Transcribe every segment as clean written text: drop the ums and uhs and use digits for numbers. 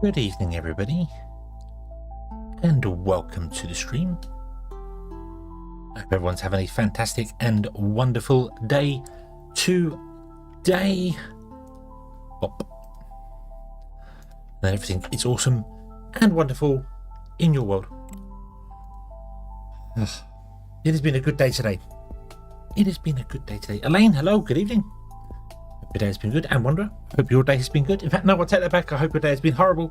Good evening, everybody, and welcome to the stream. I hope everyone's having a fantastic and wonderful day today. Bop. And everything is awesome and wonderful in your world. It has been a good day today. It has been a good day today. Elaine, hello, good evening. Hope your day has been good. And Wanderer, hope your day has been good. In fact, no, I'll take that back. I hope your day has been horrible.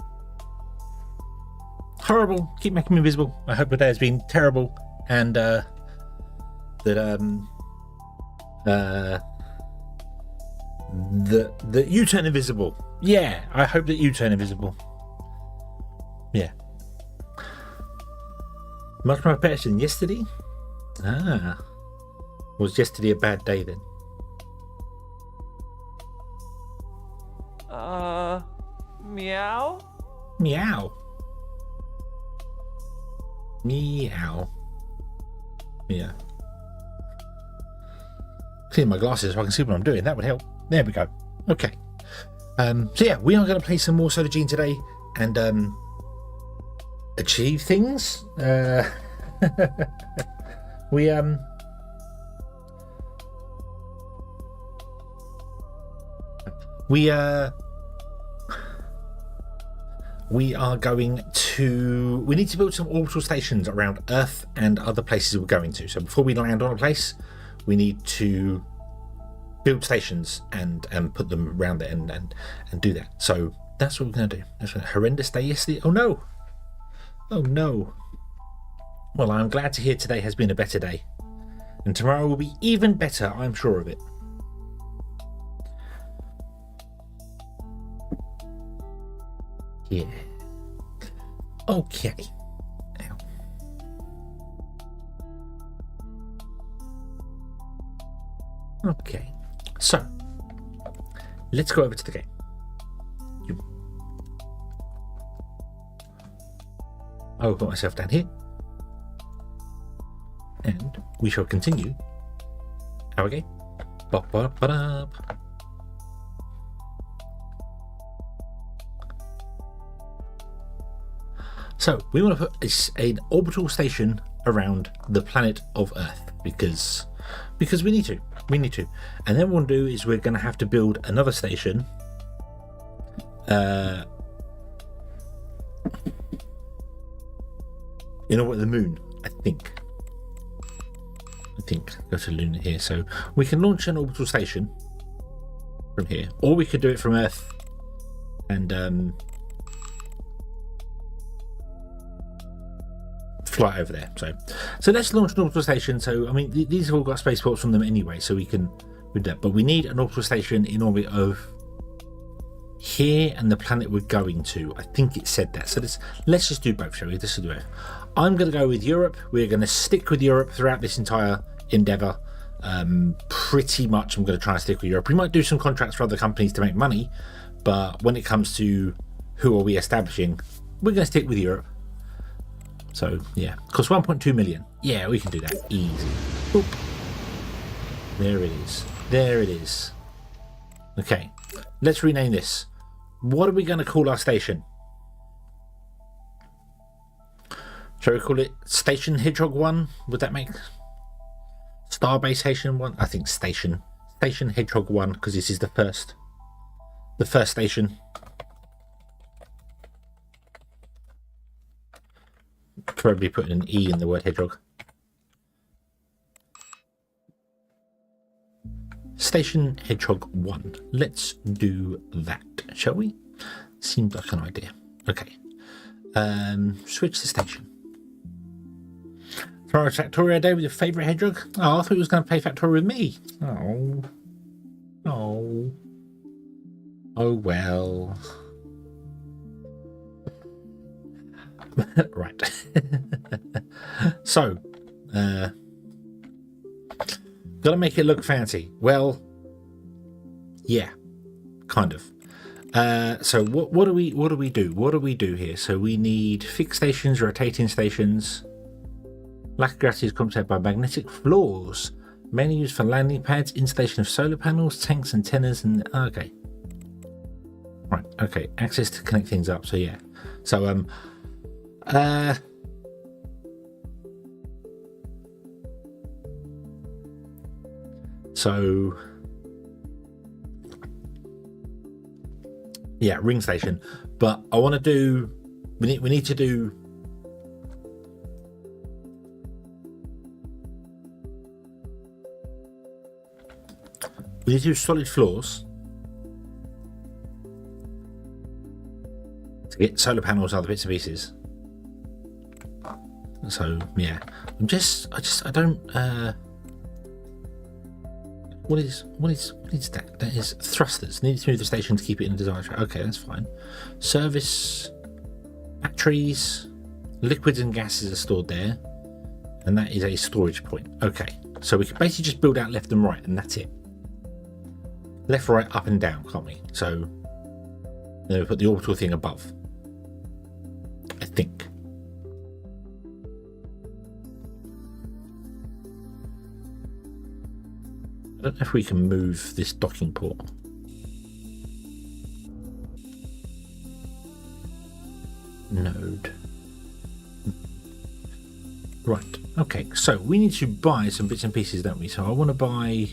Horrible. Keep making me invisible. I hope your day has been terrible. And that you turn invisible. Yeah, I hope that you turn invisible. Yeah. Much more better than yesterday? Ah. Was yesterday a bad day then? Meow? Meow. Meow. Yeah. Clean my glasses so I can see what I'm doing. That would help. There we go. Okay. So yeah, we are going to play some more Solargene today and achieve things. We are going to... We need to build some orbital stations around Earth and other places we're going to. So before we land on a place, we need to build stations and put them around there and do that. So that's what we're going to do. That's a horrendous day yesterday. Oh no! Oh no! Well, I'm glad to hear today has been a better day. And tomorrow will be even better, I'm sure of it. Yeah. Okay. Ow. Okay. So, let's go over to the game. I'll put myself down here. And we shall continue our game. Bop, bop, bop. So we want to put an orbital station around the planet of Earth because we need to. We need to. And then what we'll do is we're going to have to build another station. You know what? The moon, I think. Go to Luna here. So we can launch an orbital station from here, or we could do it from Earth and fly over there. So let's launch an orbital station. So I mean, these have all got spaceports from them anyway, so we can do that. But we need an orbital station in orbit of here and the planet we're going to. I think it said that. So let's just do both, shall we? Let's do both. I'm going to go with Europe. We're going to stick with Europe throughout this entire endeavor. Pretty much, I'm going to try and stick with Europe. We might do some contracts for other companies to make money, but when it comes to who are we establishing, we're going to stick with Europe. So yeah, cost 1.2 million. Yeah, we can do that easy. Oop. There it is. There it is. Okay, let's rename this. What are we going to call our station? Shall we call it Station Hedgehog 1? Would that make Starbase Station 1? I think Station Hedgehog 1, because this is the first station. Probably putting an E in the word hedgehog. Station Hedgehog 1. Let's do that, shall we? Seems like an idea. Okay. Switch the station. Throw a Factorio day with your favourite hedgehog? Oh, I thought he was going to play Factorio with me. Oh. Oh. Oh well. Right. So, gotta make it look fancy. Well, yeah, kind of. So what do we do? What do we do here? So we need fixed stations, rotating stations. Lack of gravity is compensated by magnetic floors, mainly used for landing pads, installation of solar panels, tanks, antennas, and okay. Right, okay, access to connect things up, so yeah. So, yeah, ring station. But I want to do, we need to do, we need to do solid floors to get solar panels and other bits and pieces. So yeah, I don't. What is that? That is thrusters. Need to move the station to keep it in the desired track. Okay, that's fine. Service, batteries, liquids and gases are stored there, and that is a storage point. Okay, so we can basically just build out left and right, and that's it. Left, right, up and down, can't we? So then we put the orbital thing above, I think. I don't know if we can move this docking port. Node. Right, okay, so we need to buy some bits and pieces, don't we? So I want to buy,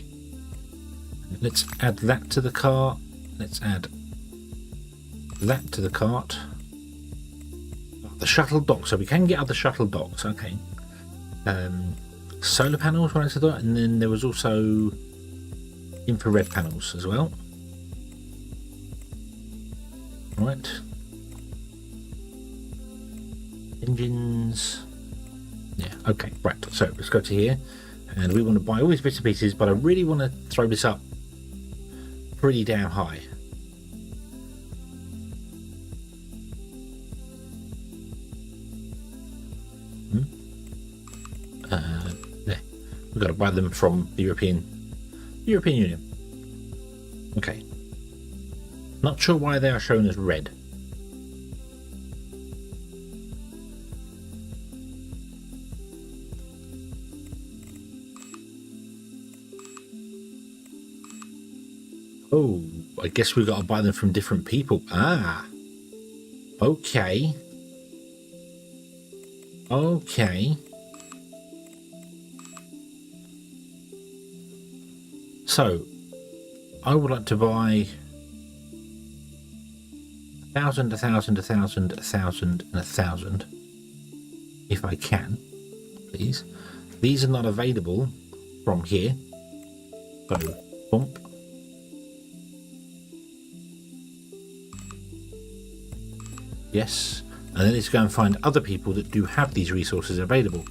let's add that to the cart. Let's add that to the cart. The shuttle dock, so we can get other shuttle docks, okay. Solar panels, when I said that, and then there was also infrared panels as well. Right. Engines. Yeah, okay, right. So let's go to here. And we want to buy all these bits and pieces, but I really want to throw this up pretty damn high. There. We've got to buy them from the European Union. Okay. Not sure why they are shown as red. Oh, I guess we've got to buy them from different people. Ah. Okay. Okay. So, I would like to buy 1,000, 1,000, 1,000, 1,000, and 1,000, if I can, please. These are not available from here. So, bump. Yes, and then let's go and find other people that do have these resources available.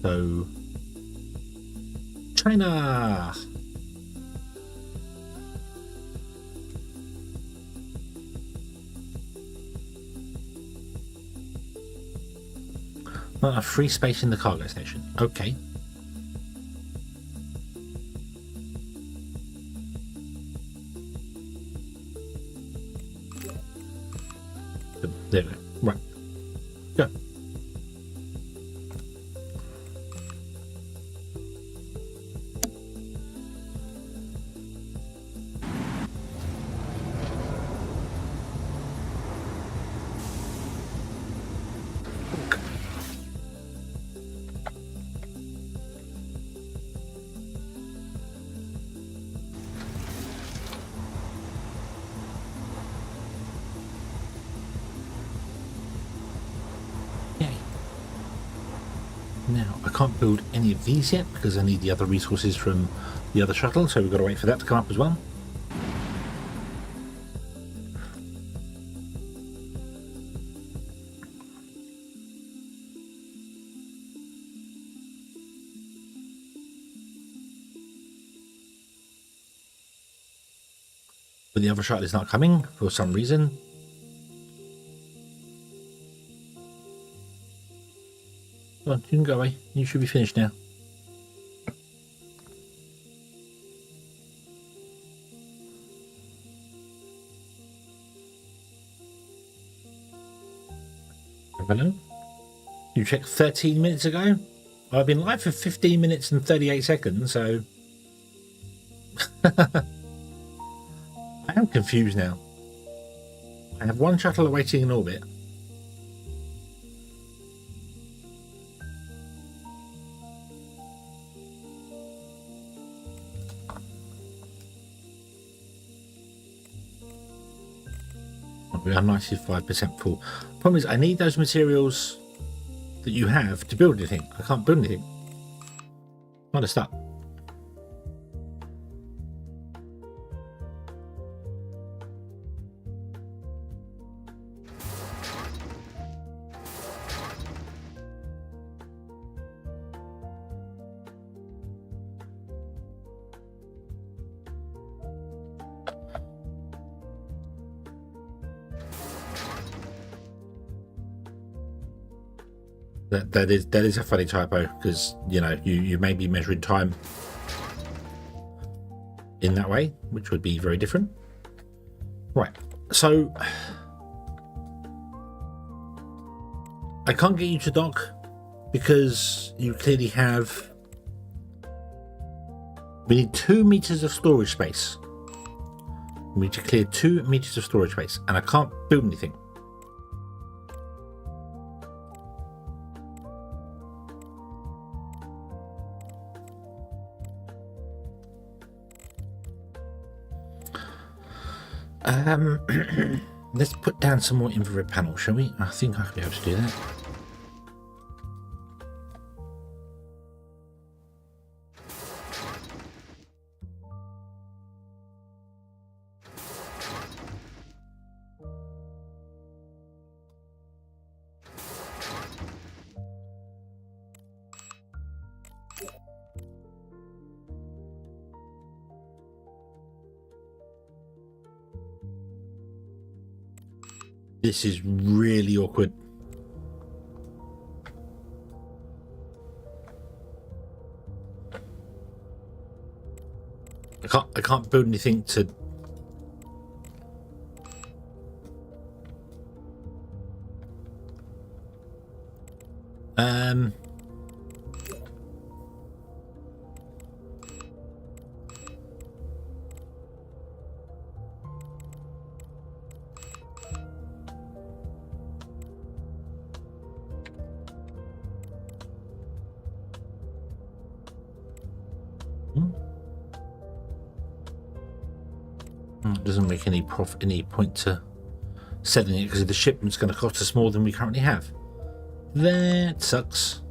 So, China. A free space in the cargo station. Okay. There we go. Right. Go. Now, I can't build any of these yet because I need the other resources from the other shuttle, so we've got to wait for that to come up as well. But the other shuttle is not coming for some reason. Come on, you can go away. You should be finished now. Hello? You checked 13 minutes ago? I've been live for 15 minutes and 38 seconds, so... I am confused now. I have one shuttle awaiting in orbit. We are 95% full. Problem is, I need those materials that you have to build anything. I can't build anything. Not a start. That is a funny typo, because you know you may be measuring time in that way, which would be very different. Right, so I can't get you to dock because you clearly have. We need 2 meters of storage space. We need to clear 2 meters of storage space, and I can't build anything. Let's put down some more infrared panels, shall we? I think I'll be able to do that. This is really awkward. I can't build anything to. It doesn't make any point to selling it because the shipment's going to cost us more than we currently have. That sucks.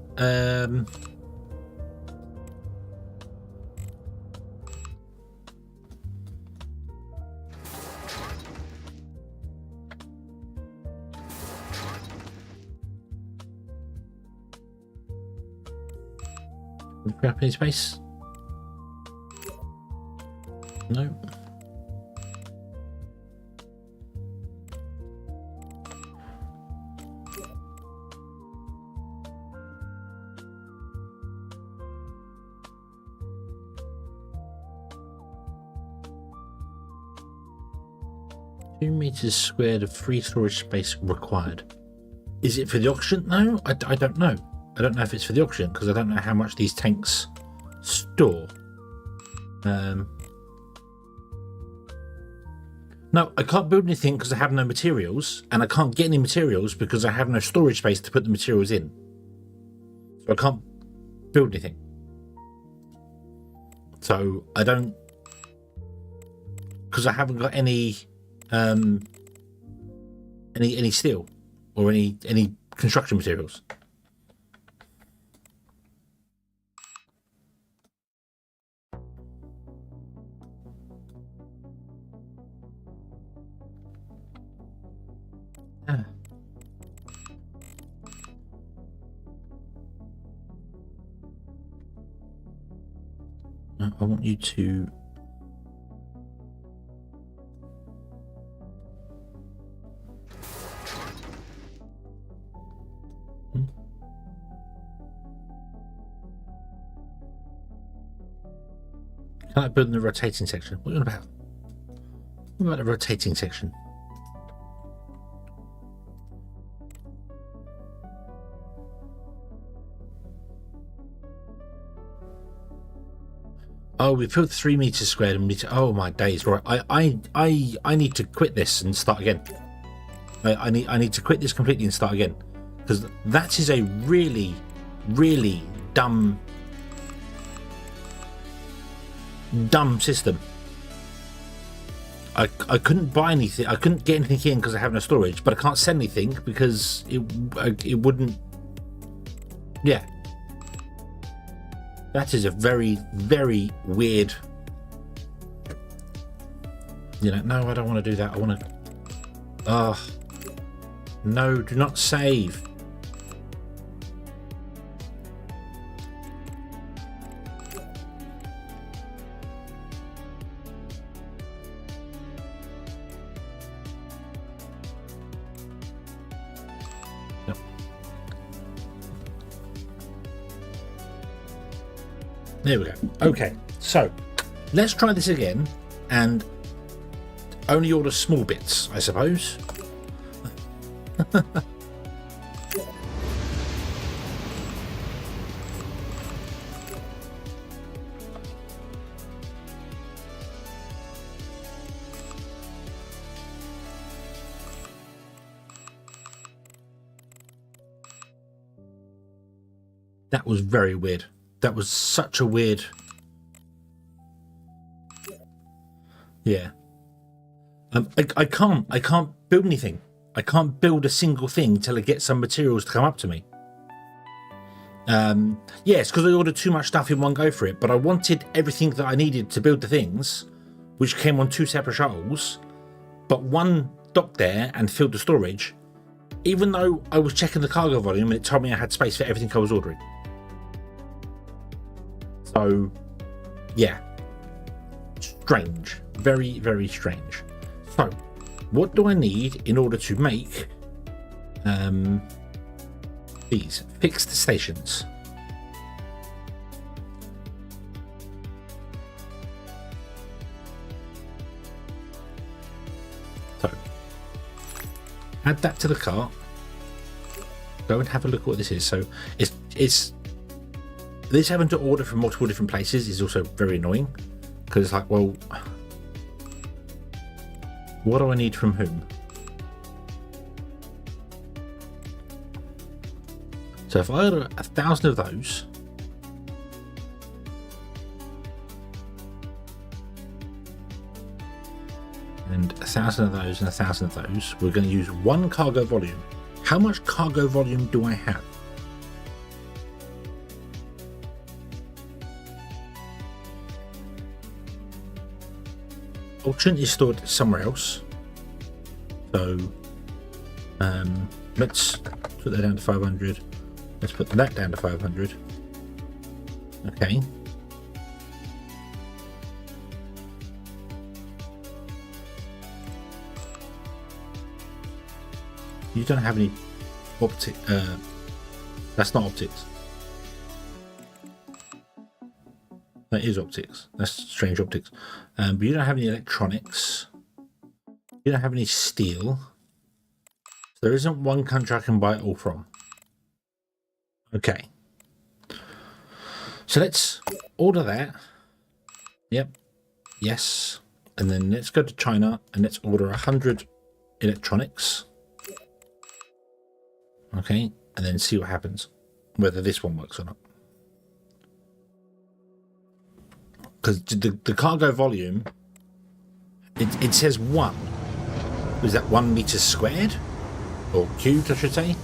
Grab any space? No. Meters squared of free storage space required. Is it for the auction? No, I don't know. I don't know if it's for the auction because I don't know how much these tanks store. No, I can't build anything because I have no materials, and I can't get any materials because I have no storage space to put the materials in. So I can't build anything. So I don't, because I haven't got any steel or any construction materials. I want you to Can I build in the rotating section? What are you on about? What about the rotating section? Oh, we filled 3 meters squared and oh my days, right. I need to quit this and start again. I need to quit this completely and start again, because that is a really, really dumb system. I couldn't buy anything. I couldn't get anything in because I have no storage, but I can't send anything because it wouldn't. Yeah, that is a very, very weird. You know, no, I don't want to do that. I want to. No, do not save. No. There we go. Okay, so let's try this again and only order small bits, I suppose. That was very weird. That was such a weird. Yeah. I can't build anything. I can't build a single thing till I get some materials to come up to me. Yes, because I ordered too much stuff in one go for it, but I wanted everything that I needed to build the things, which came on 2 separate shuttles, but one docked there and filled the storage, even though I was checking the cargo volume and it told me I had space for everything I was ordering. So, yeah. Strange. Very, very strange. So, what do I need in order to make these fixed stations? So, add that to the cart. Go and have a look at what this is. So, it's this having to order from multiple different places is also very annoying, because it's like, well, what do I need from whom? So if I order 1,000 of those, and 1,000 of those and 1,000 of those, we're going to use 1 cargo volume. How much cargo volume do I have? Ultron is stored somewhere else, so let's put that down to 500. Let's put that down to 500. Okay. You don't have any optic. That's not optics. That is optics. That's strange optics. But you don't have any electronics. You don't have any steel. There isn't one country I can buy it all from. Okay. So let's order that. Yep. Yes. And then let's go to China and let's order 100 electronics. Okay. And then see what happens. Whether this one works or not. Because the cargo volume, it says 1. Is that 1 meters squared? Or cubed, I should say?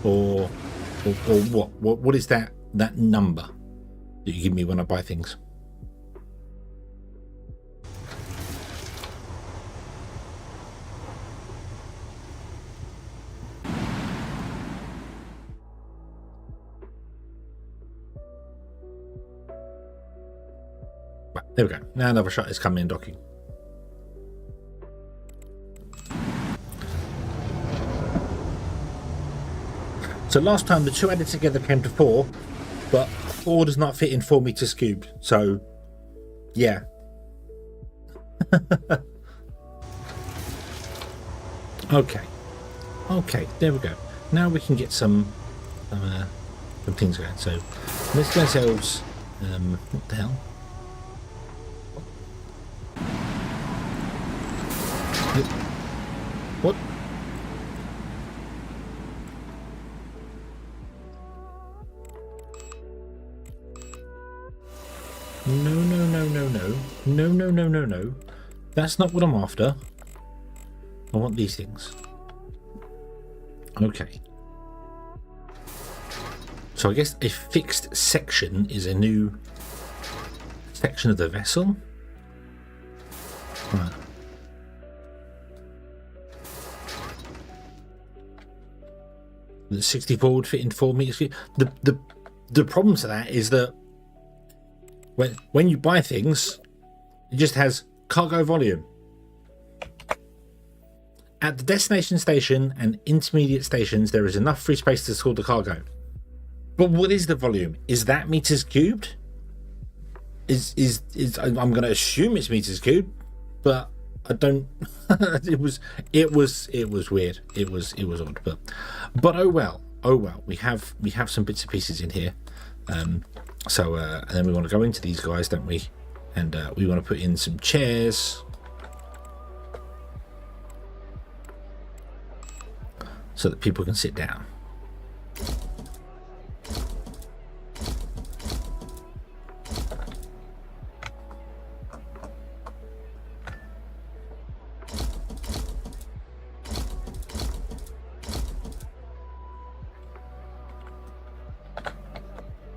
Or what? What is that number that you give me when I buy things? Right, there we go. Now another shot is coming in docking. So last time the 2 added together came to 4, but 4 does not fit in 4 meters cubed. So, yeah. Okay. Okay, there we go. Now we can get some things going. So let's get ourselves. What the hell? What? no, no. No, no, no, no, no. That's not what I'm after. I want these things. Okay. So I guess a fixed section is a new section of the vessel. Right. The 64 would fit in 4 meters. The problem to that is that when you buy things, it just has cargo volume. At the destination station and intermediate stations, there is enough free space to store the cargo. But what is the volume? Is that meters cubed? I'm going to assume it's meters cubed, but I don't. it was weird. It was odd, but oh well. We have some bits and pieces in here. And then we want to go into these guys, don't we? And we want to put in some chairs so that people can sit down.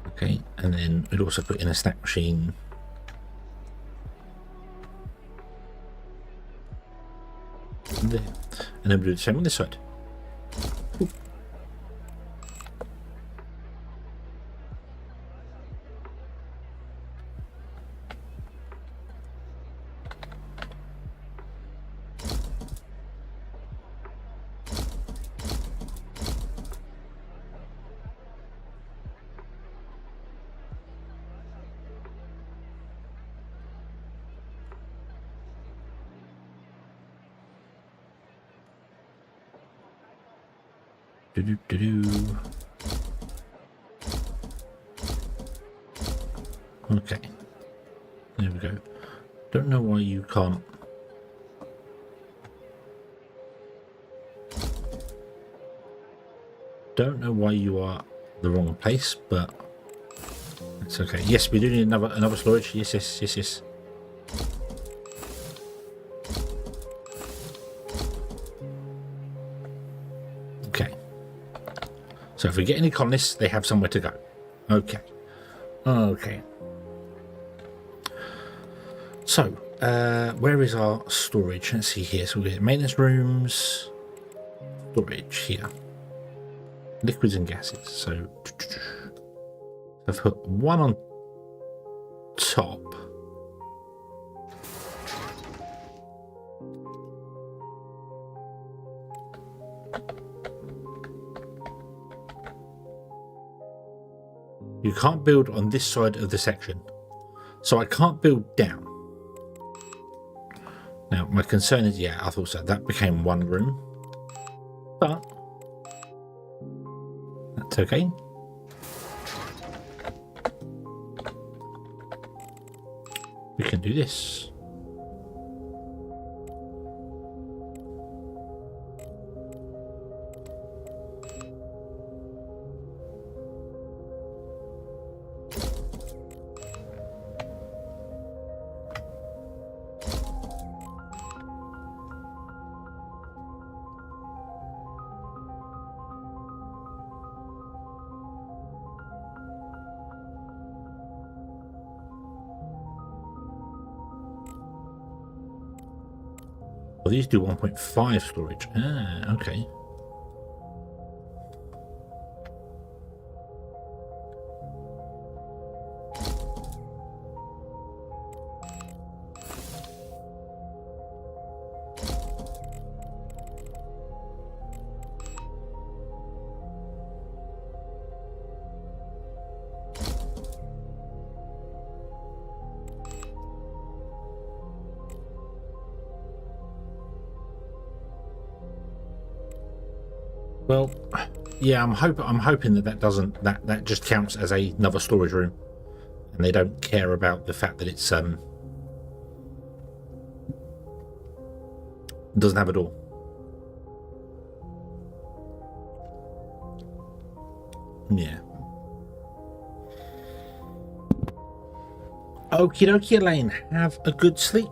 Okay, and then we'd also put in a snack machine. There. And then we'll do the same on this side. Ooh. Okay, there we go. Don't know why you can't. Don't know why you are the wrong place, but it's okay. Yes, we do need another storage. Yes. Okay. So if we get any colonists, they have somewhere to go. Okay. So, where is our storage? Let's see here. So we get maintenance rooms, storage here, liquids and gases. So I've put one on top. You can't build on this side of the section, so I can't build down. Now, my concern is, yeah, I thought so. That became one room, but that's okay. We can do this. Well, these do 1.5 storage. Ah, okay. Well, yeah, I'm hoping that doesn't that just counts as another storage room, and they don't care about the fact that it's doesn't have a door. Yeah. Okie dokie, Elaine. Have a good sleep.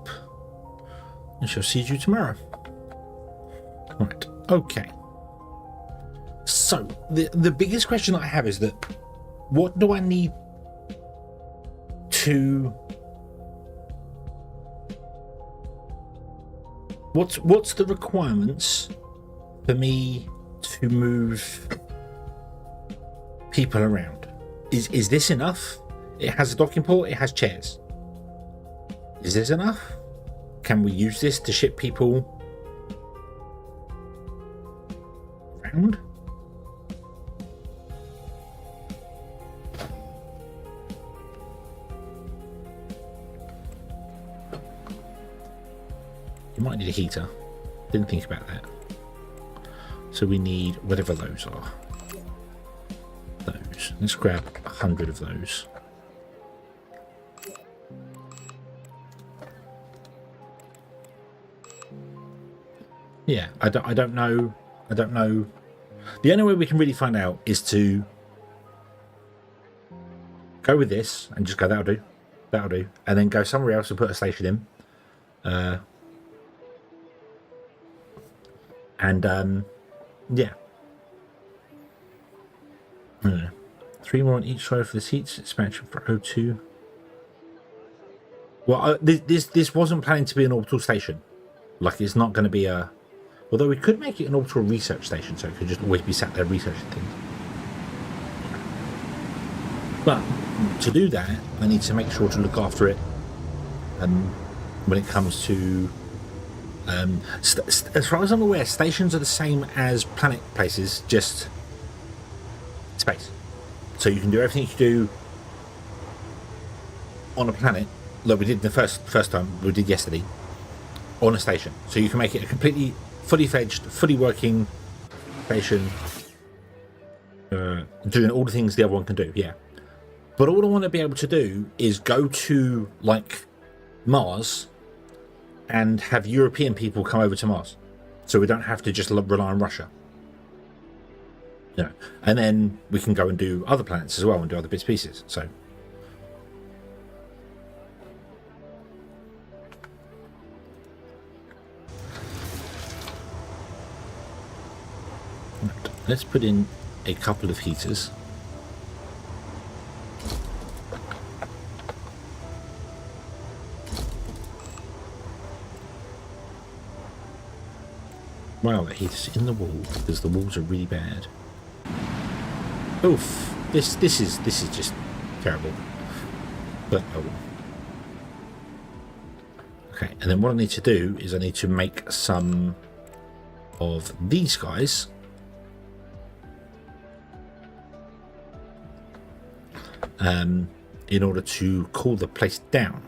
I shall see you tomorrow. Right. Okay. So the biggest question I have is that what do I need to? What's the requirements for me to move people around? Is this enough? It has a docking port, it has chairs. Is this enough? Can we use this to ship people around? You might need a heater. Didn't think about that. So we need whatever those are. Those. Let's grab 100 of those. Yeah, I don't know. The only way we can really find out is to go with this and just go, that'll do, and then go somewhere else and put a station in. Yeah. 3 more on each side for the seats. Expansion for O2. Well, this wasn't planning to be an orbital station. Like, it's not going to be a. Although we could make it an orbital research station, so it could just always be sat there researching things. But to do that, I need to make sure to look after it. When it comes to. As far as I'm aware, stations are the same as planet places, just space. So you can do everything you can do on a planet, like we did the first time we did yesterday, on a station. So you can make it a completely fully fledged, fully working station, doing all the things the other one can do. Yeah, but all I want to be able to do is go to like Mars and have European people come over to Mars, so we don't have to just rely on Russia. And then we can go and do other planets as well and do other bits and pieces. So let's put in a couple of heaters. Wow, that heater's in the wall because the walls are really bad. Oof! This is just terrible. But oh well. Okay, and then what I need to do is I need to make some of these guys. In order to cool the place down.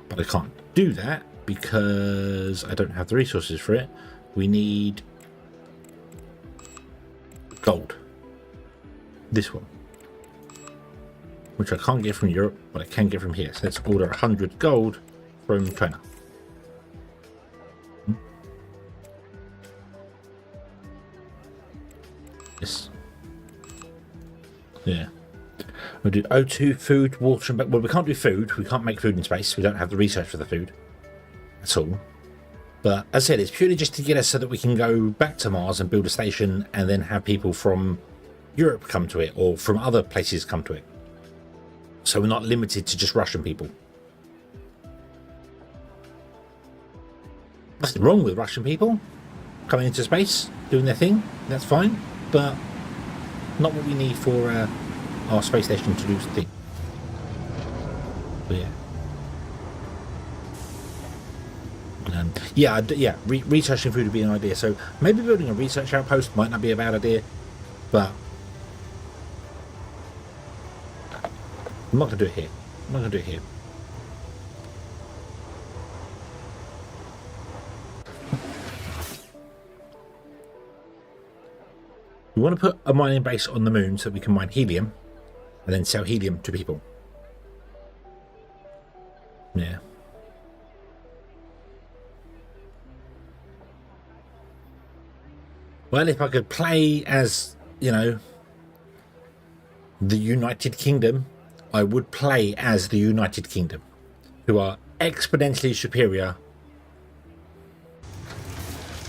But I can't do that because I don't have the resources for it. We need gold. This one. Which I can't get from Europe, but I can get from here. So let's order 100 gold from China. Yes. Yeah. We'll do O2, food, water, and... Well, we can't do food. We can't make food in space. We don't have the research for the food. That's all. But as I said, it's purely just to get us so that we can go back to Mars and build a station and then have people from Europe come to it or from other places come to it. So we're not limited to just Russian people. Nothing wrong with Russian people coming into space, doing their thing. That's fine. But not what we need for our space station to do its thing. But yeah. Researching food would be an idea. So maybe building a research outpost might not be a bad idea, but I'm not going to do it here. We want to put a mining base on the moon so we can mine helium and then sell helium to people. Yeah. Well, if I could play as, the United Kingdom I would play as the United Kingdom, who are exponentially superior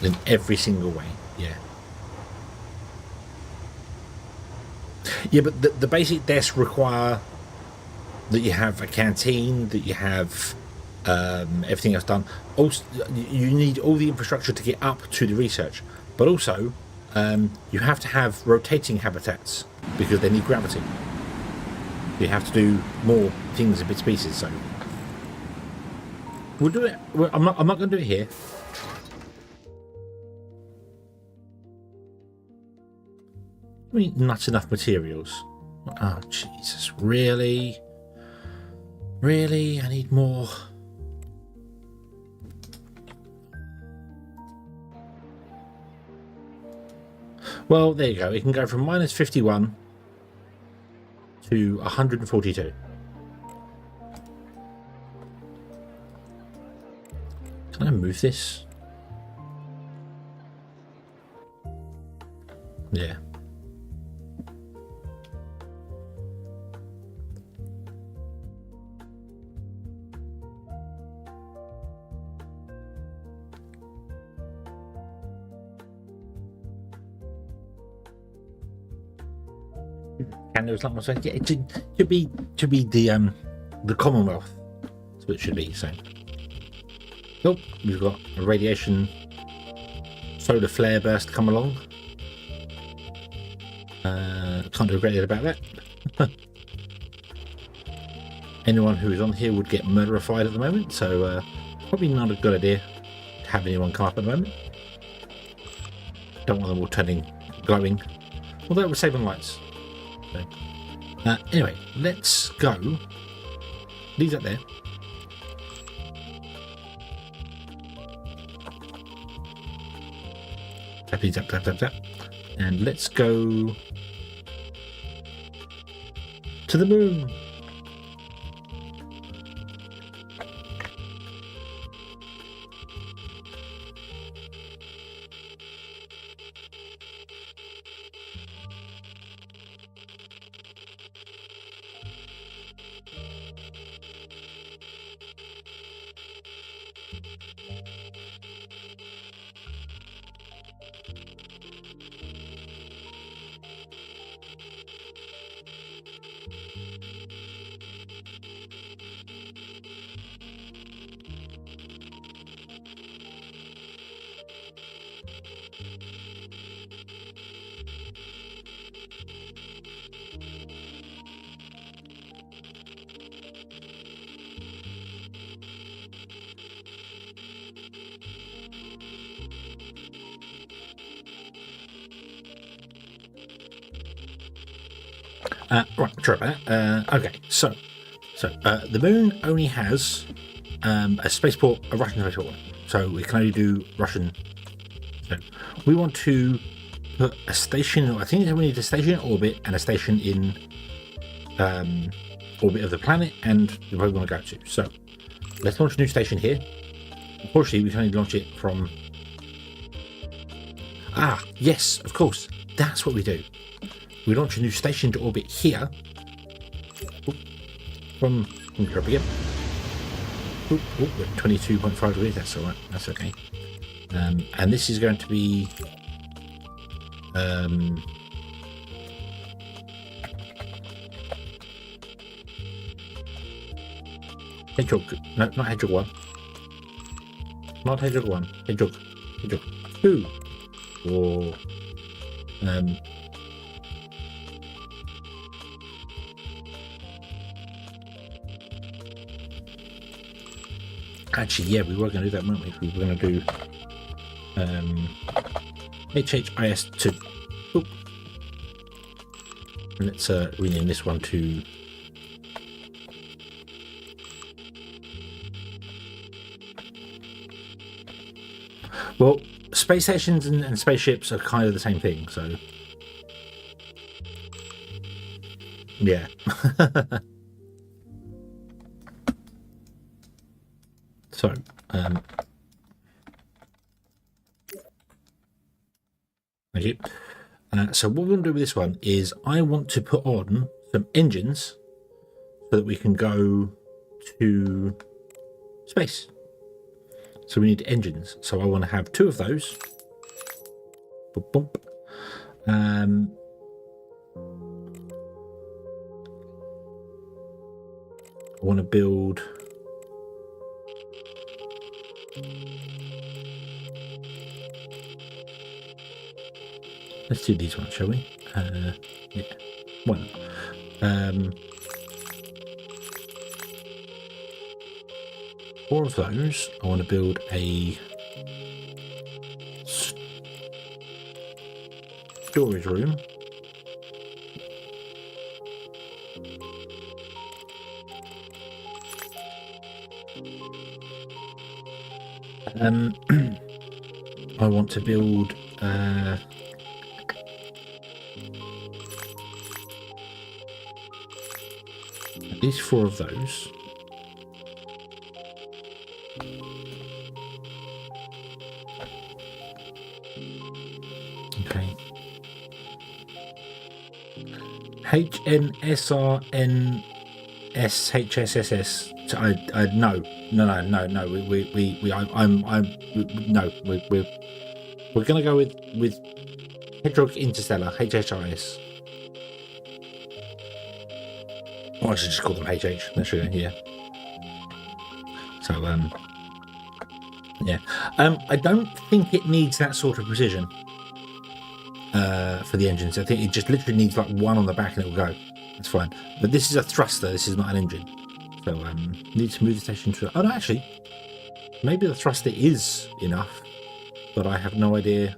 in every single way. Yeah, but the basic desks require that you have a canteen, that you have everything else done. Also, you need all the infrastructure to get up to the research, but also you have to have rotating habitats because they need gravity. You have to do more things in bits and pieces. So we'll do it. I'm not going to do it here. I mean, not enough materials. Oh Jesus! Really? Really? I need more. Well, there you go. It can go from minus 51 to 142. Can I move this? Yeah. And it was like my saying, yeah, it should be the Commonwealth. That's what it should be. So, oh, we've got a radiation solar flare burst come along. Can't do a great deal about that. Anyone who is on here would get murderified at the moment, so probably not a good idea to have anyone come up at the moment. Don't want them all turning glowing, although it would save on lights. So, anyway, let's go. These up there. Tap these up, tap, tap, tap. And let's go to the moon. Right, sorry about that. Okay, so the moon only has a spaceport, a Russian spaceport, so we can only do Russian. So we want to put a station. I think we need a station in orbit and a station in orbit of the planet and the where we want to go to. So let's launch a new station here. Unfortunately, we can only launch it from. Ah, yes, of course, that's what we do. We launch a new station to orbit here from Europe again. We're 22.5 degrees, that's alright, that's okay. And this is going to be Hedgehog, no, not Hedgehog 1. Not Hedgehog 1, Hedgehog 2. Or actually, yeah, we were going to do that, weren't we? We were going to do HHIS2. Oop. Let's rename this one to well, space stations and spaceships are kind of the same thing, so yeah. So, thank you. So what we're going to do with this one is I want to put on some engines so that we can go to space. So we need engines. So I want to have 2 of those. Boop, boop. I want to build. Let's do these ones, shall we? Yeah. One. Four of those. I want to build a storage room. I want to build at least 4 of those. Okay. HNSRNSHSSS. No. We're gonna go with Hedgehog Interstellar, HHRS. Or I should just call them HH. That's really, yeah. So yeah. I don't think it needs that sort of precision for the engines. I think it just literally needs like 1 on the back and it will go. That's fine. But this is a thruster. This is not an engine. So need to move the station to. Oh no, actually, maybe the thruster is enough, but I have no idea.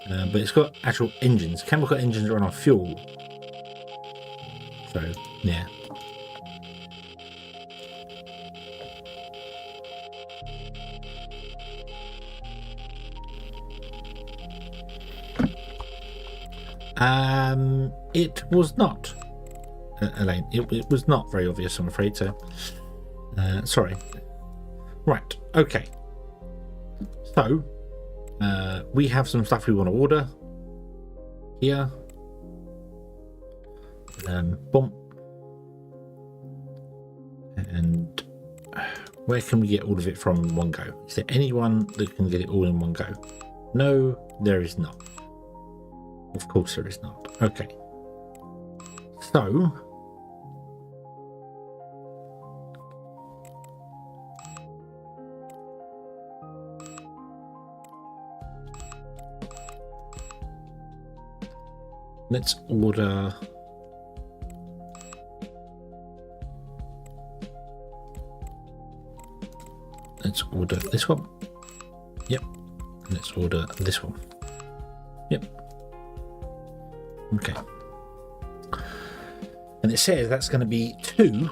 But it's got actual engines. Chemical engines run on fuel. So yeah. It was not, Elaine. It was not very obvious, I'm afraid. So, sorry. Right. Okay. So, we have some stuff we want to order here. Boom. And where can we get all of it from in one go? Is there anyone that can get it all in one go? No, there is not. Of course there is not. Okay. So let's order this one. Yep. Let's order this one. Yep. Okay. And it says that's going to be 2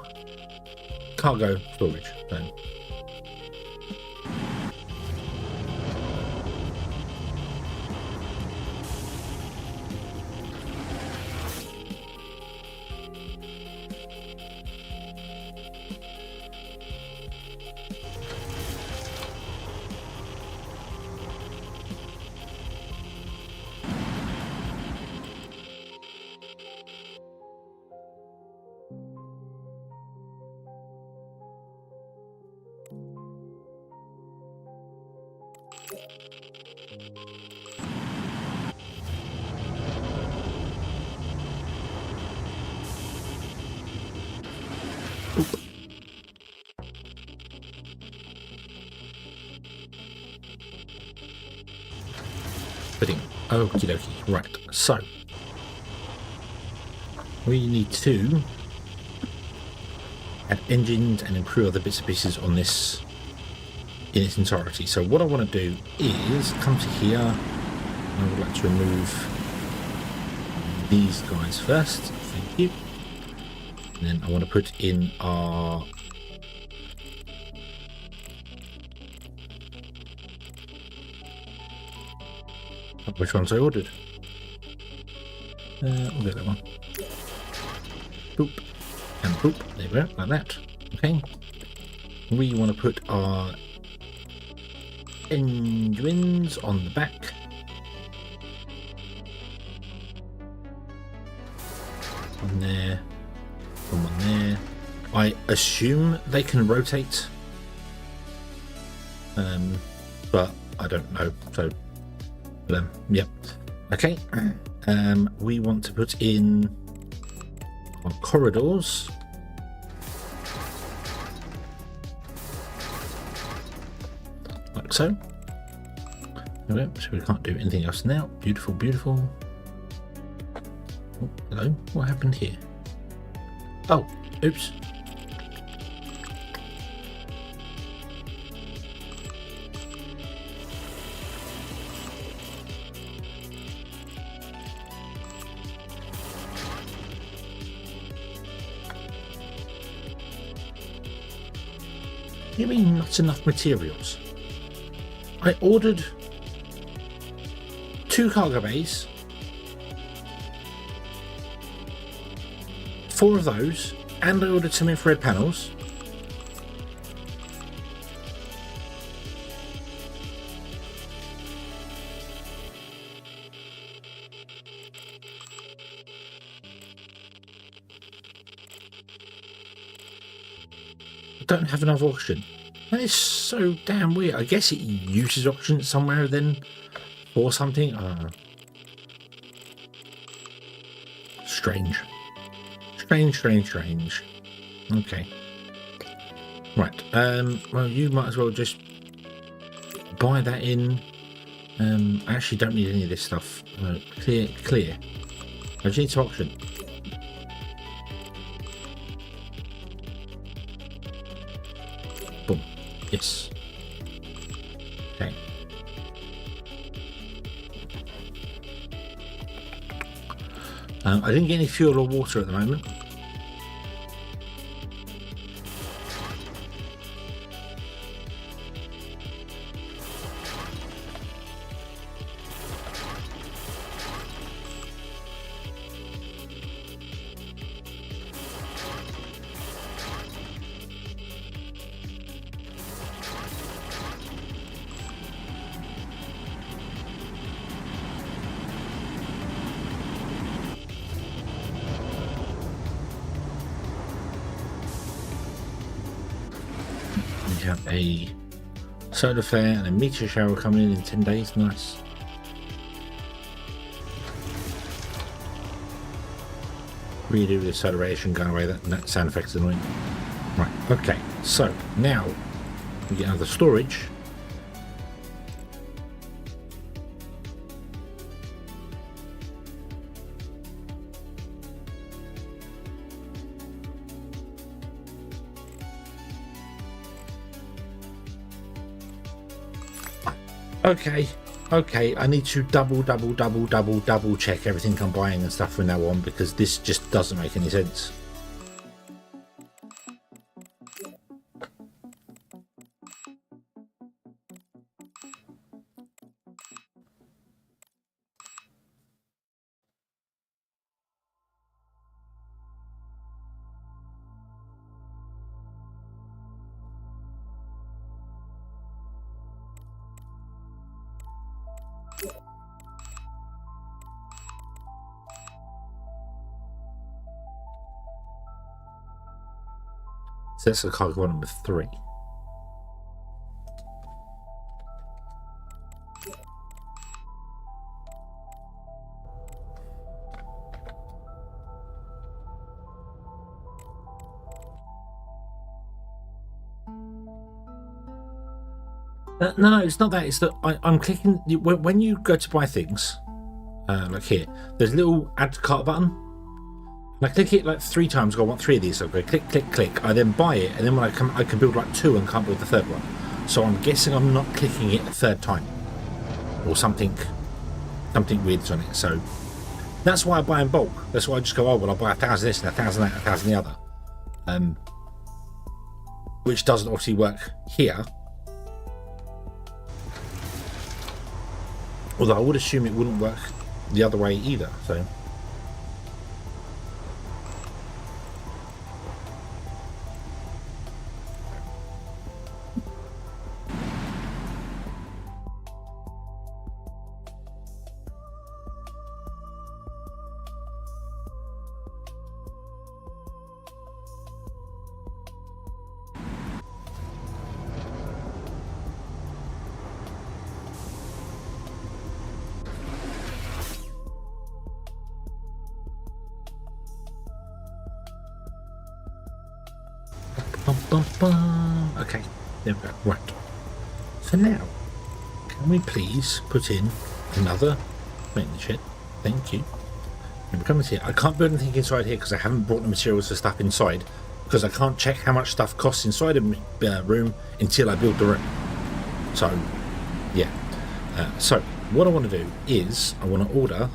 cargo storage. So. Okie dokie. Right, so we need to add engines and improve other bits and pieces on this in its entirety. So what I want to do is come to here. I would like to remove these guys first. Thank you. And then I want to put in our which ones I ordered. We'll get that one. Boop. And boop. There we go, like that. Okay. We want to put our engines on the back. One there. One there. I assume they can rotate, but I don't know. So, yep. Okay. We want to put in our corridors. Like so. Okay, so we can't do anything else now. Beautiful, beautiful. Oh, hello. What happened here? Oh, oops. You mean not enough materials? I ordered 2 cargo bays, 4 of those, and I ordered some infrared panels. I don't have enough oxygen. That is so damn weird. I guess it uses oxygen somewhere then or something. I don't know. Strange. Strange. Okay. Right. Well, you might as well just buy that in. I actually don't need any of this stuff. Clear. I just need some oxygen. Boom. Yes. Okay. I didn't get any fuel or water at the moment. We have a solar flare and a meteor shower coming in 10 days. Nice. Redo the solar radiation going away. That sound effect is annoying. Right, okay. So now we get another storage. Okay, I need to double check everything I'm buying and stuff from now on, because this just doesn't make any sense. So that's the cargo number 3. No, it's not that. It's that I'm clicking when you go to buy things, like here. There's a little add to cart button. And I click it like 3 times. I want 3 of these. So I go click. I then buy it, and then when I come, I can build like 2 and can't build the 3rd one. So I'm guessing I'm not clicking it a 3rd time, or something weird's on it. So that's why I buy in bulk. That's why I just go, oh well, I'll buy 1,000 this and 1,000 that, 1,000 the other. Which doesn't obviously work here. Although I would assume it wouldn't work the other way either. So. Okay, there we go. Right. So now, can we please put in another maintenance shed? Thank you. And we're coming here. I can't build anything inside here because I haven't brought the materials for stuff inside, because I can't check how much stuff costs inside a room until I build the room. So, yeah. So, what I want to do is I want to order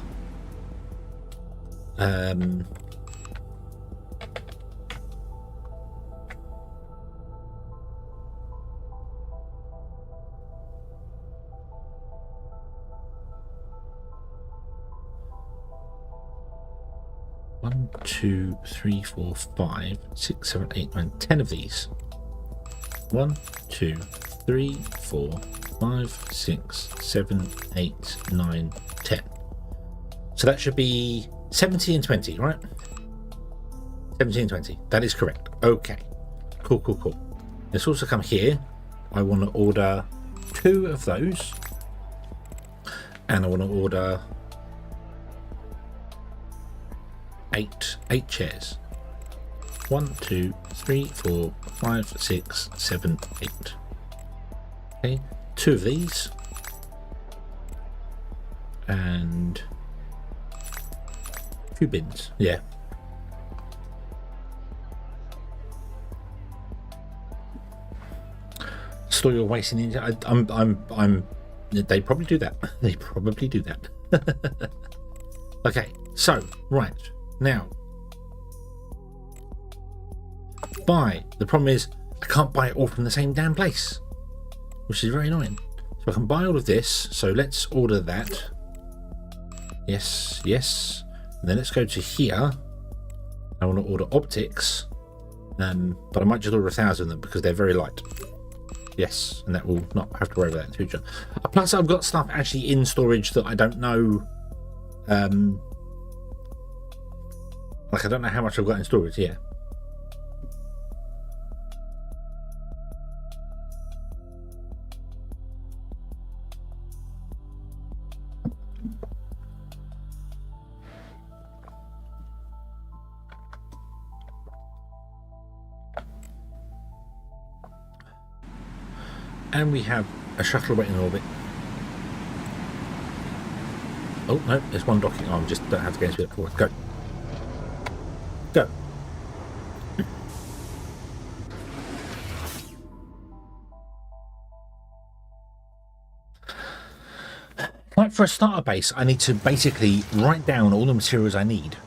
1, 2, 3, 4, 5, 6, 7, 8, 9, 10 of these. 1, 2, 3, 4, 5, 6, 7, 8, 9, 10. So that should be 70 and 20, right? 70 and 20. That is correct. Okay. Cool, cool, cool. Let's also come here. I want to order 2 of those. And I want to order 8 chairs. 1, 2, 3, 4, 5, 6, 7, 8. Okay, 2 of these. And a few bins. Yeah. Store your waste in India. I'm. They probably do that. They probably do that. Okay, so right now, buy. The problem is I can't buy it all from the same damn place, which is very annoying. So I can buy all of this. So let's order that. Yes, yes. And then let's go to here. I want to order optics, but I might just order 1,000 of them because they're very light. Yes, and that will not have to worry about that in the future. Plus, I've got stuff actually in storage that I don't know. Like, I don't know how much I've got in storage here. And we have a shuttle waiting in orbit. Oh, no, there's one docking arm. Just don't have to go into it forward. Go. Go. Like for a starter base, I need to basically write down all the materials I need.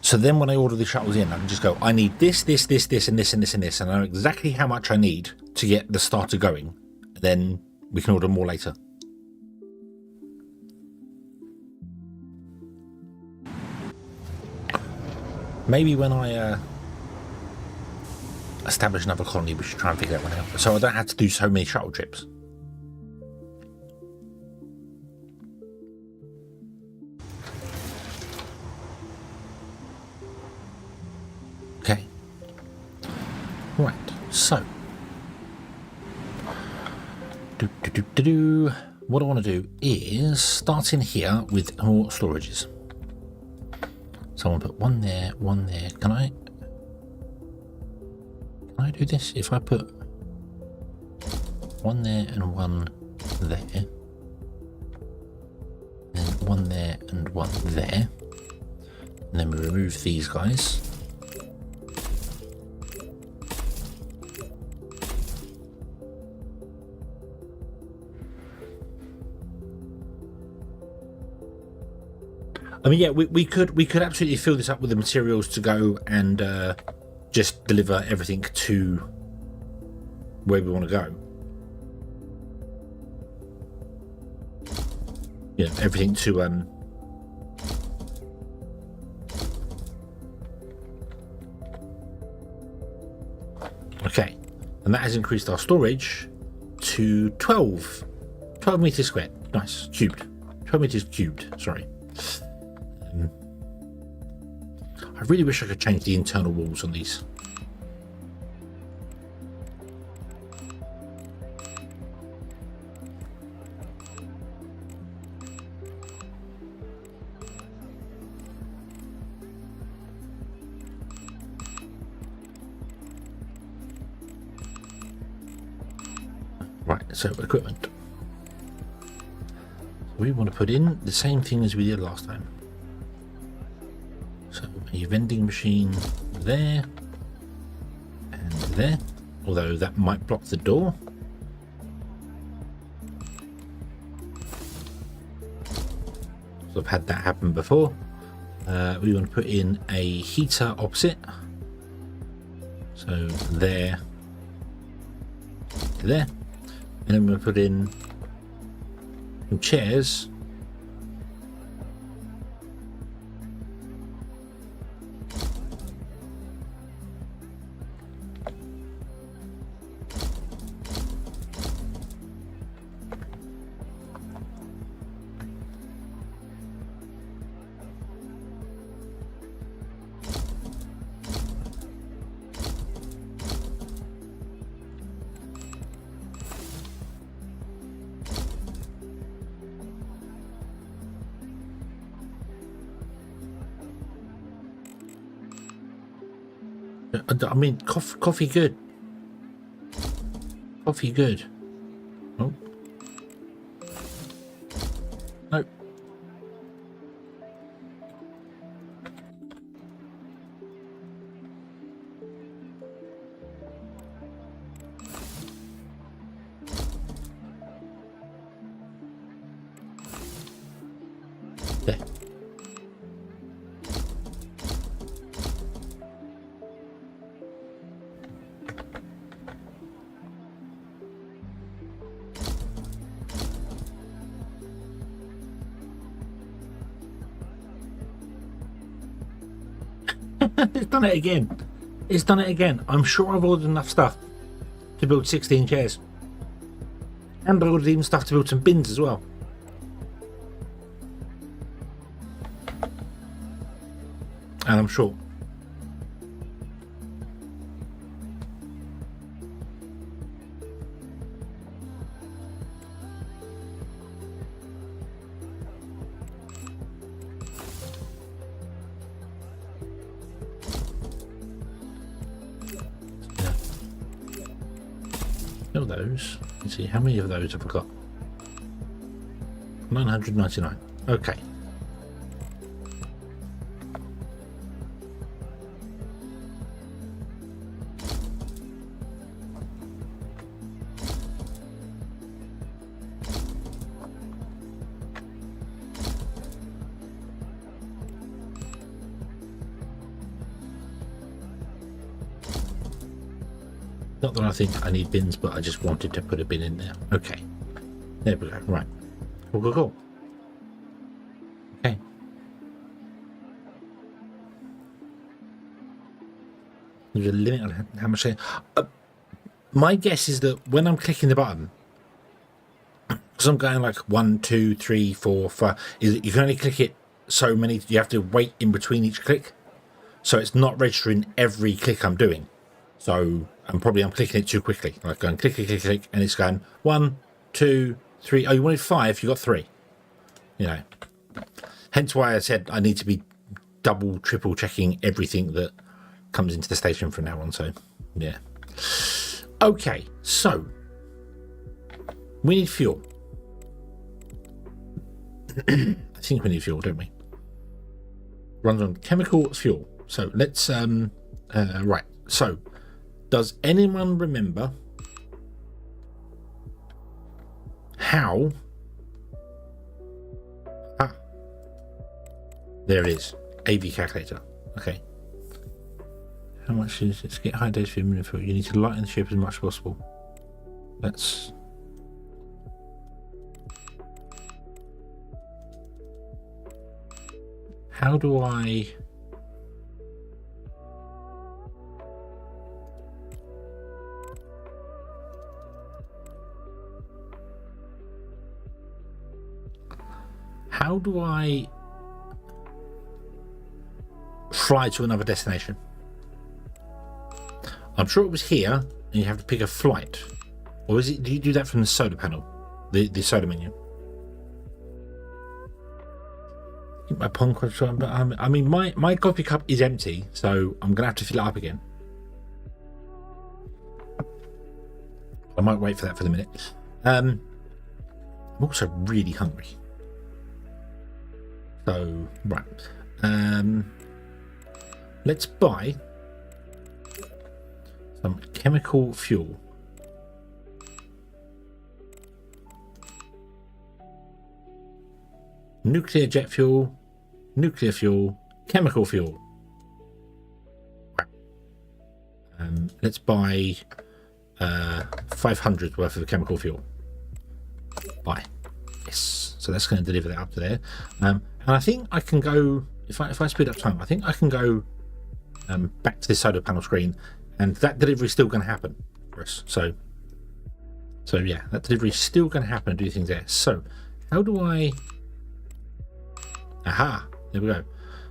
So then when I order the shuttles in, I can just go, I need this, this, this, this, and this, and this, and this, and I know exactly how much I need to get the starter going. Then we can order more later. Maybe when I establish another colony, we should try and figure that one out. So I don't have to do so many shuttle trips. Okay. Right, so. What I want to do is start in here with more storages. So I want to put one there, one there. Can I do this? If I put one there and one there, then one there and one there, and then we remove these guys. I mean, yeah, we could absolutely fill this up with the materials to go and just deliver everything to where we want to go. Yeah, everything to okay, and that has increased our storage to 12 meters squared. Nice, cubed. 12 meters cubed. Sorry. I really wish I could change the internal walls on these. so equipment. We want to put in the same thing as we did last time. So a vending machine there and there, although that might block the door. So I've had that happen before. We want to put in a heater opposite. So there, there, and then we'll put in some chairs. I mean, coffee good. Coffee good. Oh. No. There. It's done it again. It's done it again. I'm sure I've ordered enough stuff to build 16 chairs. And I ordered even stuff to build some bins as well. And I'm short. Those. Let's see, how many of those have I got? 999. Okay. Not that I think I need bins, but I just wanted to put a bin in there. Okay. There we go. Right. Cool. Okay. There's a limit on how much my guess is that when I'm clicking the button, because I'm going like 1, 2, 3, 4, 5, is that you can only click it so many, you have to wait in between each click. So it's not registering every click I'm doing. So I'm clicking it too quickly. Like going click, and it's going 1, 2, 3. Oh, you wanted 5, you got 3. You know. Hence why I said I need to be double, triple checking everything that comes into the station from now on. So, yeah. Okay, so we need fuel. I think we need fuel, don't we? Runs on chemical fuel. So let's right. So does anyone remember how there it is, AV calculator. Okay, how much is it to get high days for a minute fuel? You need to lighten the ship as much as possible. Let's how do I fly to another destination? I'm sure it was here and you have to pick a flight, or is it, do you do that from the solar panel, the solar menu? My pond control, but I mean my coffee cup is empty, so I'm gonna have to fill it up again. I might wait for that for the minute. I'm also really hungry. So, right. Let's buy some chemical fuel. Nuclear jet fuel, nuclear fuel, chemical fuel. Let's buy 500 worth of chemical fuel. Buy. Yes. So that's going to deliver that up to there. And I think I can go, if I speed up time, I think I can go back to this solar panel screen, and that delivery is still going to happen for us. So yeah, that delivery is still going to happen and do things there. So how do I... Aha, there we go.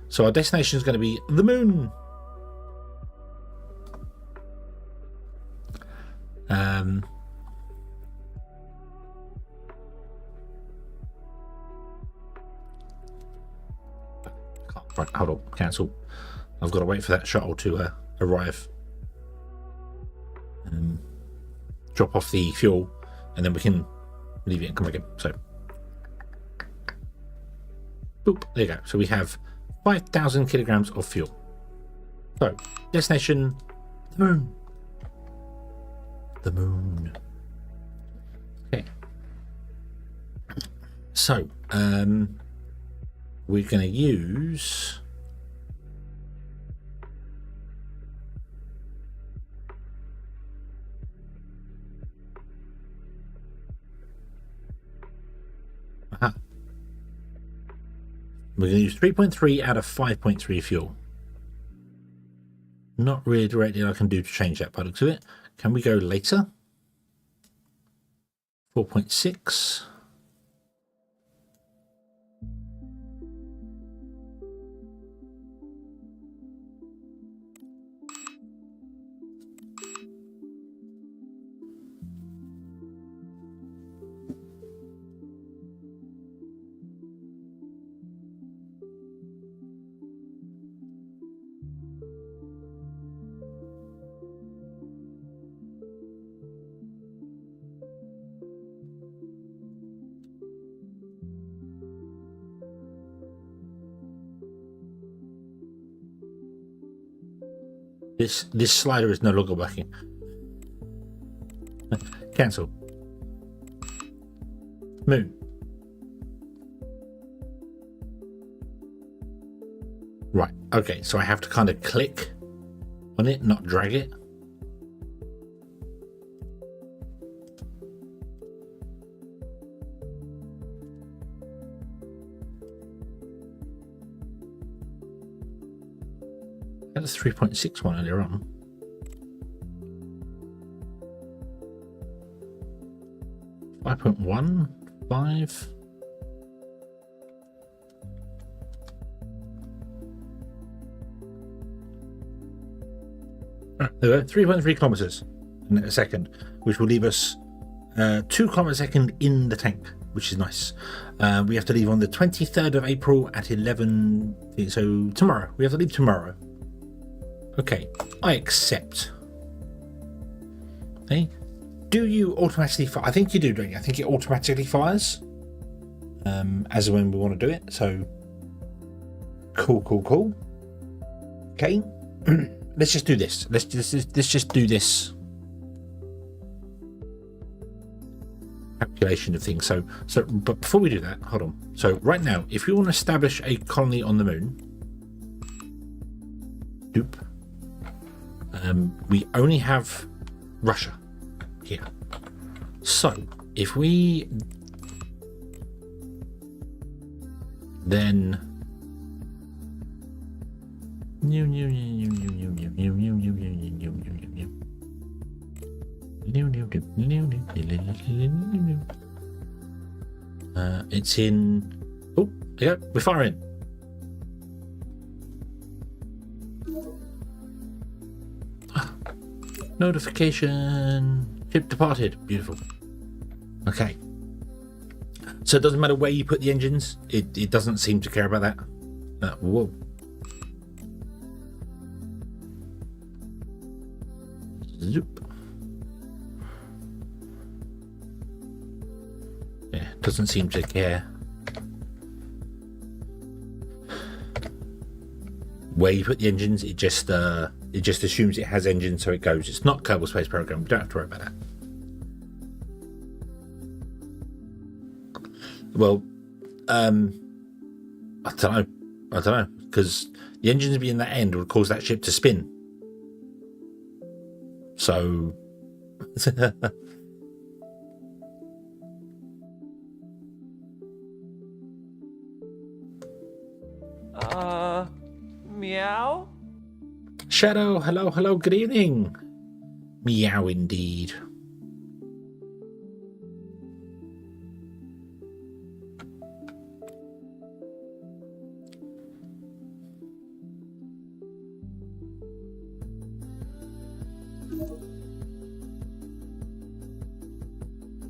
So our destination is going to be the moon. Right, hold on, cancel. I've got to wait for that shuttle to arrive. Drop off the fuel, and then we can leave it and come back in. So, boop, there you go. So we have 5,000 kilograms of fuel. So, destination, the moon. The moon. Okay. So, we're going to use... Aha. We're going to use 3.3 out of 5.3 fuel. Not really directly I can do to change that by the looks of it. Can we go later? 4.6. This slider is no longer working. Cancel. Moon. Right, okay, so I have to kind of click on it, not drag it. That was 3.61 earlier on. Five 5.15. There we go, 3.3 kilometers in a second, which will leave us 2 kilometers a second in the tank, which is nice. We have to leave on the 23rd of April at 11. So tomorrow, we have to leave tomorrow. Okay, I accept. Hey, do you automatically fire? I think you do, don't you? I think it automatically fires as and when we want to do it. So cool. Okay, let's just do this. Let's just do this calculation of things. So, but before we do that, hold on. So right now, if you want to establish a colony on the moon, doop. We only have Russia here. So if we then it's in, oh, there you go, we're firing. Notification, ship departed. Beautiful. Okay, so it doesn't matter where you put the engines, it doesn't seem to care about that. Whoa. Zoop. Doesn't seem to care where you put the engines. It just assumes it has engines, so it goes. It's not Kerbal Space Program. We don't have to worry about that. Well, I don't know, because the engines being that end would cause that ship to spin. So, meow? Shadow, hello, good evening. Meow indeed.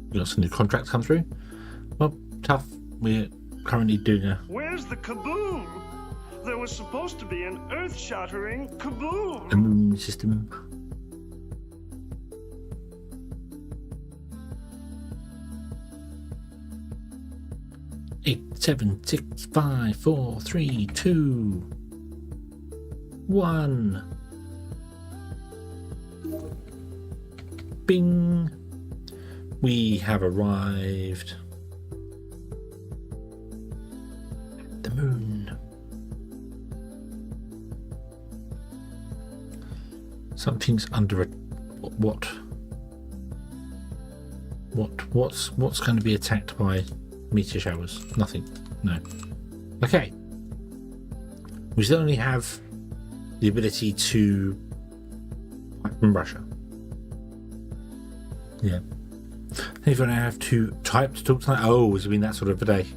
We got some new contracts come through. Well, tough. We're currently doing a... Where's the kaboom? There was supposed to be an earth-shattering kaboom. a moon system. Eight, 7, 6, 5, 4, 3, 2, 1. Bing. We have arrived. The moon. Something's under a... What's going to be attacked by meteor showers? Nothing. No. Okay. We still only have the ability to fight from Russia. Yeah. If I have to type to talk to... Oh, it's been that sort of a day.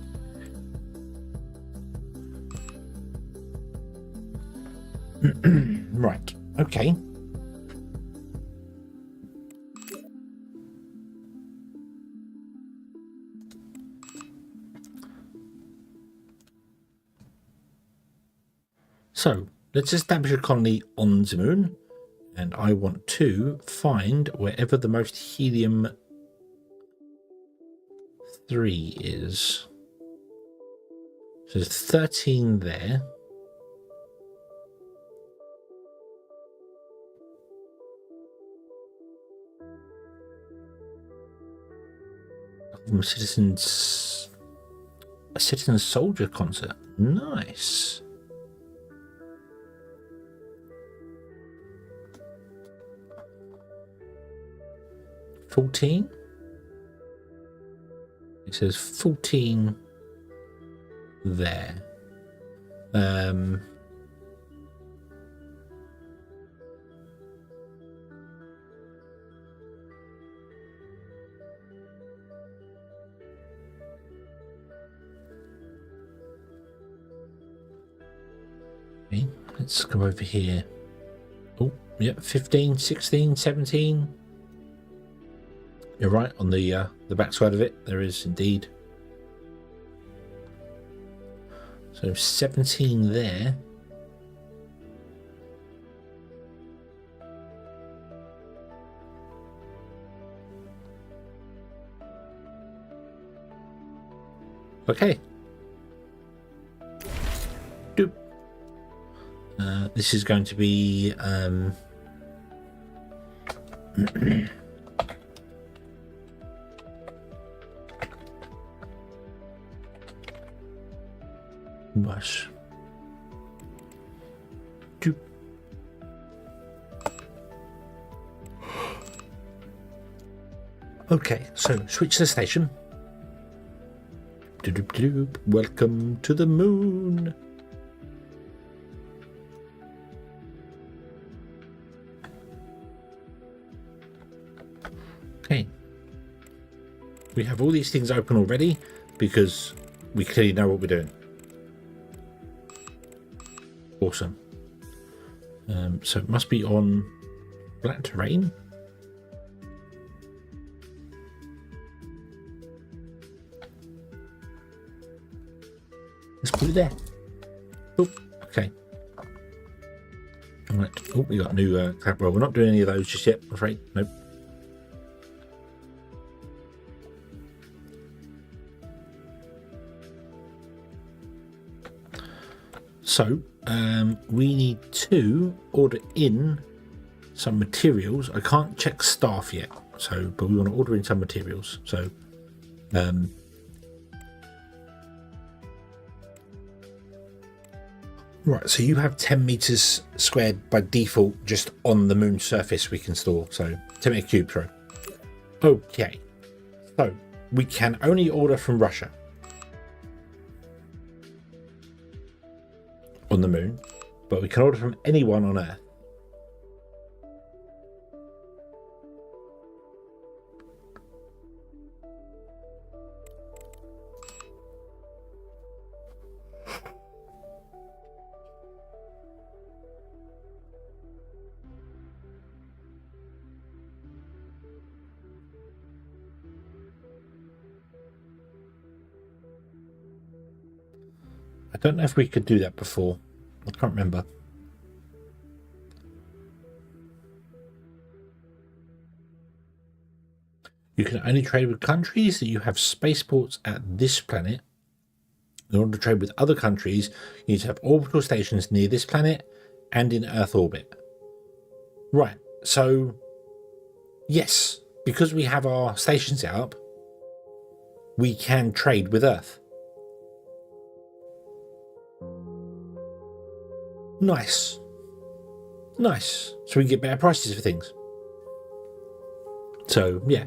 Right. Okay. So, let's establish a colony on the moon. And I want to find wherever the most helium 3 is. So there's 13 there. A citizen soldier concert. Nice. $14. It says 14 there. Okay, let's go over here. Oh, yeah, 15, 16, 17. You're right, on the backside of it, there is indeed. So 17 there. Okay. Doop. This is going to be mush. Doop. Okay, so switch the station. Doop, doop, doop. Welcome to the moon. Okay. We have all these things open already because we clearly know what we're doing. Awesome. So it must be on flat terrain. Let's put it there. Oh, okay. All right. Oh, we got a new clap. Well, we're not doing any of those just yet, I'm afraid. Nope. So we need to order in some materials. I can't check staff yet, so but we want to order in some materials. So right, so you have 10 meters squared by default just on the moon surface we can store. So 10 meter cube, sorry. Okay, so we can only order from Russia on the moon, but we can order from anyone on Earth. I don't know if we could do that before. I can't remember. You can only trade with countries that you have spaceports at this planet. In order to trade with other countries, you need to have orbital stations near this planet and in Earth orbit. Right, so yes, because we have our stations set up, we can trade with Earth. Nice. Nice. So we can get better prices for things. So, yeah.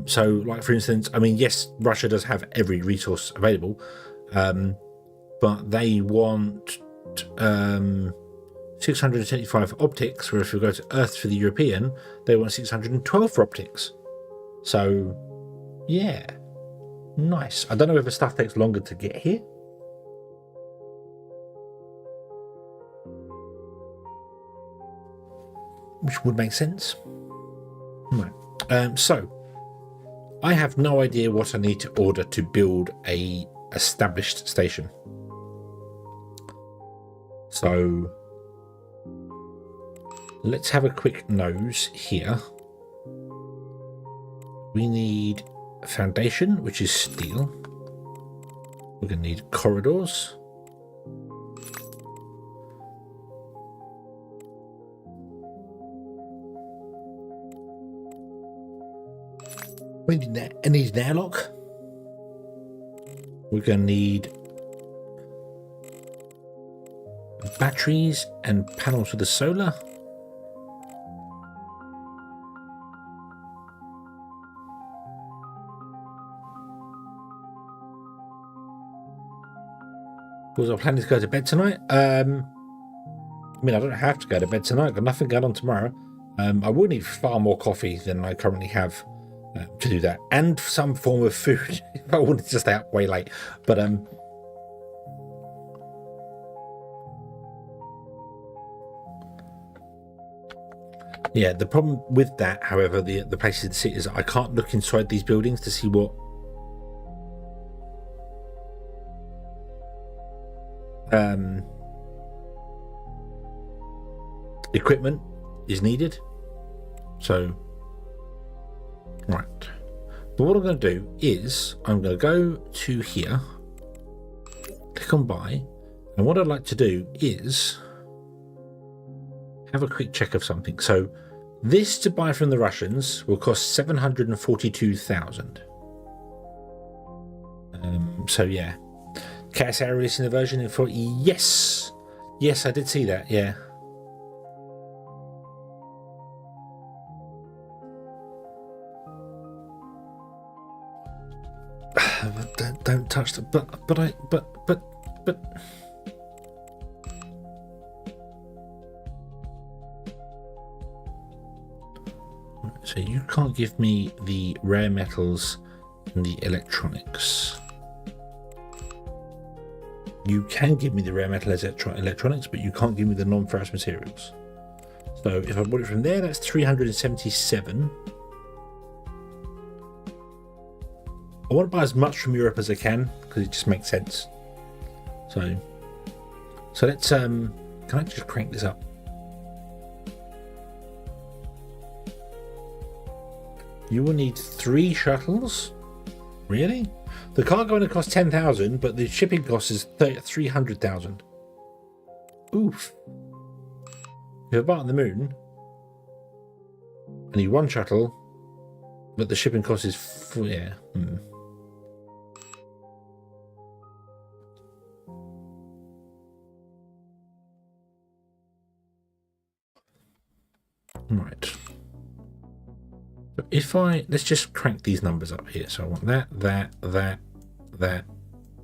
So, like, for instance, I mean, yes, Russia does have every resource available, but they want 675 for optics, where if you go to Earth for the European, they want 612 for optics. So, yeah. Nice. I don't know if the stuff takes longer to get here. Which would make sense. Right. So I have no idea what I need to order to build a established station. So let's have a quick nose here. We need a foundation, which is steel. We're going to need corridors. We need an airlock. We're going to need batteries and panels for the solar. Was our plan to go to bed tonight? I mean, I don't have to go to bed tonight. I've got nothing going on tomorrow. I will need far more coffee than I currently have to do that, and some form of food if I wanted to stay up way late. But yeah, the problem with that, however, the places to sit is I can't look inside these buildings to see what equipment is needed. So right, but what I'm going to do is I'm going to go to here, click on buy, and what I'd like to do is have a quick check of something. So this to buy from the Russians will cost 742,000. So yeah, KSA releasing the version in 40. Yes, I did see that. Yeah. Don't touch the but so you can't give me the rare metals and the electronics. You can give me the rare metal electronics, but you can't give me the non-ferrous materials. So if I bought it from there, that's 377. I want to buy as much from Europe as I can because it just makes sense. So let's can I just crank this up? You will need 3 shuttles. Really? The cargo only costs 10,000, but the shipping cost is 300,000. Oof. If you're about on the moon, I need one shuttle, but the shipping cost is yeah. Right. So if let's just crank these numbers up here. So I want that,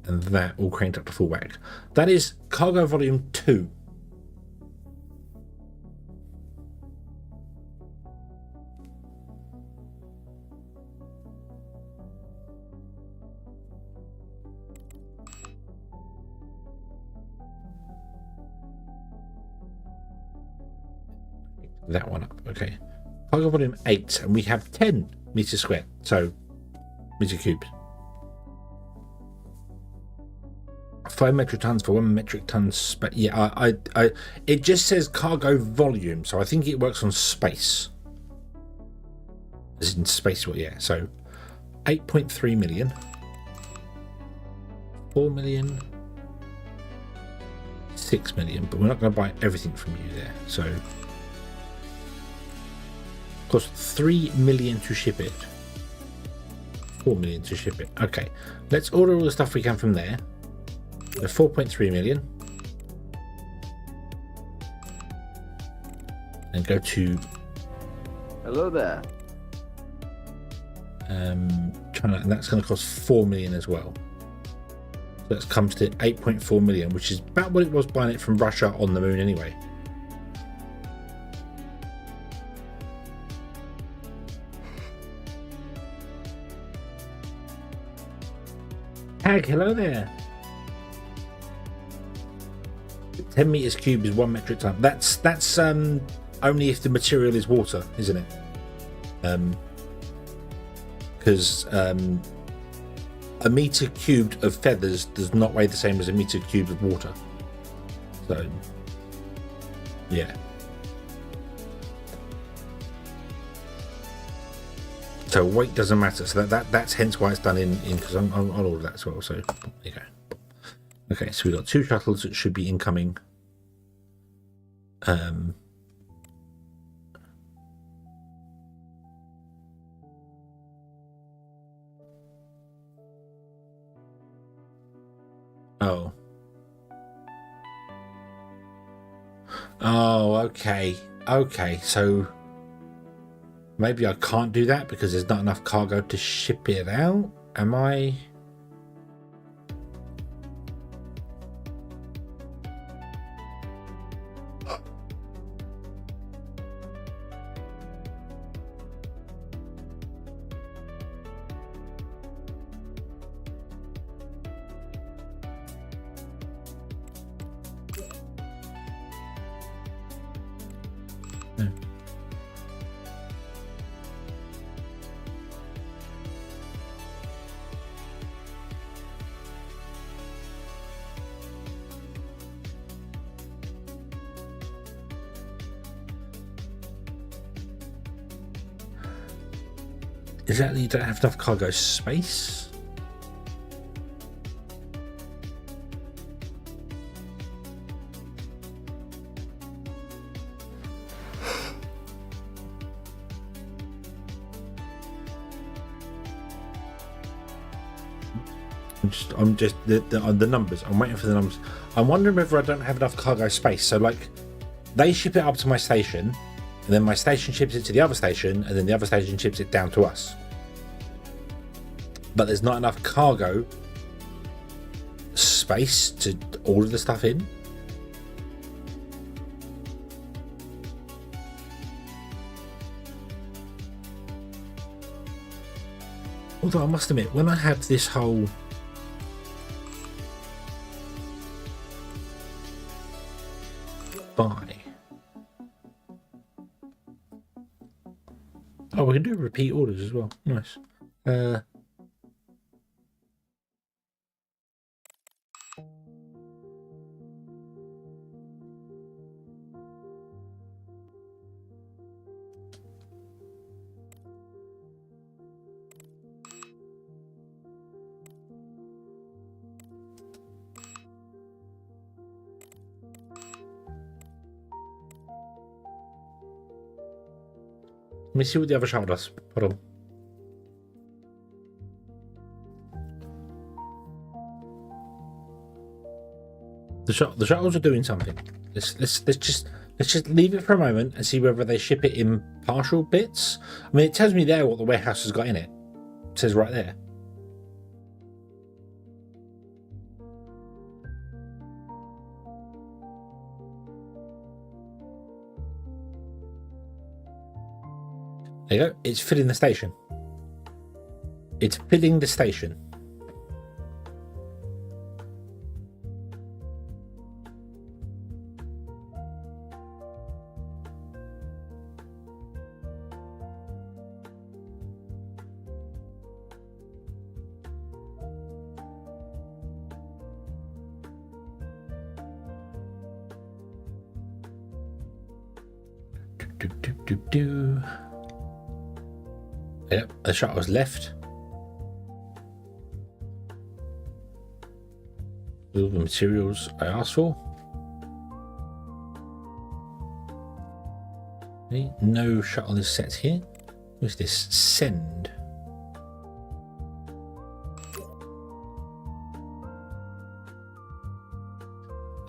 and that all cranked up to full whack. That is cargo volume 2. That one up, okay. Cargo volume 8, and we have 10 meters squared, so meter cubed. 5 metric tons for 1 metric ton space. Yeah, it just says cargo volume, so I think it works on space. As in space, well, yeah. So 8.3 million, 4 million, 6 million, but we're not going to buy everything from you there. So cost 3 million to ship it, 4 million to ship it. Okay, let's order all the stuff we can from there. 4.3 million, and go to hello there. China, and that's going to cost 4 million as well. So that comes to 8.4 million, which is about what it was buying it from Russia on the moon anyway. Tag, hello there. 10 meters cubed is 1 metric ton. That's only if the material is water, isn't it? Because a meter cubed of feathers does not weigh the same as a meter cubed of water. So, yeah. So weight doesn't matter. So that's hence why it's done in because I'll order that as well. So there you go. Okay, so we've got 2 shuttles that should be incoming. Oh, okay. Okay, so maybe I can't do that because there's not enough cargo to ship it out. Am I? Is that you don't have enough cargo space? I'm just the numbers. I'm waiting for the numbers. I'm wondering whether I don't have enough cargo space. So like, they ship it up to my station, and then my station ships it to the other station, and then the other station ships it down to us. But there's not enough cargo space to order the stuff in. Although I must admit, when I have this whole buy. Oh, we can do repeat orders as well. Nice. Let me see what the other shuttle does. Hold on. The shuttles are doing something. Let's just leave it for a moment and see whether they ship it in partial bits. I mean, it tells me there what the warehouse has got in it. It says right there. There you go. It's filling the station. It's filling the station. Yep, the shot was left. All the materials I asked for. Okay, no shuttle is set here. What's this? Send.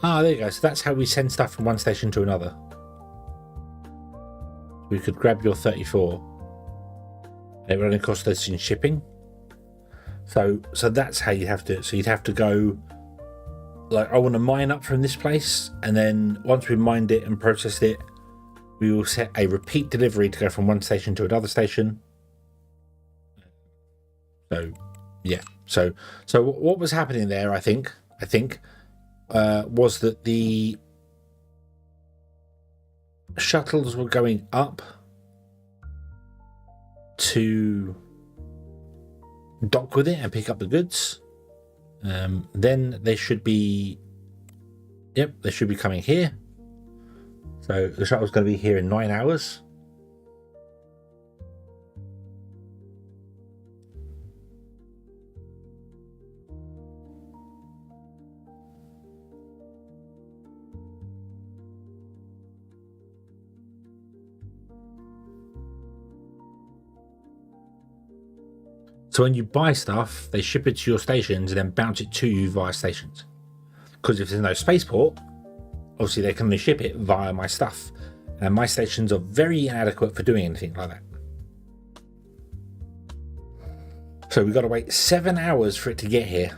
Ah, there you go. So that's how we send stuff from one station to another. We could grab your 34. It would only cost us in shipping. So that's how you have to. So you'd have to go. Like, I want to mine up from this place, and then once we mined it and processed it, we will set a repeat delivery to go from one station to another station. So, yeah. So what was happening there? I think was that the shuttles were going up to dock with it and pick up the goods. Then they should be, yep, they should be coming here. So the shuttle's going to be here in 9 hours. So when you buy stuff, they ship it to your stations and then bounce it to you via stations. Because if there's no spaceport, obviously they can only ship it via my stuff. And my stations are very inadequate for doing anything like that. So we've got to wait 7 hours for it to get here.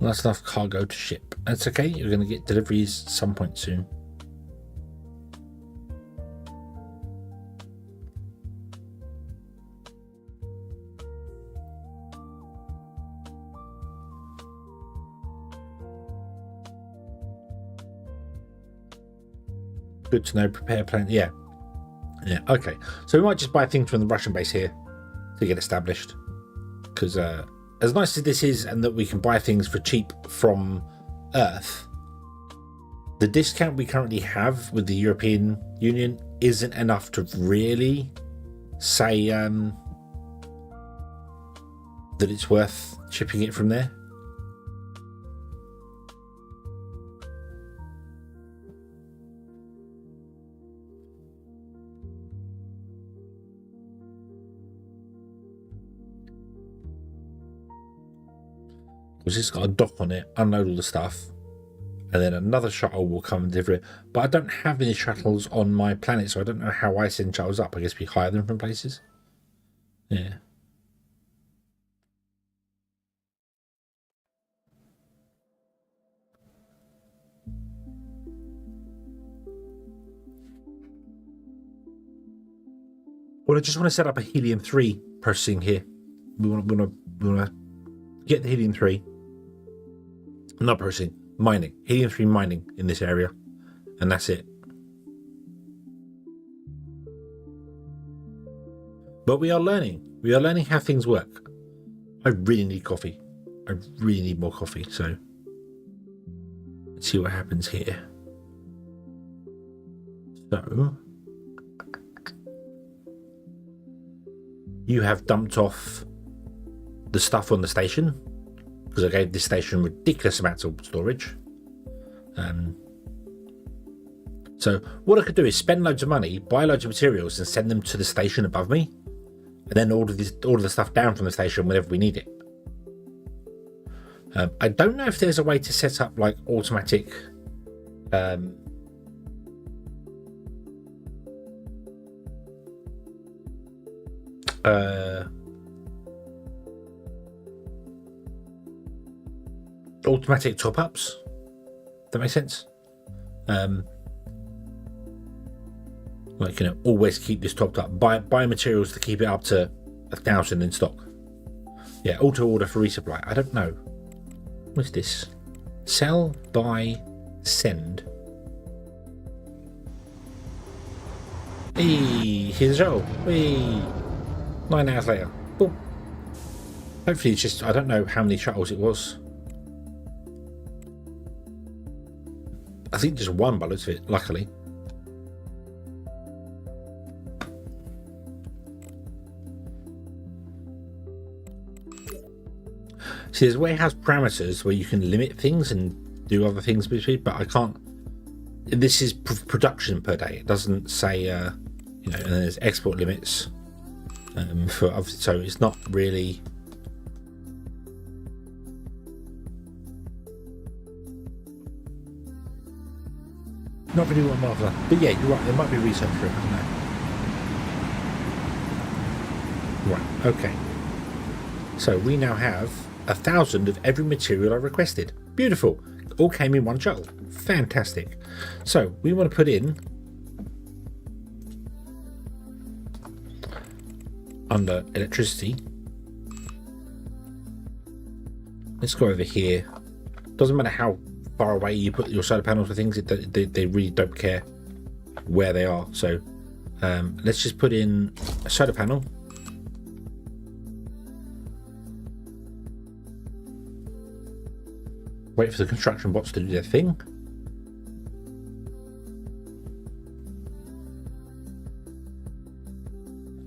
Not enough cargo to ship. That's okay. You're going to get deliveries some point soon. Good to know. Prepare plan. Yeah. Yeah. Okay. So we might just buy things from the Russian base here to get established. Because as nice as this is, and that we can buy things for cheap from Earth, the discount we currently have with the European Union isn't enough to really say that it's worth shipping it from there. Because it's got a dock on it, unload all the stuff, and then another shuttle will come and deliver it. But I don't have any shuttles on my planet, so I don't know how I send shuttles up. I guess we hire them from places. Yeah. Well, I just want to set up a helium-3 processing here. We want to get the helium-3. Not processing, mining. Helium-3 mining in this area. And that's it. But we are learning. We are learning how things work. I really need coffee. I really need more coffee. So let's see what happens here. So you have dumped off the stuff on the station, because I gave this station ridiculous amounts of storage. So what I could do is spend loads of money, buy loads of materials, and send them to the station above me, and then order the stuff down from the station whenever we need it. I don't know if there's a way to set up like automatic automatic top-ups. That makes sense. Like, you know, always keep this topped up. Buy materials to keep it up to 1,000 in stock. Yeah, auto order for resupply. I don't know. What's this? Sell, buy, send. Hey, here's Joel. Hey, 9 hours later. Boom. Hopefully it's just, I don't know how many shuttles it was. I think just one by the looks of it, luckily. See, there's warehouse parameters where you can limit things and do other things between, but I can't. This is production per day. It doesn't say, you know, and then there's export limits for other, so it's not really. Not really what I'm after. But yeah, you're right. There might be research for it. I don't know. Right. Okay. So we now have 1,000 of every material I requested. Beautiful. All came in one shuttle. Fantastic. So we want to put in under electricity. Let's go over here. Doesn't matter how far away you put your solar panels or things, they really don't care where they are. So let's just put in a solar panel. Wait for the construction bots to do their thing.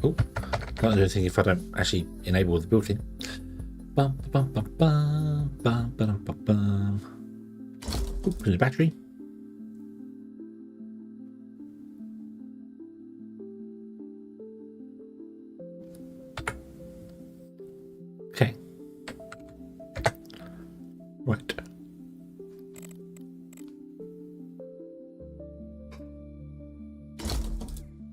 Oh, can't do anything if I don't actually enable the built-in. Bum, bum, bum, bum, bum, bum, bum, bum. Ooh, there's a battery. Okay. Right.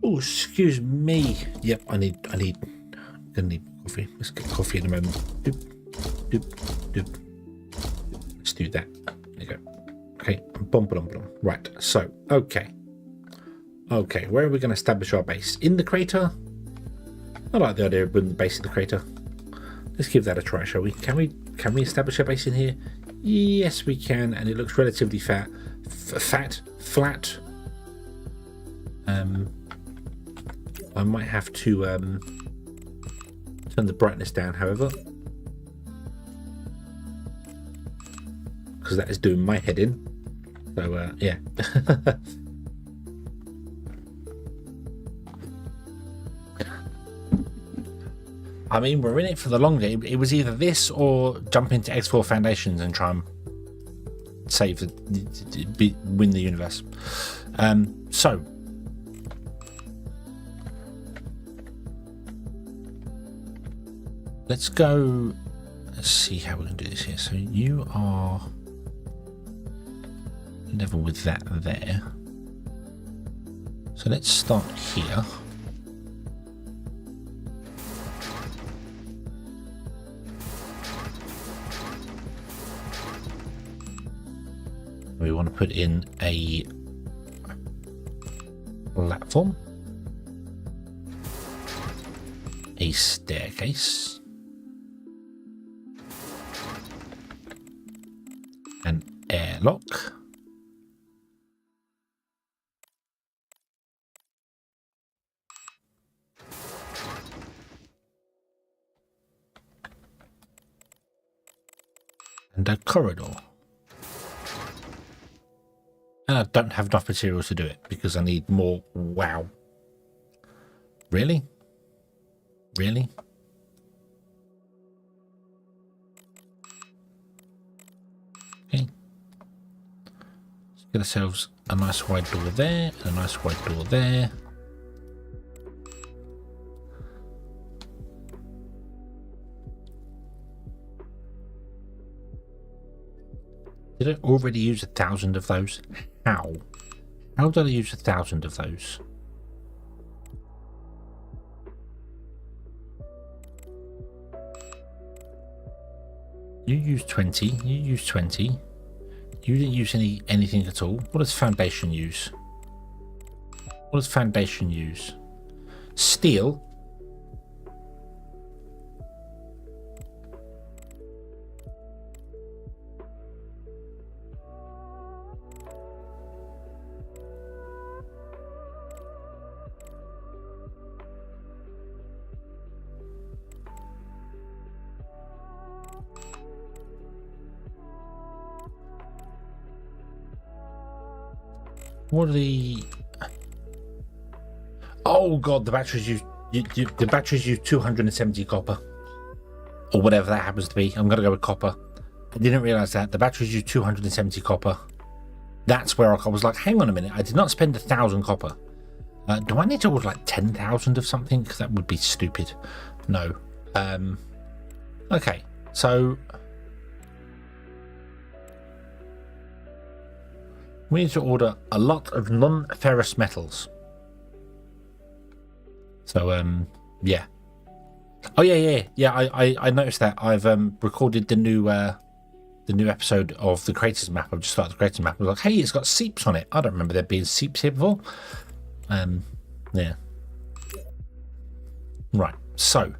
Oh, excuse me. Yep, I'm gonna need coffee. Let's get coffee in a moment. Doop, doop, doop. Let's do that. There you go. Okay, right. So, okay, where are we going to establish our base? In the crater? I like the idea of building the base in the crater. Let's give that a try, shall we? Can we establish a base in here? Yes, we can, and it looks relatively flat. I might have to turn the brightness down, however, because that is doing my head in. So yeah. I mean, we're in it for the long game. It was either this or jump into X4 Foundations and try and save win the universe. So let's go. Let's see how we're going to do this here. So you are level with that there. So let's start here. We want to put in a platform, a staircase, an airlock, and a corridor. And I don't have enough materials to do it because I need more. Wow. Really? Really? Okay. Let's get ourselves a nice wide door there, and a nice wide door there. Did I already use 1,000 of those? How? How did I use 1,000 of those? You used 20. You used 20. You didn't use anything at all. What does foundation use? What does foundation use? Steel. What are the... Oh god, the batteries use the batteries use 270 copper, or whatever that happens to be. I'm gonna go with copper. I didn't realize that the batteries use 270 copper. That's where I was like, hang on a minute, I did not spend 1,000 copper. Do I need to order like 10,000 of something? Because that would be stupid. No. Okay, so we need to order a lot of non-ferrous metals. So, yeah. Oh, yeah. I noticed that. I've recorded the new episode of the Creators Map. I've just started the Creators Map. I was like, hey, it's got seeps on it. I don't remember there being seeps here before. Yeah. Right, so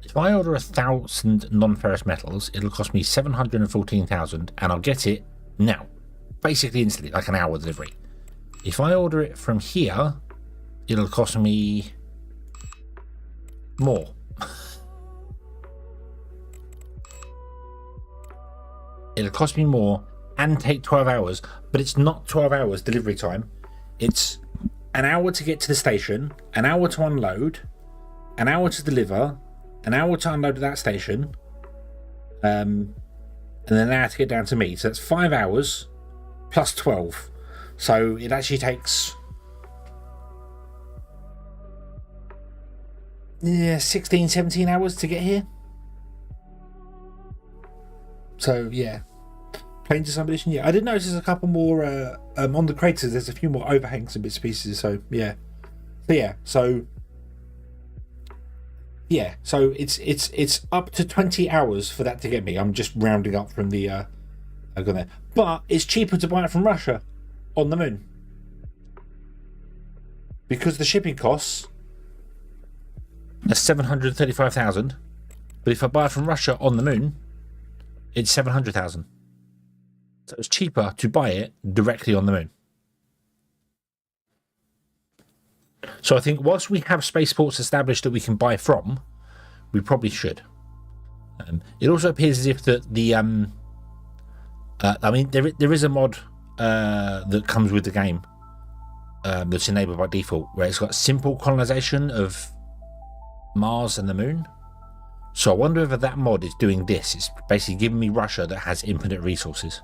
if I order 1,000 non-ferrous metals, it'll cost me 714,000, and I'll get it now, basically instantly, like an hour delivery. If I order it from here, it'll cost me more. It'll cost me more and take 12 hours, but it's not 12 hours delivery time. It's an hour to get to the station, an hour to unload, an hour to deliver, an hour to unload at that station, and then an hour to get down to me. So that's 5 hours plus 12. So it actually takes 16, 17 hours to get here. So yeah, plain to submission. Yeah, I did notice there's a couple more on the craters. There's a few more overhangs and bits and pieces. So yeah, so it's up to 20 hours for that to get me. I'm just rounding up from the there, but it's cheaper to buy it from Russia on the moon because the shipping costs are 735,000. But if I buy it from Russia on the moon, it's 700,000. So it's cheaper to buy it directly on the moon. So I think whilst we have spaceports established that we can buy from, we probably should. It also appears as if the I mean, there is a mod that comes with the game that's enabled by default, where it's got simple colonization of Mars and the moon. So I wonder whether that mod is doing this. It's basically giving me Russia that has infinite resources.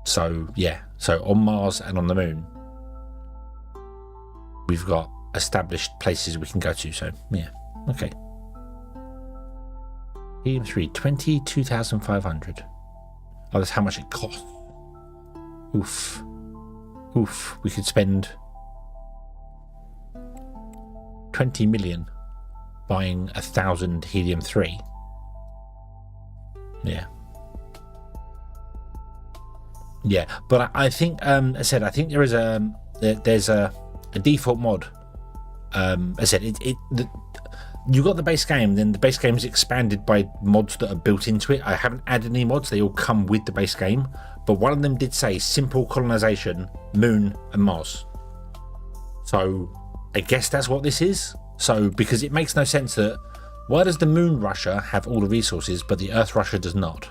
So yeah, so on Mars and on the moon, we've got established places we can go to. So yeah, okay. EM3, 22,500. Oh, that's how much it costs. Oof. We could spend 20 million buying 1,000 helium-3. Yeah, but I think, as I said, I think there is there's a default mod. As I said, you got the base game, then the base game is expanded by mods that are built into it. I haven't added any mods, they all come with the base game, but one of them did say simple colonization, moon and Mars. So I guess that's what this is. So because it makes no sense that why does the moon Russia have all the resources but the Earth Russia does not?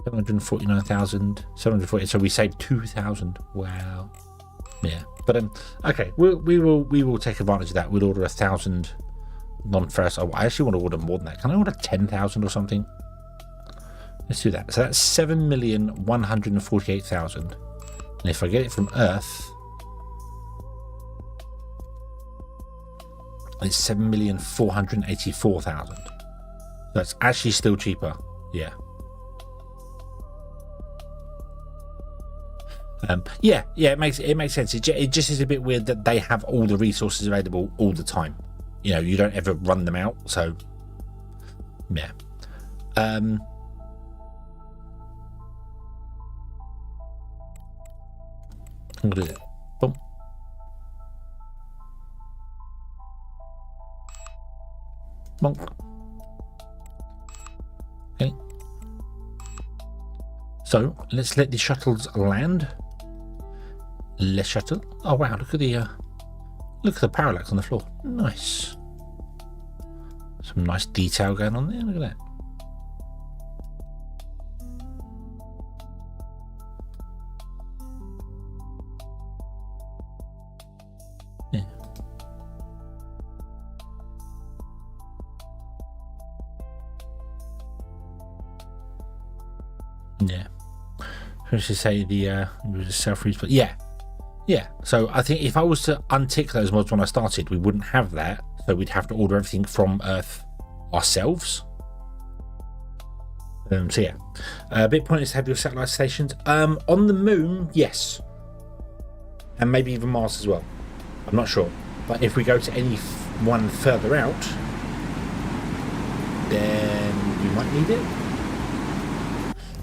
749,740. So we saved 2,000. Wow. Yeah. But okay, we will take advantage of that. We'll order 1,000 non-ferrous. Oh, I actually want to order more than that. Can I order 10,000 or something? Let's do that. So that's 7,148,000. And if I get it from Earth, it's 7,484,000. That's actually still cheaper. Yeah. Yeah, it makes sense. It just is a bit weird that they have all the resources available all the time. You know, you don't ever run them out. So, yeah. I'm gonna do it. Boom. Bonk. Okay. So let's let the shuttles land. Le shuttle. Oh wow! Look at the parallax on the floor. Nice. Some nice detail going on there. Look at that. Yeah. Yeah. I should say the self-reach, but yeah. So I think if I was to untick those mods when I started, we wouldn't have that. So we'd have to order everything from Earth ourselves. So yeah, a bit pointless to have your satellite stations. On the moon, yes, and maybe even Mars as well. I'm not sure, but if we go to any one further out, then we might need it.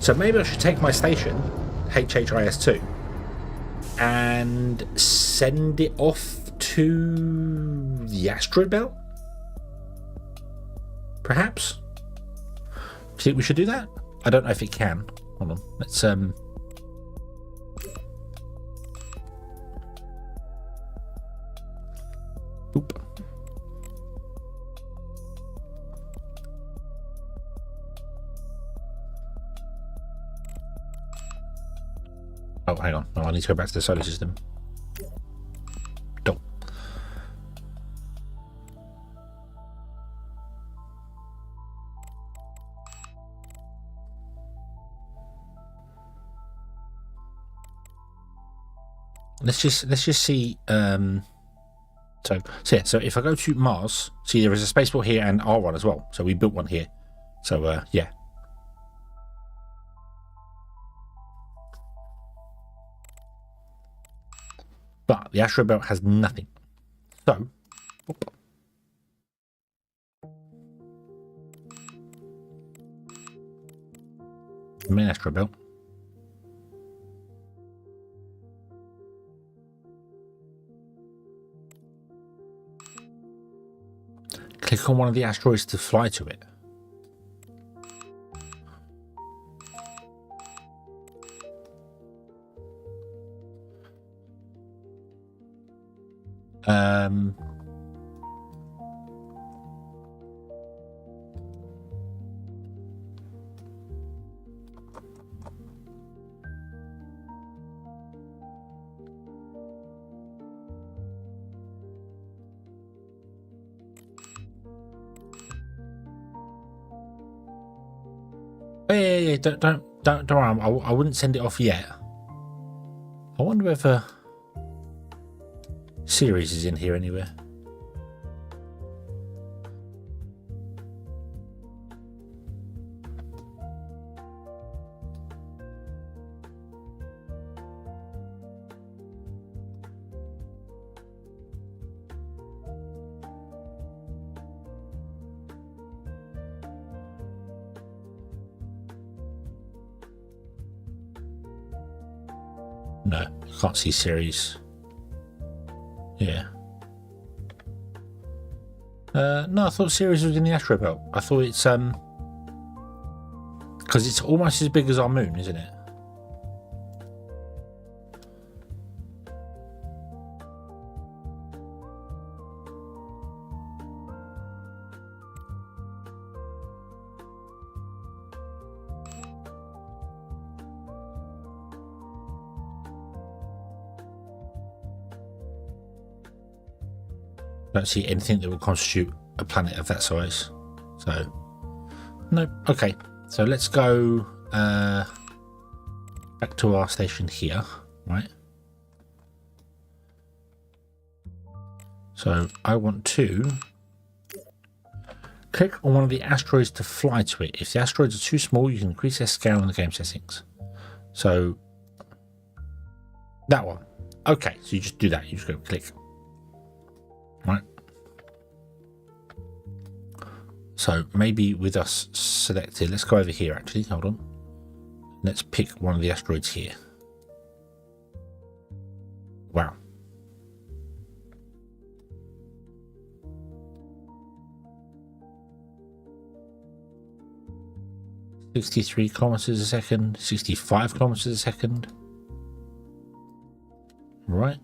So maybe I should take my station, HHIS2, and send it off to the asteroid belt? Perhaps? Do you think we should do that? I don't know if it can. Hold on. Let's Oop. Oh, hang on. No, I need to go back to the solar system. Don't. Let's just see. So yeah. So if I go to Mars, see there is a spaceport here and R1 as well. So we built one here. So yeah. But the asteroid belt has nothing. So, the main asteroid belt. Click on one of the asteroids to fly to it. Yeah. Don't worry. I wouldn't send it off yet. I wonder if Series is in here anywhere. No, I can't see Series. Yeah. No, I thought Ceres was in the asteroid belt. I thought it's because it's almost as big as our moon, isn't it? Don't see anything that will constitute a planet of that size. So, no. Okay, so let's go back to our station here, right? So I want to click on one of the asteroids to fly to it. If the asteroids are too small, you can increase their scale in the game settings. So that one. Okay, so you just do that. You just go click. Right. So maybe with us selected, let's go over here actually. Hold on. Let's pick one of the asteroids here. Wow. $63 kilometers a second, 65 kilometers a second. Right.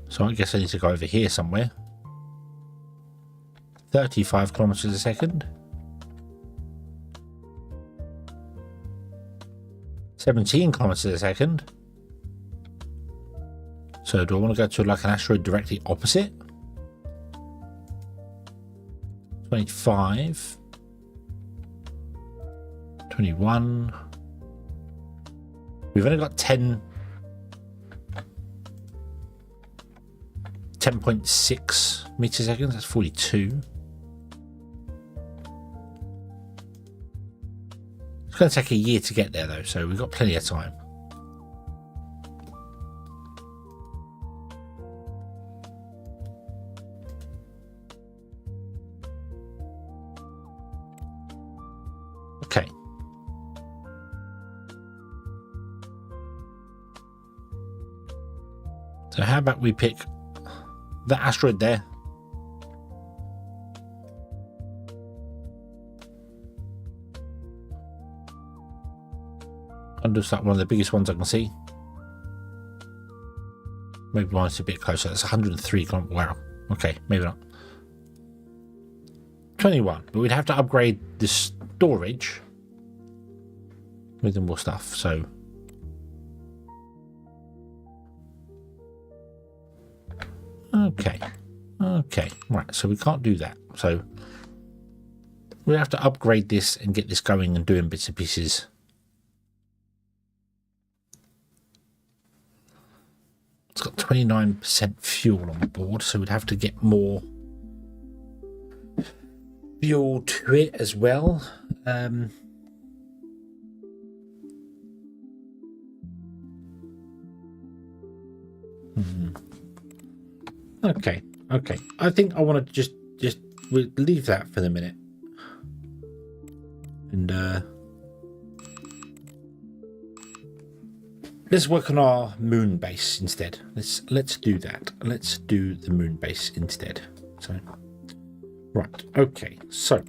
So I guess I need to go over here somewhere. 35 kilometers a second. 17 kilometers a second. So do I want to go to like an asteroid directly opposite? 25. 21. We've only got 10.6 meters a second. That's 42. It's going to take a year to get there though, so we've got plenty of time. Okay. So how about we pick the asteroid there? And just like one of the biggest ones I can see. Maybe mine's a bit closer. That's 103 kilometers. Wow. Okay, maybe not. 21. But we'd have to upgrade the storage with more stuff. So okay. Right. So we can't do that. So we have to upgrade this and get this going and doing bits and pieces. It's got 29% fuel on board, so we'd have to get more fuel to it as well. Okay. I think I want to just leave that for the minute, and let's work on our moon base instead. Let's do that. Let's do the moon base instead. So, right. Okay. So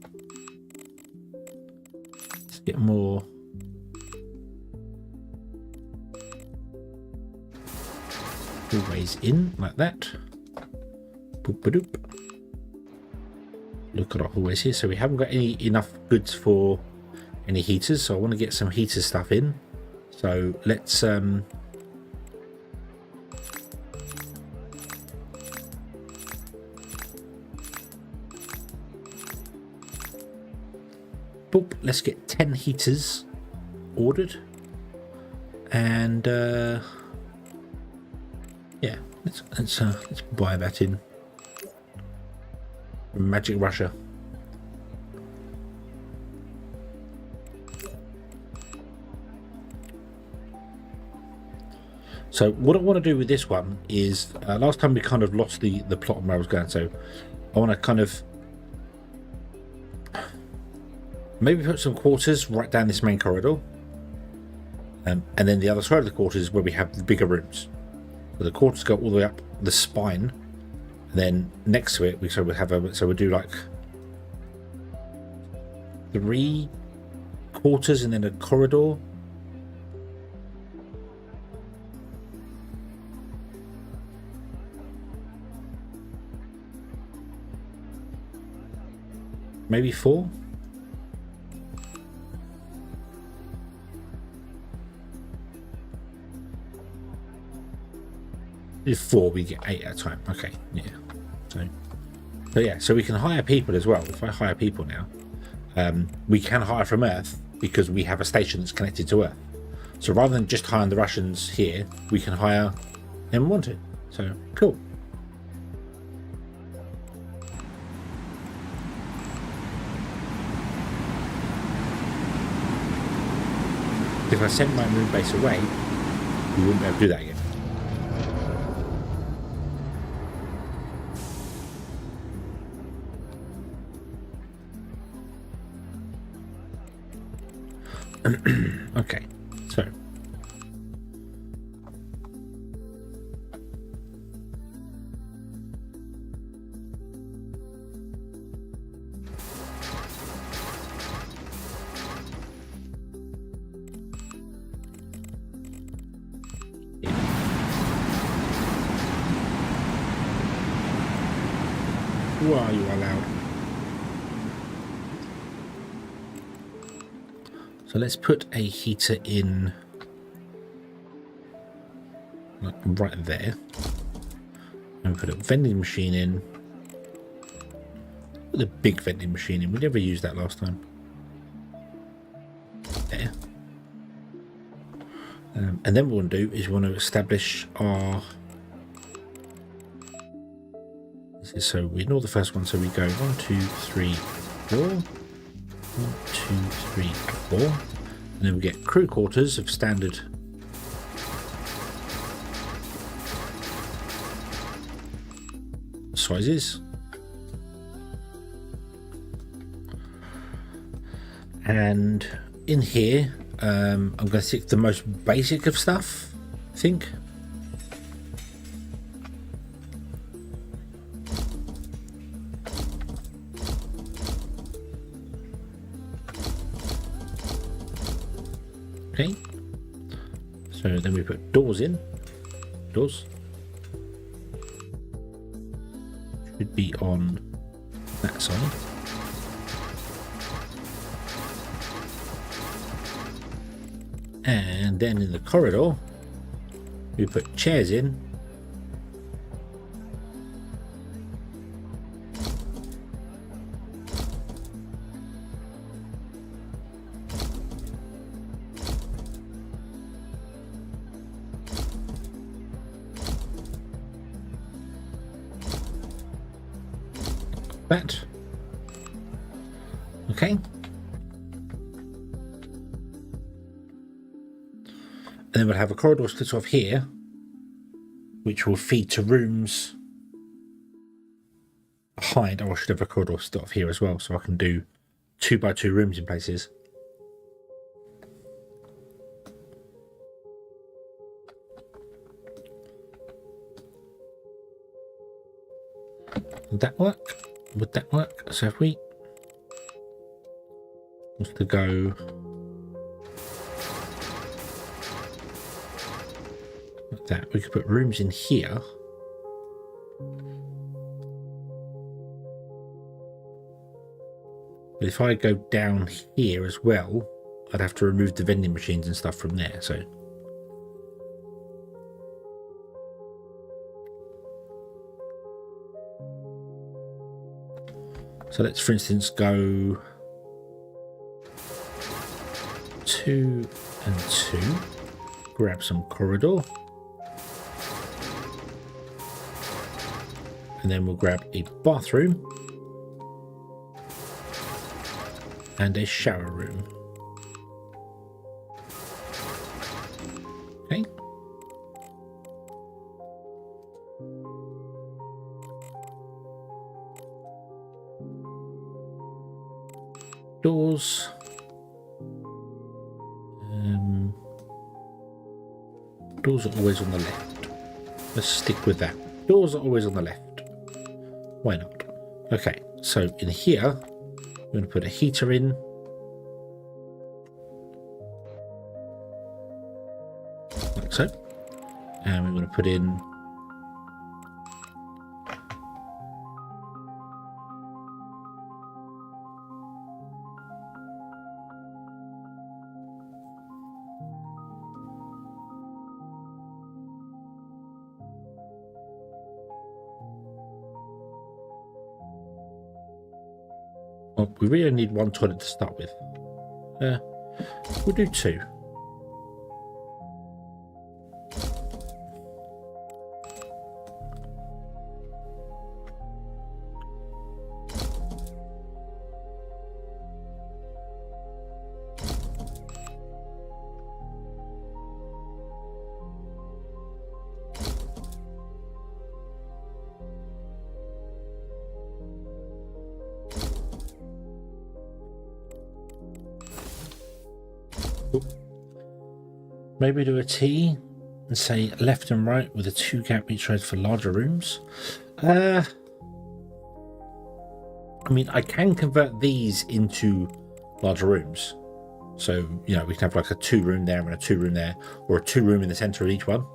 let's get more. Ways in like that. Boop-a-doop. Look at our hallways here. So we haven't got enough goods for any heaters, so I want to get some heater stuff in. So let's boop, let's get 10 heaters ordered, and yeah, let's buy that in Magic Russia. So what I want to do with this one is, last time we kind of lost the plot of where I was going, so I want to kind of maybe put some quarters right down this main corridor, and then the other side of the quarters is where we have the bigger rooms. So the quarters go all the way up the spine, and then next to it we'll do like 3 quarters and then a corridor. Maybe 4. If 4, we get 8 at a time. Okay, yeah. So yeah, so we can hire people as well. If I hire people now, we can hire from Earth because we have a station that's connected to Earth. So rather than just hiring the Russians here, we can hire them wanted. So cool. If I sent my moon base away, we wouldn't be able to do that again. Okay, so while you are allowed. So let's put a heater in like right there. And put a vending machine in. Put the big vending machine in. We never used that last time. There. And then what we want to do is we want to establish our... So we ignore the first one, so we go 1, 2, 3, 4. 1, 2, 3, 4. And then we get crew quarters of standard sizes. And in here, I'm going to take the most basic of stuff, I think. Okay, so then we put doors in. Doors should be on that side. And then in the corridor, we put chairs in. That. Okay. And then we'll have a corridor split off here, which will feed to rooms behind. Oh, I should have a corridor split off here as well, so I can do 2x2 rooms in places. Would that work? Would that work? So if we was to go like that, we could put rooms in here. But if I go down here as well, I'd have to remove the vending machines and stuff from there. So let's, for instance, go 2 and 2. Grab some corridor. And then we'll grab a bathroom. And a shower room. Okay. Doors. Doors are always on the left. Let's stick with that. Doors are always on the left. Why not? Okay, so in here, we're going to put a heater in. Like so. And we're going to put in Well, we really only need one toilet to start with. We'll do 2. Maybe do a T and say left and right with a 2 gap each road for larger rooms. I mean, I can convert these into larger rooms. So, you know, we can have like a 2 room there and a 2 room there, or a 2 room in the center of each one.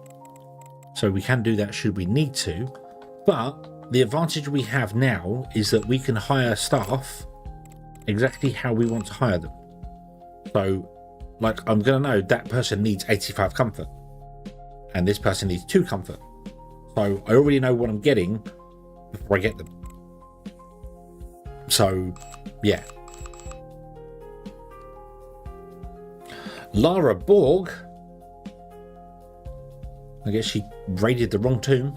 So we can do that should we need to. But the advantage we have now is that we can hire staff exactly how we want to hire them. So, like, I'm going to know that person needs 85 comfort and this person needs 2 comfort. So I already know what I'm getting before I get them. So, yeah. Lara Borg. I guess she raided the wrong tomb.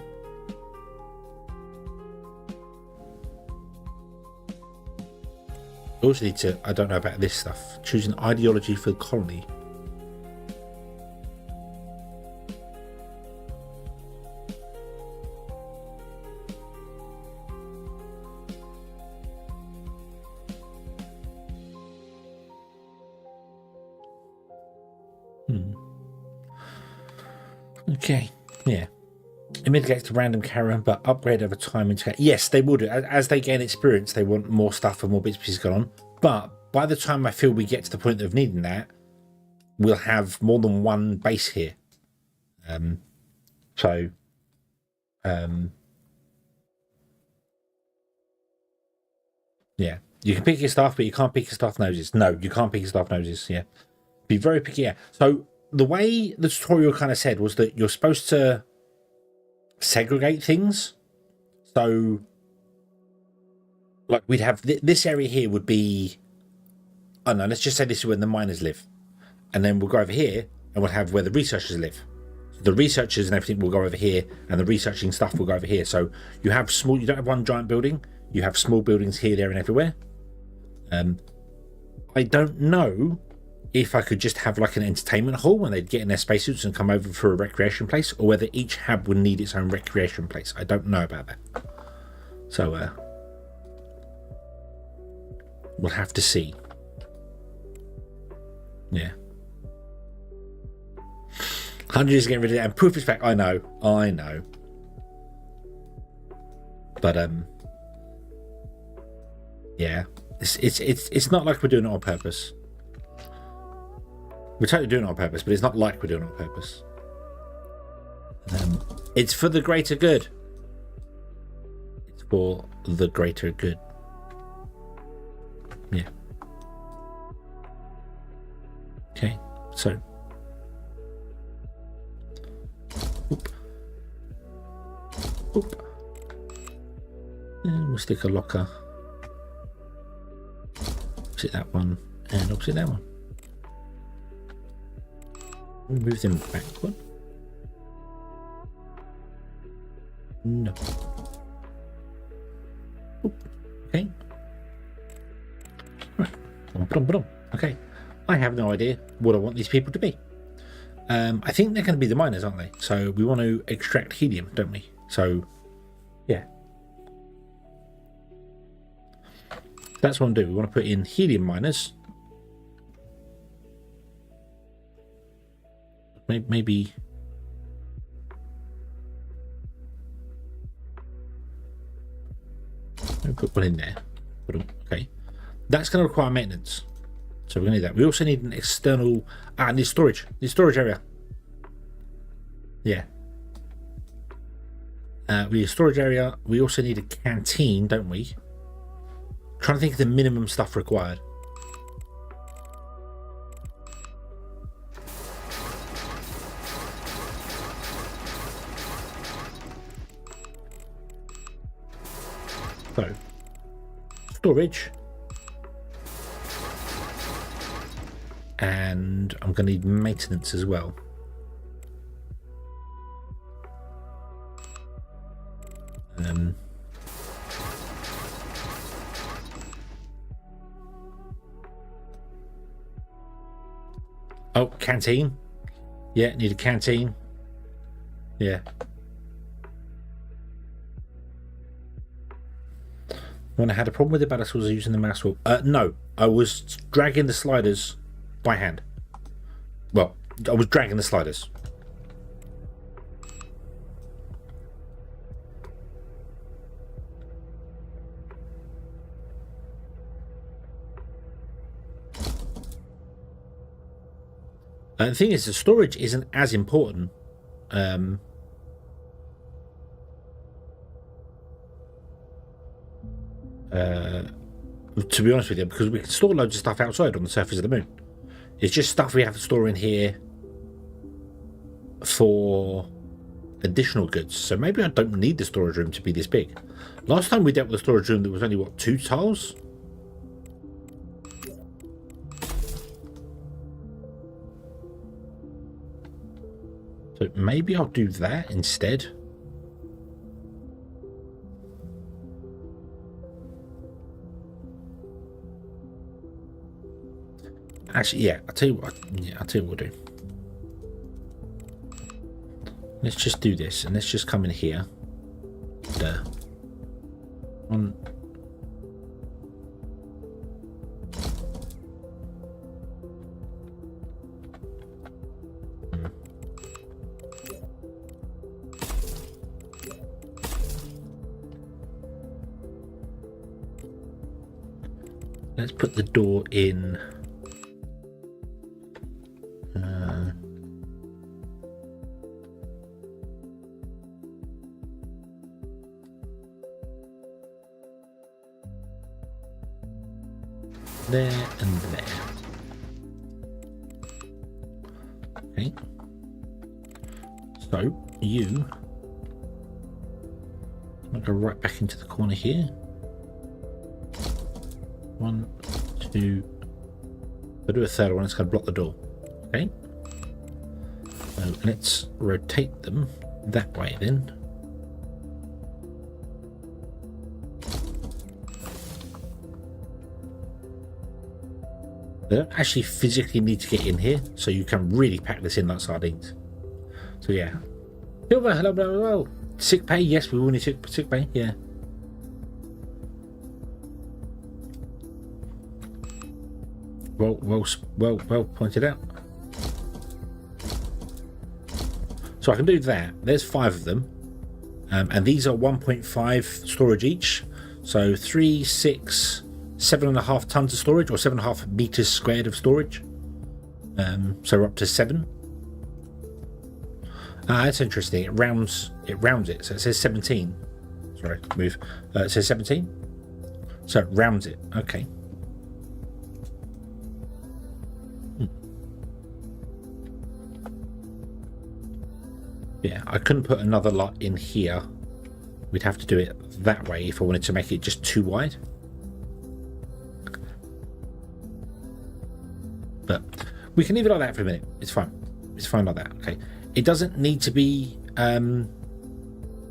I also need to, I don't know about this stuff. Choose an ideology for the colony. Okay, yeah. It mitigates the random carrier, but upgrade over time into... Yes, they will do. As they gain experience, they want more stuff and more bits and pieces going on. But by the time I feel we get to the point of needing that, we'll have more than one base here. Yeah. You can pick your staff, but you can't pick your staff noses. No, you can't pick your staff noses, yeah. Be very picky, yeah. So the way the tutorial kind of said was that you're supposed to segregate things. So like we'd have this area here would be, I don't know, let's just say this is where the miners live, and then we'll go over here and we'll have where the researchers live. So the researchers and everything will go over here, and the researching stuff will go over here. So you have small, you don't have one giant building, you have small buildings here, there and everywhere. I don't know if I could just have like an entertainment hall when they'd get in their spacesuits and come over for a recreation place, or whether each hub would need its own recreation place. I don't know about that. So we'll have to see. Yeah. 100 years to get rid of it, and proof is fact. I know. But yeah, it's not like we're doing it on purpose. We're totally doing it on purpose, but it's not like we're doing it on purpose. It's for the greater good. It's for the greater good. Yeah. Okay, so. Oop. And we'll stick a locker. Opposite that one, and opposite that one. We'll move them backward. No. Oop. Okay. Right. Okay. I have no idea what I want these people to be. I think they're going to be the miners, aren't they? So we want to extract helium, don't we? So, yeah. That's what I'm doing. We want to put in helium miners. Maybe... We'll put one in there. Okay. That's going to require maintenance. So we're going to need that. We also need an external... and the storage. The storage area. Yeah. We need a storage area. We also need a canteen, don't we? Trying to think of the minimum stuff required. So, storage. And I'm going to need maintenance as well. Oh, canteen. Yeah, need a canteen. Yeah. When I had a problem with the ballast, was I using the mouse wheel? No, I was dragging the sliders by hand. Well, I was dragging the sliders. The thing is, the storage isn't as important. To be honest with you, because we can store loads of stuff outside on the surface of the moon. It's just stuff we have to store in here for additional goods. So maybe I don't need the storage room to be this big. Last time we dealt with the storage room, there was only, what, 2 tiles? So maybe I'll do that instead. Actually, yeah, I'll tell you what. Yeah, I'll tell you what we'll do. Let's just do this, and let's just come in here. On. Let's put the door in. There and there. Okay. So you I'll go right back into the corner here. 1, 2. I'll do a third one. It's going to block the door. Okay. So let's rotate them that way then. They don't actually physically need to get in here, so you can really pack this in like sardines. So yeah. Silver, hello, blah, blah, blah. Sick pay, yes, we will need sick pay, yeah. Well pointed out. So I can do that. There's 5 of them, and these are 1.5 storage each. So 3, 6. 7.5 tons of storage, or 7.5 meters squared of storage. So we're up to 7. That's interesting. It rounds it. So it says 17. Sorry, move. It says 17. So it rounds it. Okay. Yeah, I couldn't put another lot in here. We'd have to do it that way if I wanted to make it just too wide. But we can leave it like that for a minute. It's fine. It's fine like that. Okay. It doesn't need to be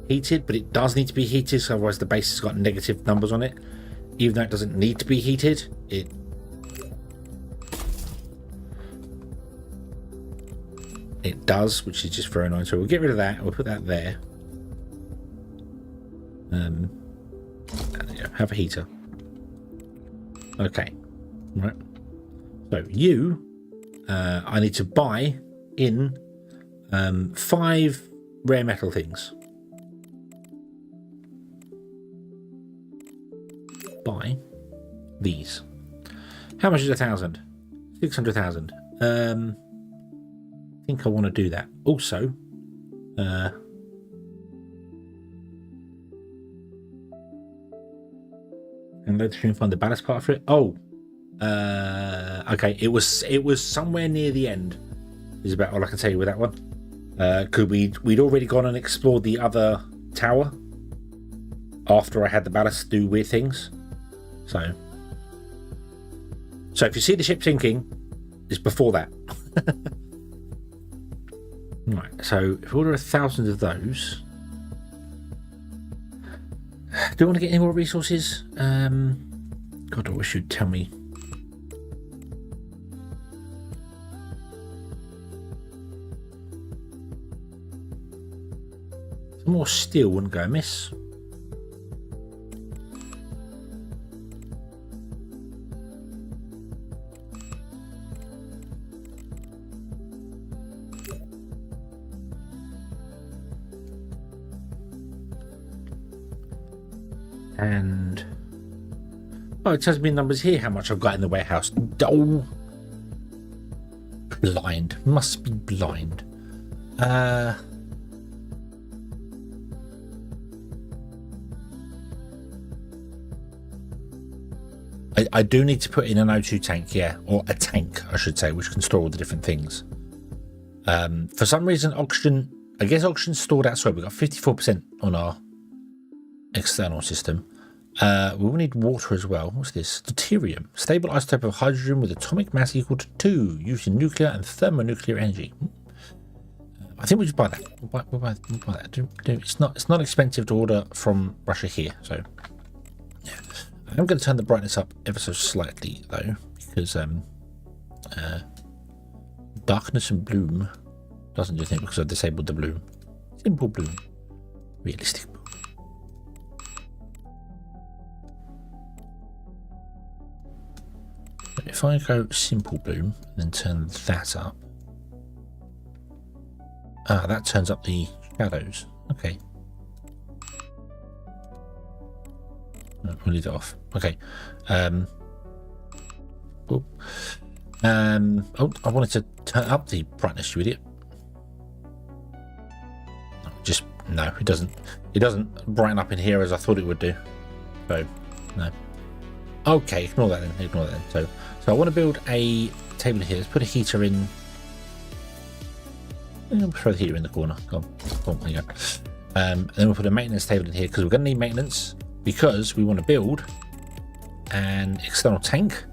heated, but it does need to be heated, so otherwise the base has got negative numbers on it. Even though it doesn't need to be heated, it does, which is just very annoying. So we'll get rid of that. We'll put that there. And yeah, have a heater. Okay. All right. So you, I need to buy in 5 rare metal things. Buy these. How much is 1,000? 600,000. I think I want to do that. Also, and let's try and find the ballast part for it. Oh. Okay, it was somewhere near the end is about all I can tell you with that one. We'd already gone and explored the other tower after I had the ballast do weird things. So if you see the ship sinking, It's before that. Right, so if we order 1,000 of those, do I want to get any more resources? God, I wish you'd tell me. Some more steel wouldn't go amiss. And oh, it tells me numbers here how much I've got in the warehouse. Oh, blind, must be blind. I do need to put in an O2 tank, yeah, or a tank, I should say, which can store all the different things. For some reason, oxygen, I guess oxygen's stored outside. We've got 54% on our external system. We will need water as well. What's this? Deuterium, stable isotope of hydrogen with atomic mass equal to 2, used in nuclear and thermonuclear energy. I think we should buy that. We'll buy that. It's not expensive to order from Russia here, so yeah. I'm going to turn the brightness up ever so slightly though, because darkness and bloom doesn't do anything because I've disabled the bloom. Simple bloom, realistic bloom. If I go simple bloom and then turn that up, that turns up the shadows. Okay. No, we'll leave it off. Okay. I wanted to turn up the brightness, you idiot. No, it doesn't. It doesn't brighten up in here as I thought it would do. So, no. Okay, ignore that then. Ignore that then. So I want to build a table here. Let's put a heater in. I'll throw the heater in the corner. Go on, there you go. And then we'll put a maintenance table in here because we're going to need maintenance because we want to build an external tank,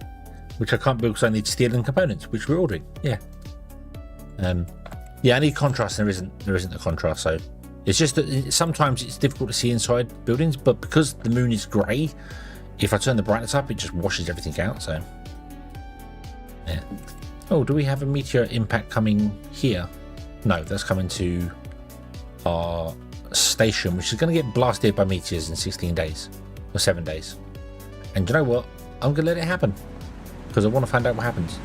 which I can't build because I need steel and components, which we're ordering. Yeah. Yeah, I need contrast. There isn't a contrast, so it's just that sometimes it's difficult to see inside buildings, but because the moon is grey, if I turn the brightness up, it just washes everything out. So yeah. Oh, do we have a meteor impact coming here? No, that's coming to our station, which is going to get blasted by meteors in 16 days or 7 days. And you know what? I'm going to let it happen because I want to find out what happens.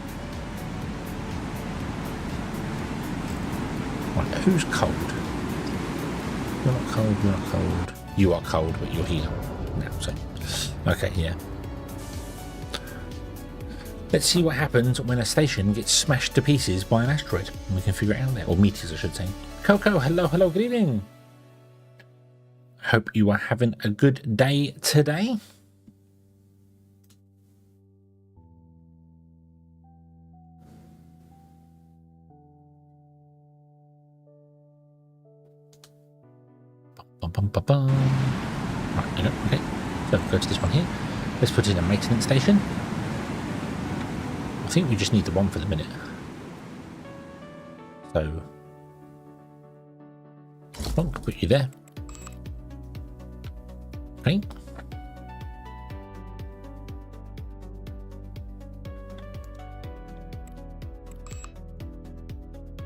Right, who's cold? You're not cold, you're not cold. You are cold, but you're here now, so okay, yeah. Let's see what happens when a station gets smashed to pieces by an asteroid. And we can figure it out there. Or meteors, I should say. Coco, hello, good evening. Hope you are having a good day today. Right, okay. So go to this one here. Let's put in a maintenance station. I think we just need the one for the minute. So I'll put you there. Okay.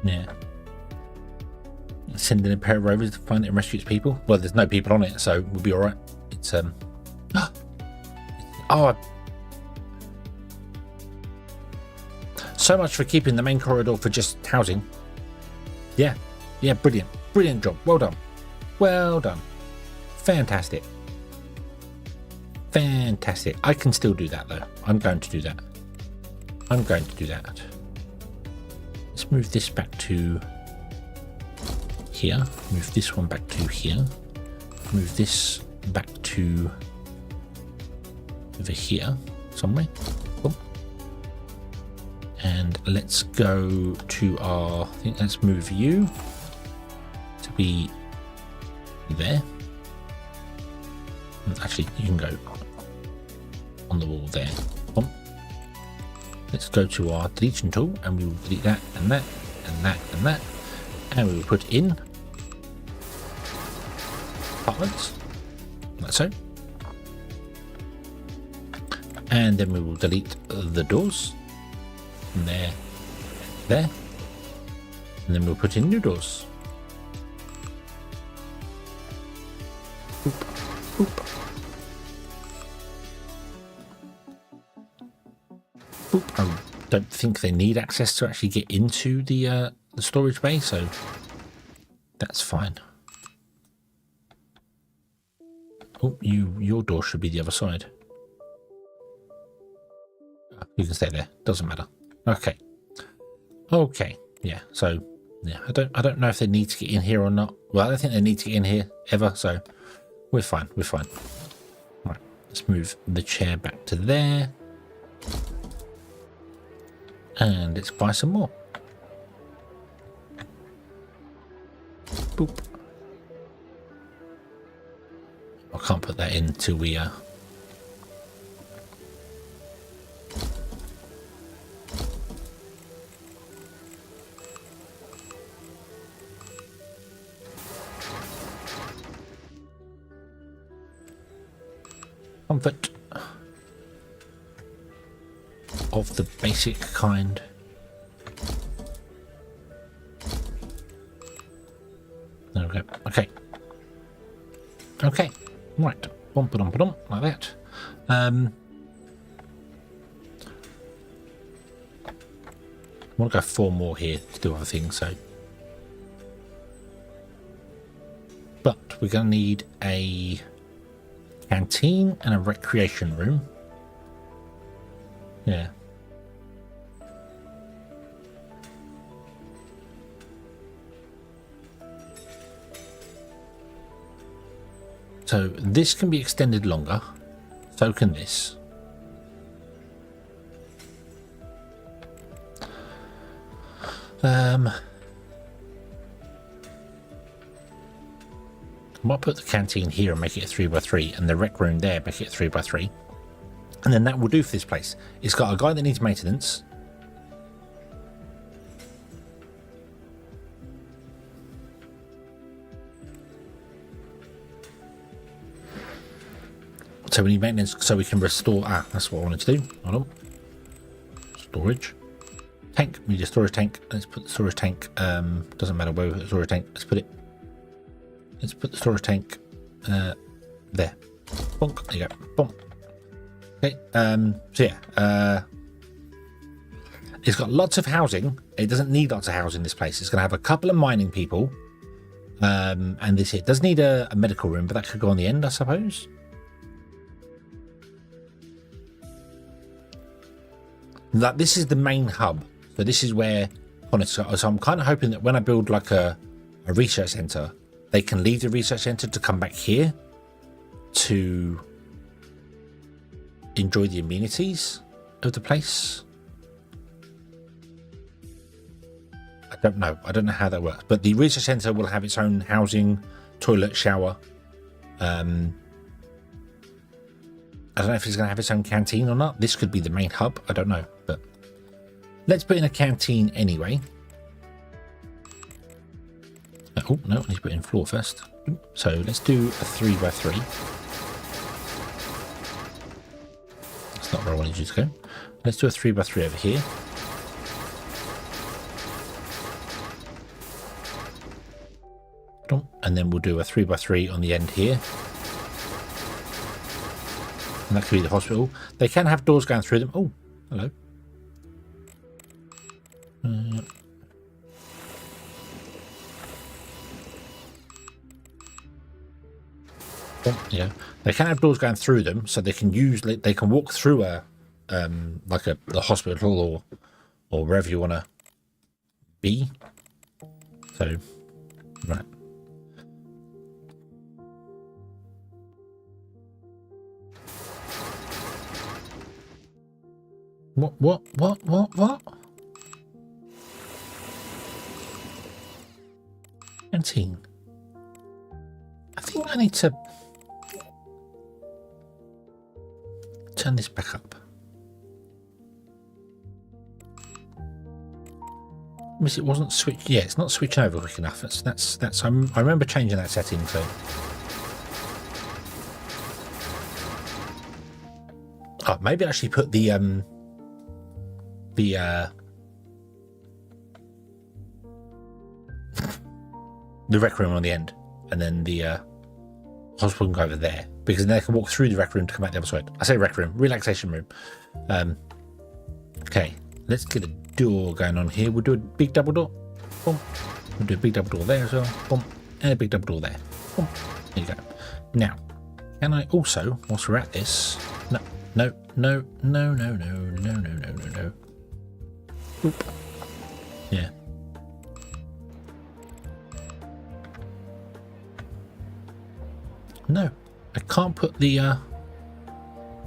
Yeah. Send in a pair of rovers to find it and rescue its people. Well, there's no people on it, so we'll be alright. It's oh, so much for keeping the main corridor for just housing. Yeah, brilliant job. Well done. Fantastic. I can still do that though. I'm going to do that. Let's move this back to here. Move this one back to here. Move this back to over here somewhere. Cool. And let's go to our, I think let's move you to be there. Actually, you can go on the wall there. let's go to our deletion tool and we will delete that and that and that and that, and we will put in apartments, like so. And then we will delete the doors from there, there, and then we'll put in new doors. Boop, boop. Boop. I don't think they need access to actually get into the storage bay, so that's fine. Oh, your door should be the other side. You can stay there. Doesn't matter. Okay. Okay. Yeah. So yeah, I don't know if they need to get in here or not. Well, I don't think they need to get in here ever. So we're fine. We're fine. Right. Let's move the chair back to there, and let's buy some more. Boop. I can't put that in till we comfort of the basic kind. There we go. Okay. Okay. Right. Bum, ba-dum, ba-dum, like that. I want to go 4 more here to do other things, so. But we're going to need a canteen and a recreation room. Yeah. So this can be extended longer. So can this. I might put the canteen here and make it a 3x3, and the rec room there, make it a 3x3, and then that will do for this place. It's got a guy that needs maintenance. So we need maintenance so we can restore. Ah, that's what I wanted to do. Hold on. Storage tank. We need a storage tank. Let's put the storage tank. Doesn't matter where we put the storage tank. Let's put it. Let's put the storage tank there. Bonk. There you go. Bonk. Okay. So yeah. It's got lots of housing. It doesn't need lots of housing. This place. It's going to have a couple of mining people. And this here does need a medical room, but that could go on the end, I suppose. That this is the main hub, so this is where so I'm kind of hoping that when I build like a research center, they can leave the research center to come back here to enjoy the amenities of the place. I don't know how that works, but the research center will have its own housing, toilet, shower. I don't know if it's going to have its own canteen or not. This could be the main hub. I don't know, but let's put in a canteen anyway. Oh, no, I need to put in floor first. So let's do a 3x3. That's not where I wanted you to go. Let's do a 3x3 over here. And then we'll do a 3x3 on the end here. And that could be the hospital. They can have doors going through them. Oh, hello. Yeah, they can have doors going through them, so they can use. They can walk through a like the hospital or wherever you want to be. So, right. What? Canteen. I think I need to turn this back up. It wasn't switch. Yeah, it's not switching over quick enough. That's. I remember changing that setting. So. Oh, maybe I actually put the rec room on the end, and then the hospital can go over there, because then they can walk through the rec room to come out the other side. I say rec room, relaxation room. Okay, let's get a door going on here. We'll do a big double door. Boom. We'll do a big double door there as well. Boom. And a big double door there. Boom. There you go. Now, can I also, whilst we're at this, no. Oop. Yeah. No, I can't put the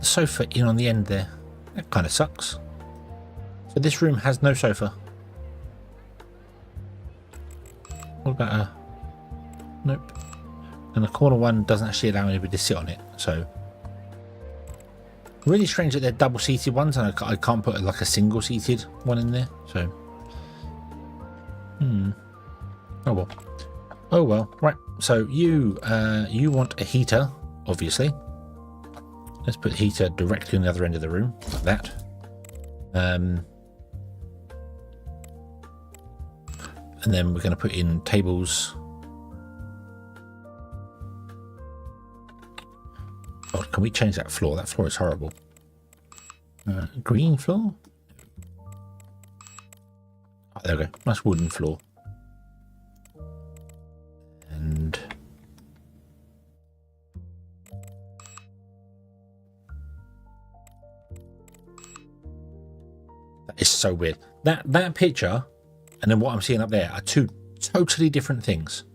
sofa in on the end there. That kind of sucks. So this room has no sofa. What about nope. And the corner one doesn't actually allow anybody to sit on it. So really strange that they're double-seated ones, and I can't put like a single-seated one in there. So oh well. Oh well. Right. So you want a heater, obviously. Let's put the heater directly on the other end of the room, like that. And then we're going to put in tables. Oh, can we change that floor? That floor is horrible. Green floor? Oh, there we go. Nice wooden floor. And that is so weird. That picture and then what I'm seeing up there are two totally different things.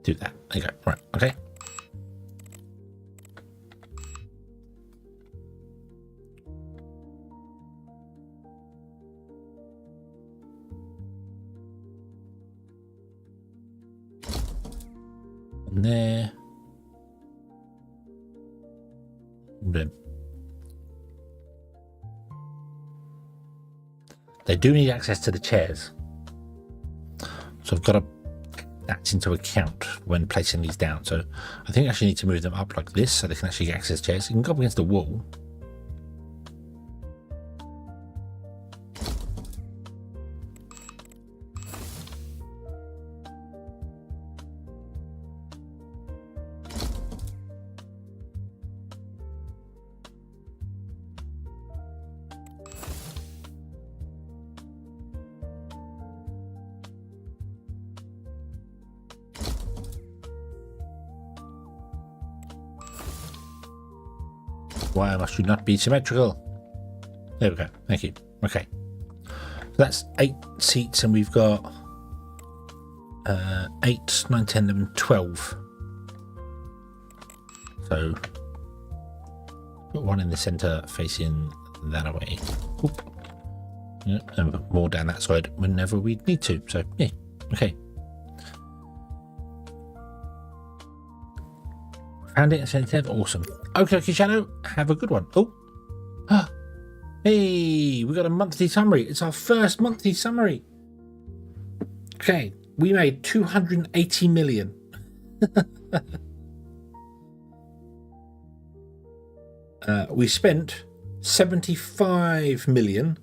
Do that. There you go. Right. Okay. And there. Boom. They do need access to the chairs, so I've got to that into account when placing these down. So I think I actually need to move them up like this so they can actually get access to chairs. You can go up against the wall. Why must you not be symmetrical? There we go. Thank you. Okay. So that's 8 seats, and we've got 8, 9, 10, 11, 12. So put one in the centre facing that away. Oop. Yeah, and more down that side whenever we need to. So yeah. Okay. Found it and sent it. Awesome. Okay, Shadow. Have a good one. Oh. Hey, we got a monthly summary. It's our first monthly summary. Okay. We made 280 million. We spent 75 million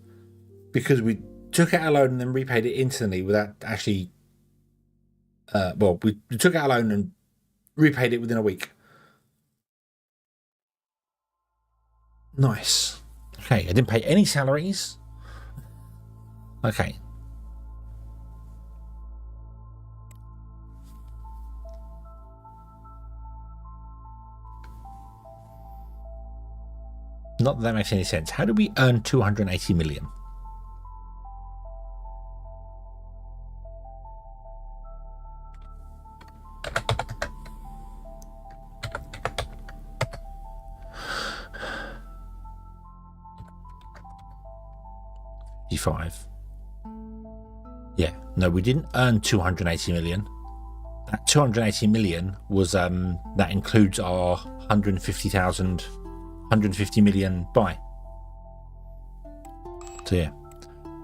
because we took out a loan and then repaid it instantly without actually. Well, we took out a loan and repaid it within a week. Nice. Okay, I didn't pay any salaries. Okay. Not that that makes any sense. How do we earn 280 million? Yeah, no, we didn't earn 280 million. That 280 million was that includes our 150 million buy. So yeah.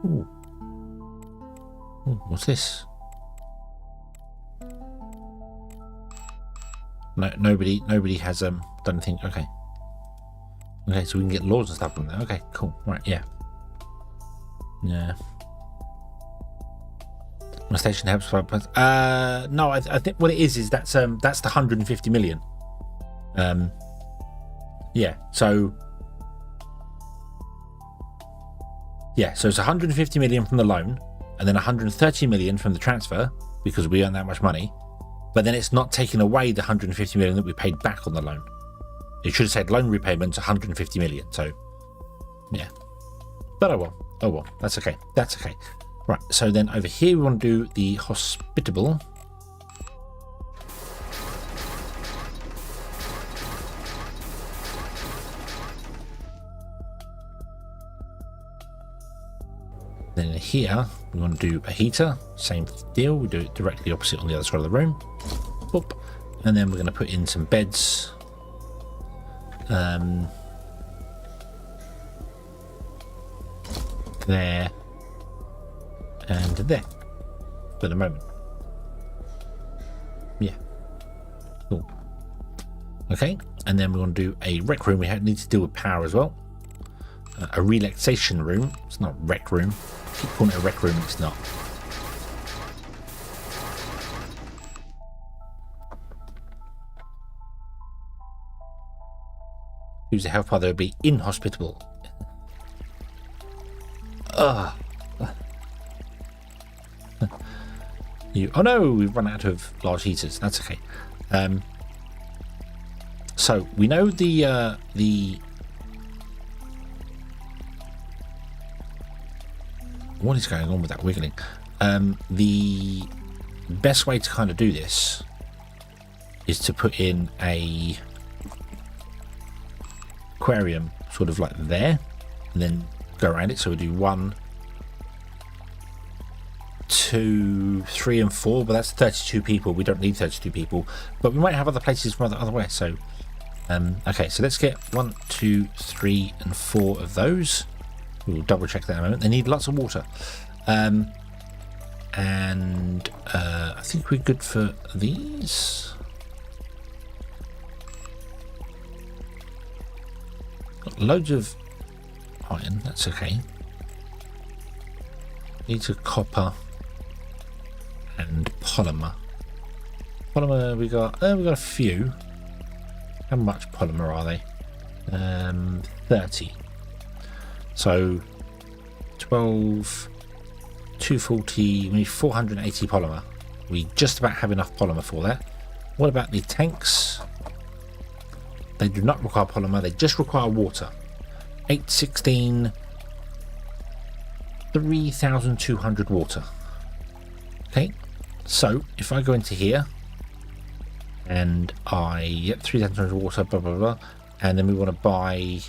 Ooh. Ooh, what's this? No, nobody has done anything. Okay. Okay, so we can get laws and stuff from there. Okay, cool. Right, yeah. Yeah. My station helps. No, I think what it is that's the 150 million. Yeah. So it's 150 million from the loan, and then 130 million from the transfer because we earn that much money. But then it's not taking away the 150 million that we paid back on the loan. It should have said loan repayments 150 million. So yeah. But oh well. That's okay. Right, so then over here we want to do the hospitable. Then here we want to do a heater, same deal, we do it directly opposite on the other side of the room. Boop. And then we're going to put in some beds. There and there for the moment. Yeah, cool. Okay, and then we want to do a rec room. We need to deal with power as well. A relaxation room. It's not rec room. I keep calling it a rec room. It's not. Use the health bar. There would be inhospitable. Ugh. Oh no, we've run out of large heaters. That's okay. So we know the what is going on with that wiggling? The best way to kind of do this is to put in a aquarium sort of like there, and then go around it. So we do 1, 2, 3 and 4, but that's 32 people. We don't need 32 people, but we might have other places from other way. So okay, so let's get 1, 2, 3 and 4 of those. We'll double check that in a moment. They need lots of water, and I think we're good for these. Got loads of iron, that's okay. Needs a copper and polymer. Polymer we got a few. How much polymer are they? 30. So 12, 240, we need 480 polymer. We just about have enough polymer for that. What about the tanks? They do not require polymer, they just require water. 816, 3,200 water. Okay, so if I go into here and I get 3,200 water, blah blah blah, and then we want to buy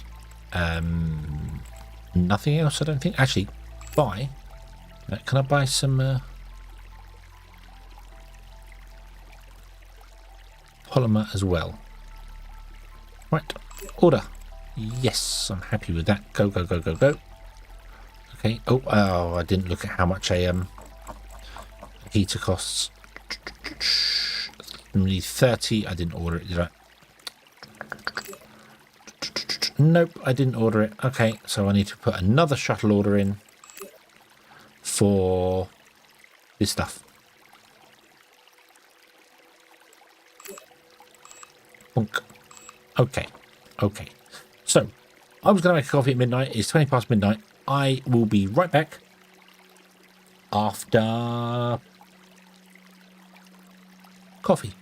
nothing else. I don't think. Actually, buy. Can I buy some polymer as well? Right, order. Yes, I'm happy with that. Go, go, go, go, go. Okay. Oh, I didn't look at how much a heater costs. Only 30. I didn't order it, did I? Nope, I didn't order it. Okay, so I need to put another shuttle order in for this stuff. Bonk. Okay, okay. So, I was going to make a coffee at midnight. It's 20 past midnight. I will be right back after coffee.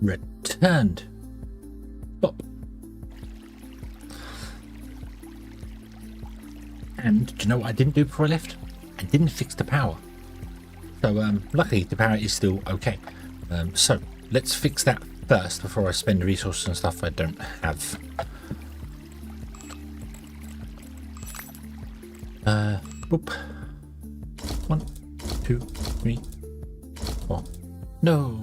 Returned. Stop. And do you know what I didn't do before I left? I didn't fix the power. So luckily the power is still okay. So let's fix that first before I spend resources and stuff I don't have. Boop. 1, 2, 3, 4. No.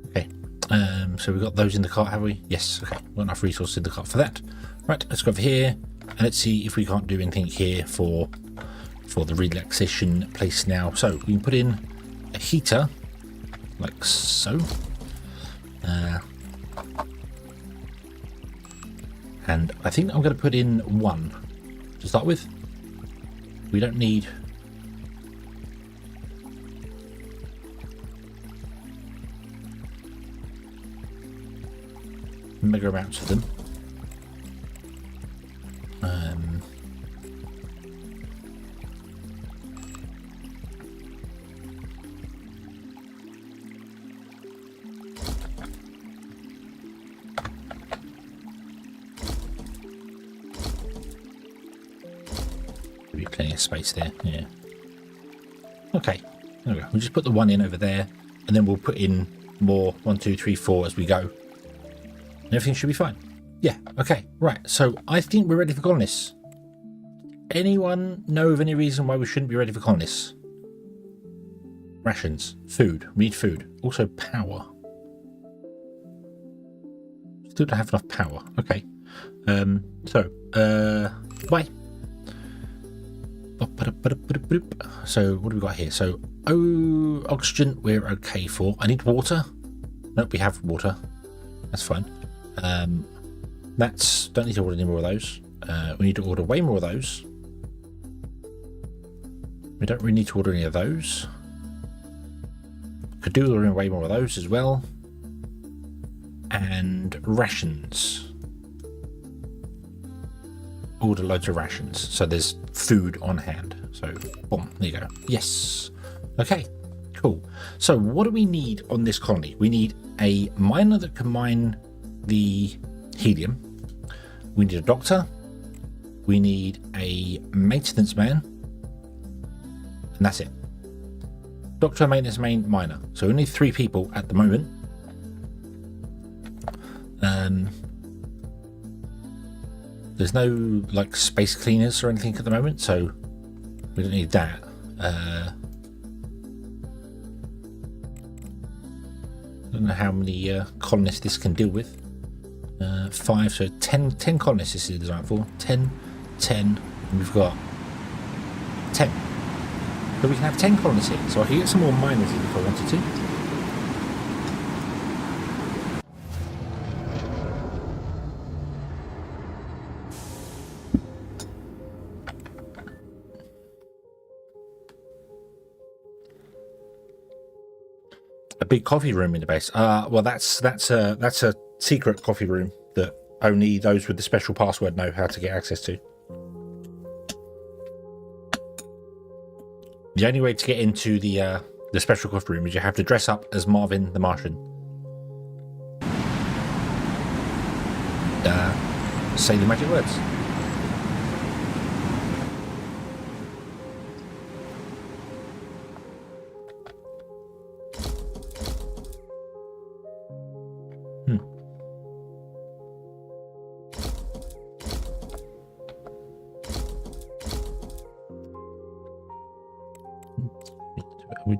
Okay. So we've got those in the cart, have we? Yes. Okay. Got enough resources in the cart for that. Right. Let's go over here and let's see if we can't do anything here for the relaxation place now. So we can put in a heater like so. And I think I'm going to put in one to start with. We don't need mega amounts of them. Be plenty of space there. Yeah. Okay. There we go. We'll just put the one in over there, and then we'll put in more 1, 2, 3, 4 as we go. And everything should be fine. Yeah. Okay. Right. So I think we're ready for colonists. Anyone know of any reason why we shouldn't be ready for colonists? Rations, food. We need food. Also power. Still don't have enough power. Okay. Bye. So what do we got here? So oxygen we're okay for. I need water. Nope, we have water. That's fine. Don't need to order any more of those. We need to order way more of those. We don't really need to order any of those. Could do ordering way more of those as well. And rations. Order loads of rations. So there's food on hand. So boom, there you go. Yes. Okay, cool. So what do we need on this colony? We need a miner that can mine the helium. We need a doctor. We need a maintenance man. And that's it. Doctor, maintenance man, miner. So we need 3 people at the moment. There's no like space cleaners or anything at the moment, so we don't need that. I don't know how many colonists this can deal with. 5, so 10 colonists this is designed for. 10, and we've got 10. So we can have 10 colonists here. So I can get some more miners in if I wanted to. A big coffee room in the base. Well, that's a secret coffee room that only those with the special password know how to get access to. The only way to get into the special coffee room is you have to dress up as Marvin the Martian. Say the magic words.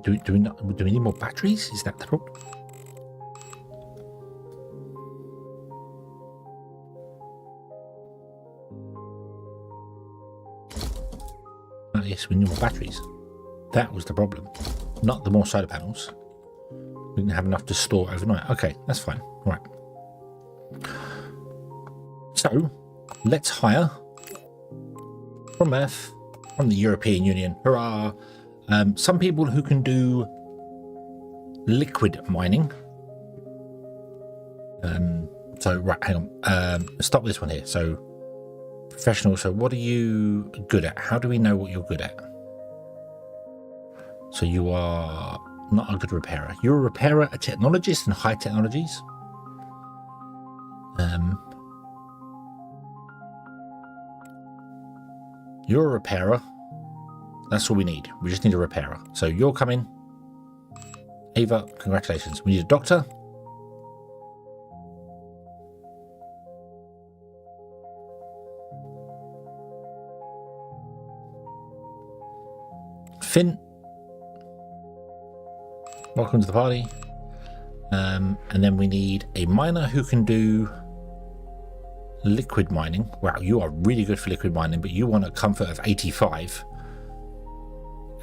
Do we need more batteries? Is that the problem? Yes, we need more batteries. That was the problem. Not the more solar panels. We didn't have enough to store overnight. Okay, that's fine. Right. So, let's hire from Earth, from the European Union. Hurrah! Some people who can do liquid mining. So, right, hang on. Let's stop this one here. So, professional. So, what are you good at? How do we know what you're good at? So you are not a good repairer. You're a repairer, a technologist in high technologies. You're a repairer. That's all we need. We just need a repairer. So you're coming. Ava, congratulations. We need a doctor. Finn, welcome to the party. And then we need a miner who can do liquid mining. Wow, you are really good for liquid mining, but you want a comfort of 85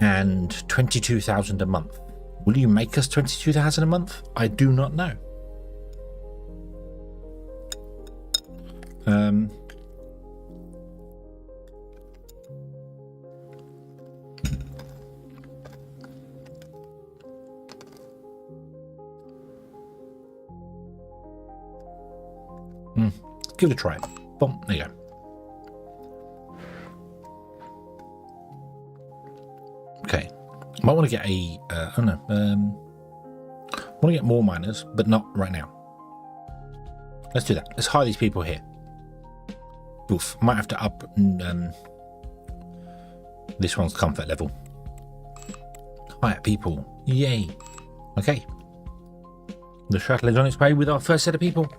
and 22,000 a month. Will you make us 22,000 a month? I do not know. Give it a try. Boom, there you go. Okay. Might want to get a oh no. Want to get more miners, but not right now. Let's do that. Let's hire these people here. Oof. Might have to up this one's comfort level. Hire people. Yay. Okay. The shuttle is on its way with our first set of people.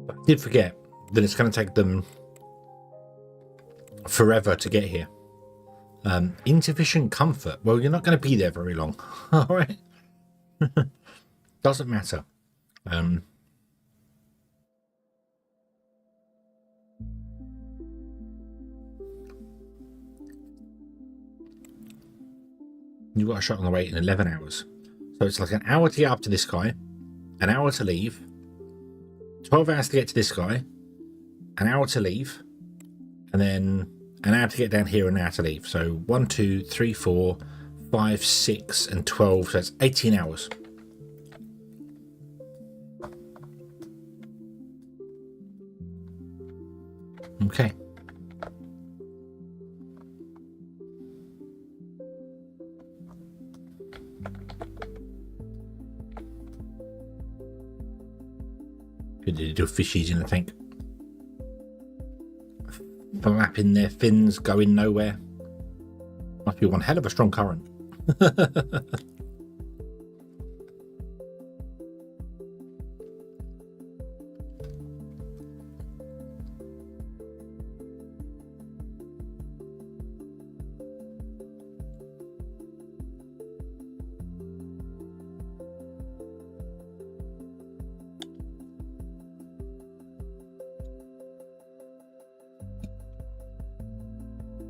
I did forget that it's going to take them forever to get here. Insufficient comfort. Well, you're not going to be there very long. All right. Doesn't matter. You've got a shot on the way in 11 hours. So it's like an hour to get up to this guy, an hour to leave, 12 hours to get to this guy, an hour to leave, and then an hour to get down here and an hour to leave. So 1, 2, 3, 4, 5, 6, and 12. So that's 18 hours. Okay. Good little fishies in the tank. Flapping their fins, going nowhere. Must be one hell of a strong current.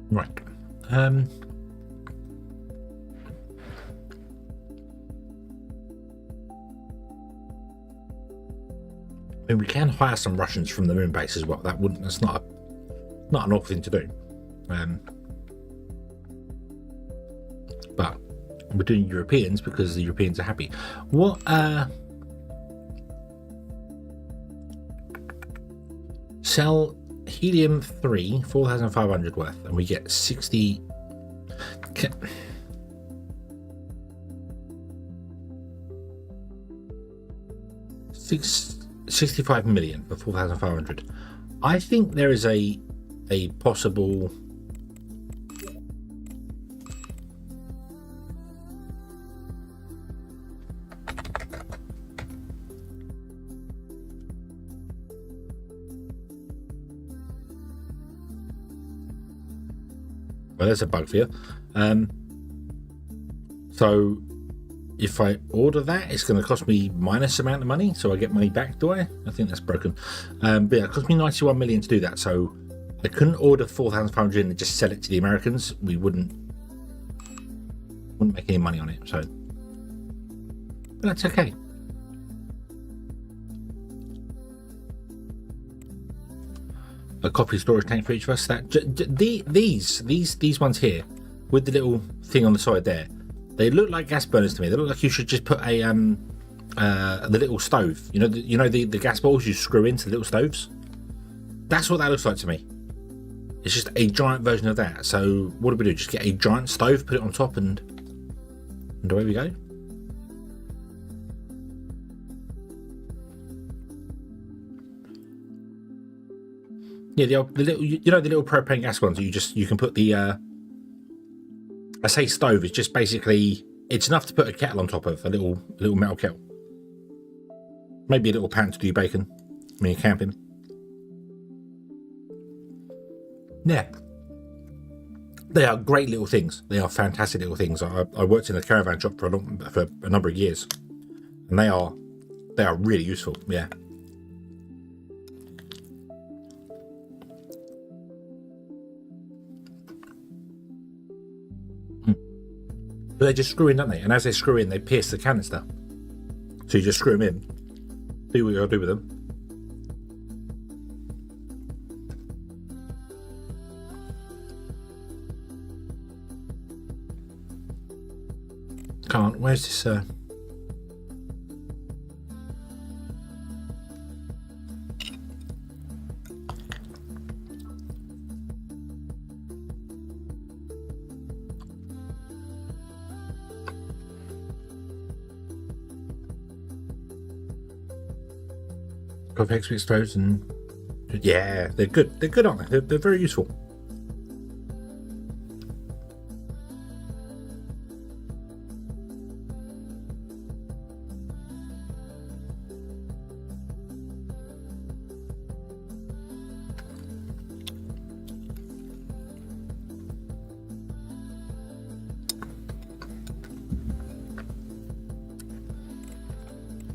Right. I mean, we can hire some Russians from the moon base as well. That's not an awful thing to do. But we're doing Europeans because the Europeans are happy. What sell helium-3 4,500 worth, and we get 60. 65 million for 4,500. I think there is a possible. Well, there's a bug for you. So if I order that, it's going to cost me minus amount of money, so I get money back, do I? I think that's broken. But yeah, it cost me 91 million to do that, so I couldn't order 4,500 and just sell it to the Americans. We wouldn't make any money on it, so but that's okay. A copy storage tank for each of us. That these ones here with the little thing on the side there, they look like gas burners to me. They look like you should just put a the little stove. You know the gas balls you screw into the little stoves. That's what that looks like to me. It's just a giant version of that. So what do we do? Just get a giant stove, put it on top, and away we go. Yeah, the little, the little propane gas ones that you can put the I say stove, it's just basically, it's enough to put a kettle on top of, a little metal kettle. Maybe a little pan to do bacon when you're camping. Yeah. They are great little things. They are fantastic little things. I worked in a caravan shop for a number of years, and they are really useful. Yeah. But they just screw in, don't they? And as they screw in, they pierce the canister. So you just screw them in. Do what you gotta do with them. Can't. Where's this? Got expert stoves and yeah, they're good. They're good, aren't they? They're very useful.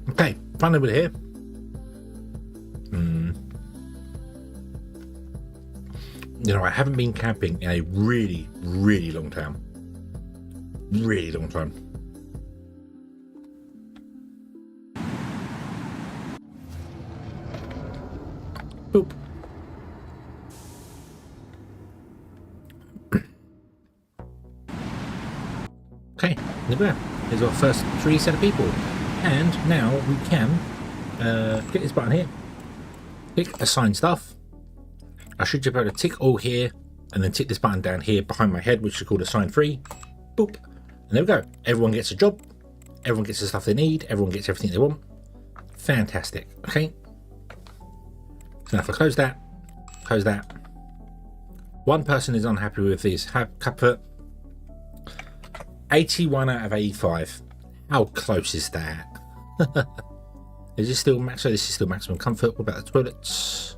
Okay, finally we're here. I haven't been camping in a really, really long time. Really long time. Boop. Okay, there we go. There's our first 3 set of people. And now we can get this button here. Click assign stuff. I should just be able to tick all here and then tick this button down here behind my head, which is called assign free. Boop. And there we go. Everyone gets a job. Everyone gets the stuff they need. Everyone gets everything they want. Fantastic. Okay. So now if I close that. One person is unhappy with this comfort. 81 out of 85. How close is that? Is this still max? So this is still maximum comfort. What about the toilets?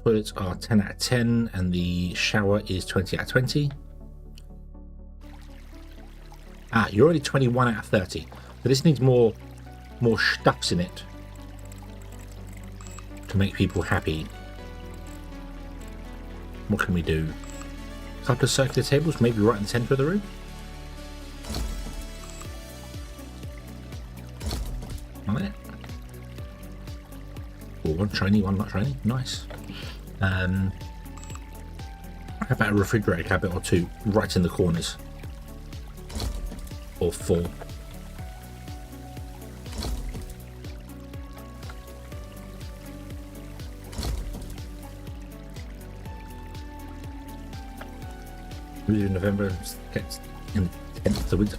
Toilets are 10 out of 10 and the shower is 20 out of 20. You're already 21 out of 30. So this needs more stuffs in it to make people happy. What can we do? A couple of circular tables, maybe right in the center of the room. Like that. One shiny, one not shiny. Nice. How about a refrigerator cabinet or 2 right in the corners? Or 4. In November, gets in the 10th of the winter.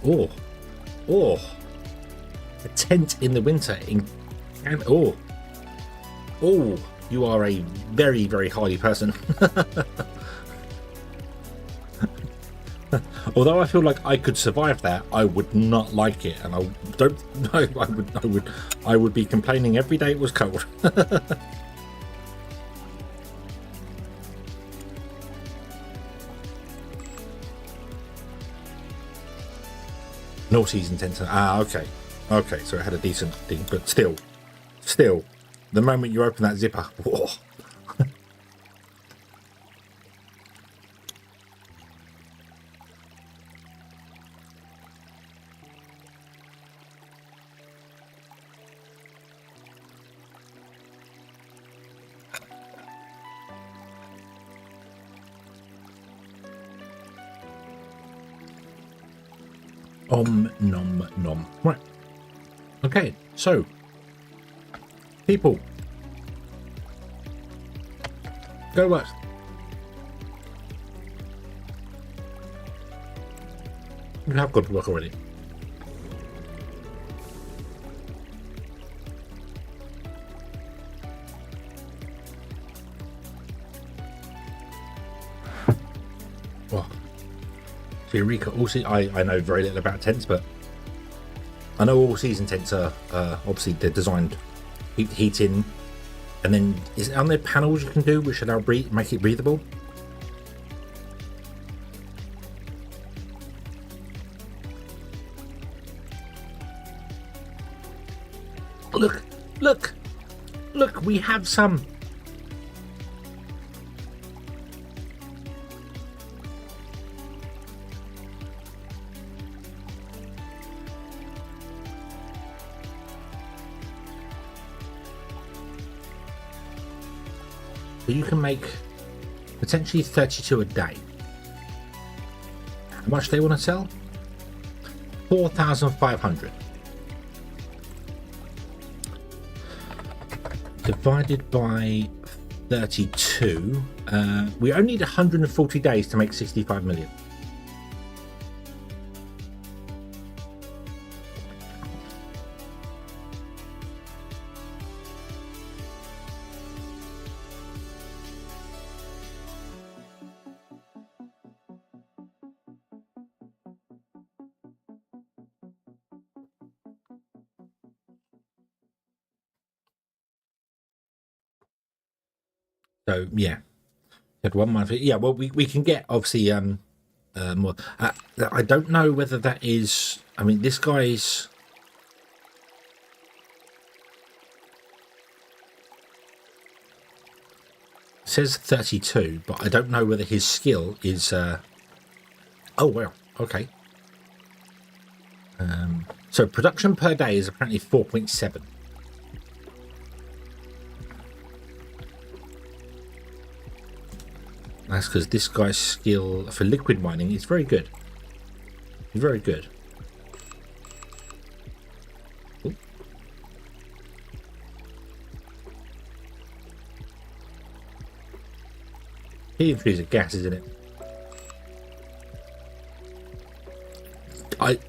Oh, a tent in the winter and you are a very, very hardy person. Although I feel like I could survive that, I would not like it, and I would be complaining every day it was cold. No season tenter. Ah, okay. Okay, so it had a decent thing, but still, the moment you open that zipper, whoa. Nom nom. Right. Okay, so people, go to work. You have got to work already. Well, Eureka, also, I know very little about tents, but I know all season tents are obviously they're designed heating, and then are there panels you can do which allow make it breathable? Look, we have some. So you can make potentially 32 a day. How much they want to sell? 4,500. Divided by 32. We only need 140 days to make 65 million. So yeah, had 1 month. Yeah, well, we can get obviously more. I don't know whether that is. I mean, this guy's. It says 32, but I don't know whether his skill is. Oh well, okay. So production per day is apparently 4.7. That's because this guy's skill for liquid mining is very good. Very good. Ooh. Helium-3 is a gas, isn't it?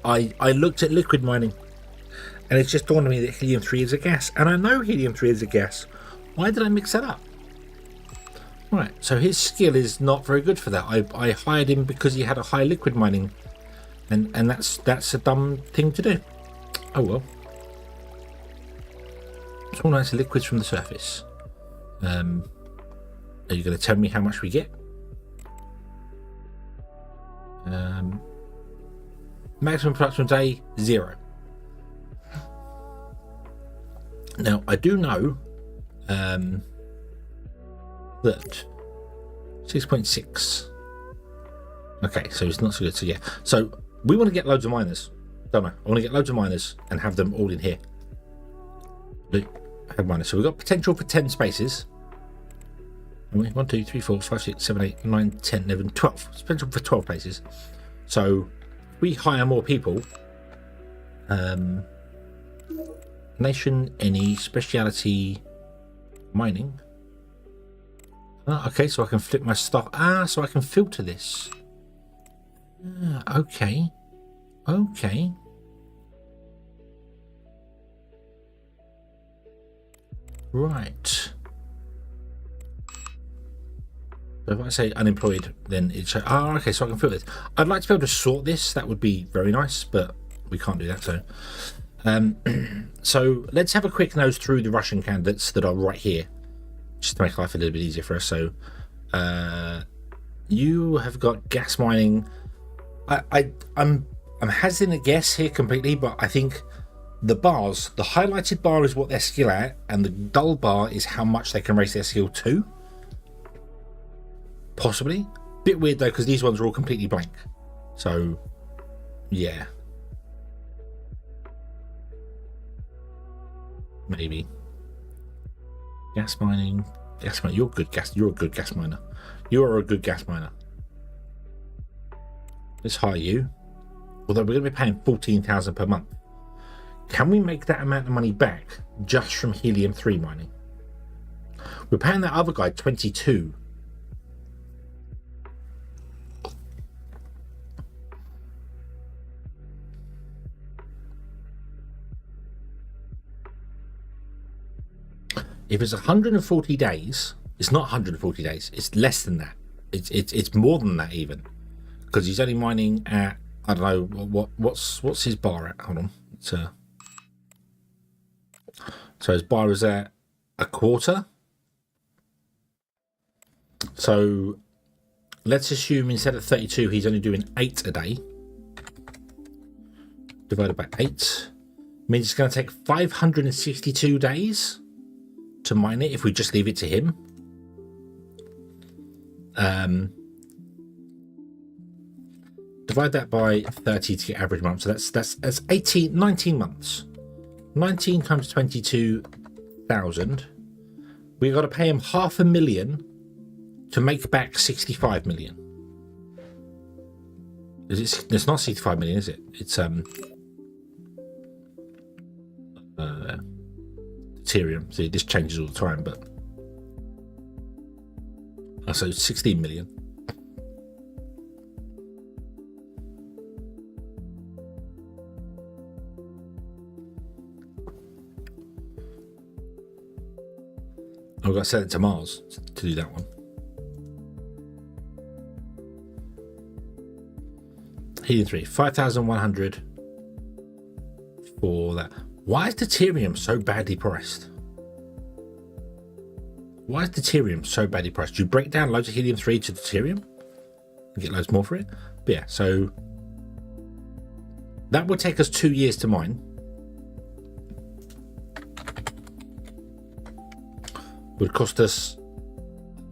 I looked at liquid mining, and it's just dawned on me that helium-3 is a gas. And I know helium-3 is a gas. Why did I mix that up? Right, so his skill is not very good for that. I hired him because he had a high liquid mining, and that's a dumb thing to do. Oh well. It's all nice liquids from the surface. Are you going to tell me how much we get? Maximum production day 0. Now I do know that 6.6. Okay, so it's not so good. So yeah, so we want to get loads of miners, don't I? I want to get loads of miners and have them all in here. Have miners. So we've got potential for 10 spaces. 1, 2, 3, 4, 5, 6, 7, 8, 9, 10, 11, 12. It's potential for 12 places. So if we hire more people. Nation, any speciality mining. Okay, so I can flip my stock. So I can filter this. Okay. Okay. Right. So if I say unemployed, then it's okay. So I can filter this. I'd like to be able to sort this. That would be very nice, but we can't do that. So, so let's have a quick nose through the Russian candidates that are right here, just to make life a little bit easier for us. So, you have got gas mining. I'm I'm hazarding a guess here completely, but I think the bars, the highlighted bar is what they're skill at, and the dull bar is how much they can raise their skill to. Possibly. Bit weird though, because these ones are all completely blank. So, yeah. Maybe. Gas mining. Gas miner. You're good gas. You're a good gas miner. You are a good gas miner. Let's hire you. Although we're going to be paying 14,000 per month. Can we make that amount of money back just from helium-3 mining? We're paying that other guy 22. If it's 140 days, it's not 140 days. It's less than that. It's more than that even, because he's only mining at, I don't know what's his bar at. Hold on. So his bar is at a quarter. So let's assume instead of 32, he's only doing 8 a day. Divided by 8 means it's going to take 562 days to mine it if we just leave it to him. Divide that by 30 to get average month. So that's 19 months. 19 times 22,000. We've got to pay him 500,000 to make back 65 million. It's not 65 million, is it? It's Ethereum. See, this changes all the time, but so 16 million. I've got to send it to Mars to do that one. Helium-3, 5,100 for that. Why is deuterium so badly priced? Why is deuterium so badly priced? Do you break down loads of helium-3 to deuterium and get loads more for it? But yeah, so that would take us 2 years to mine. Would cost us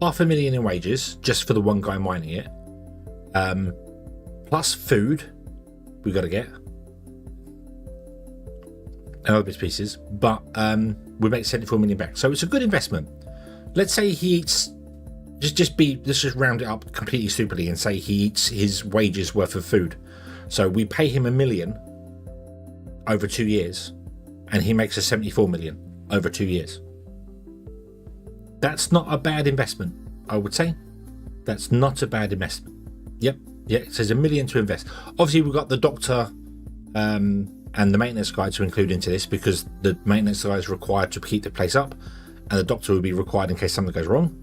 500,000 in wages just for the one guy mining it. Plus food we got to get. And other bits and pieces. But we make 74 million back. So it's a good investment. Let's say he eats, let's just round it up completely stupidly and say he eats his wages worth of food. So we pay him $1 million over 2 years, and he makes us 74 million over 2 years. That's not a bad investment, I would say. That's not a bad investment. Yep. Yeah, it says $1 million to invest. Obviously, we've got the doctor and the maintenance guy to include into this, because the maintenance guy is required to keep the place up, and the doctor will be required in case something goes wrong.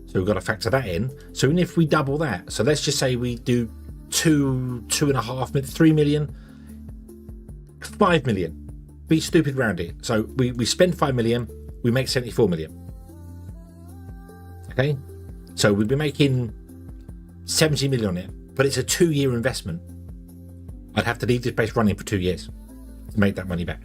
So we've got to factor that in. So even if we double that, so let's just say we do 2.5, 3 million, 5 million. Be stupid round it. So we spend 5 million, we make 74 million. Okay, so we'd be making 70 million on it, but it's a 2-year investment. I'd have to leave this base running for 2 years to make that money back.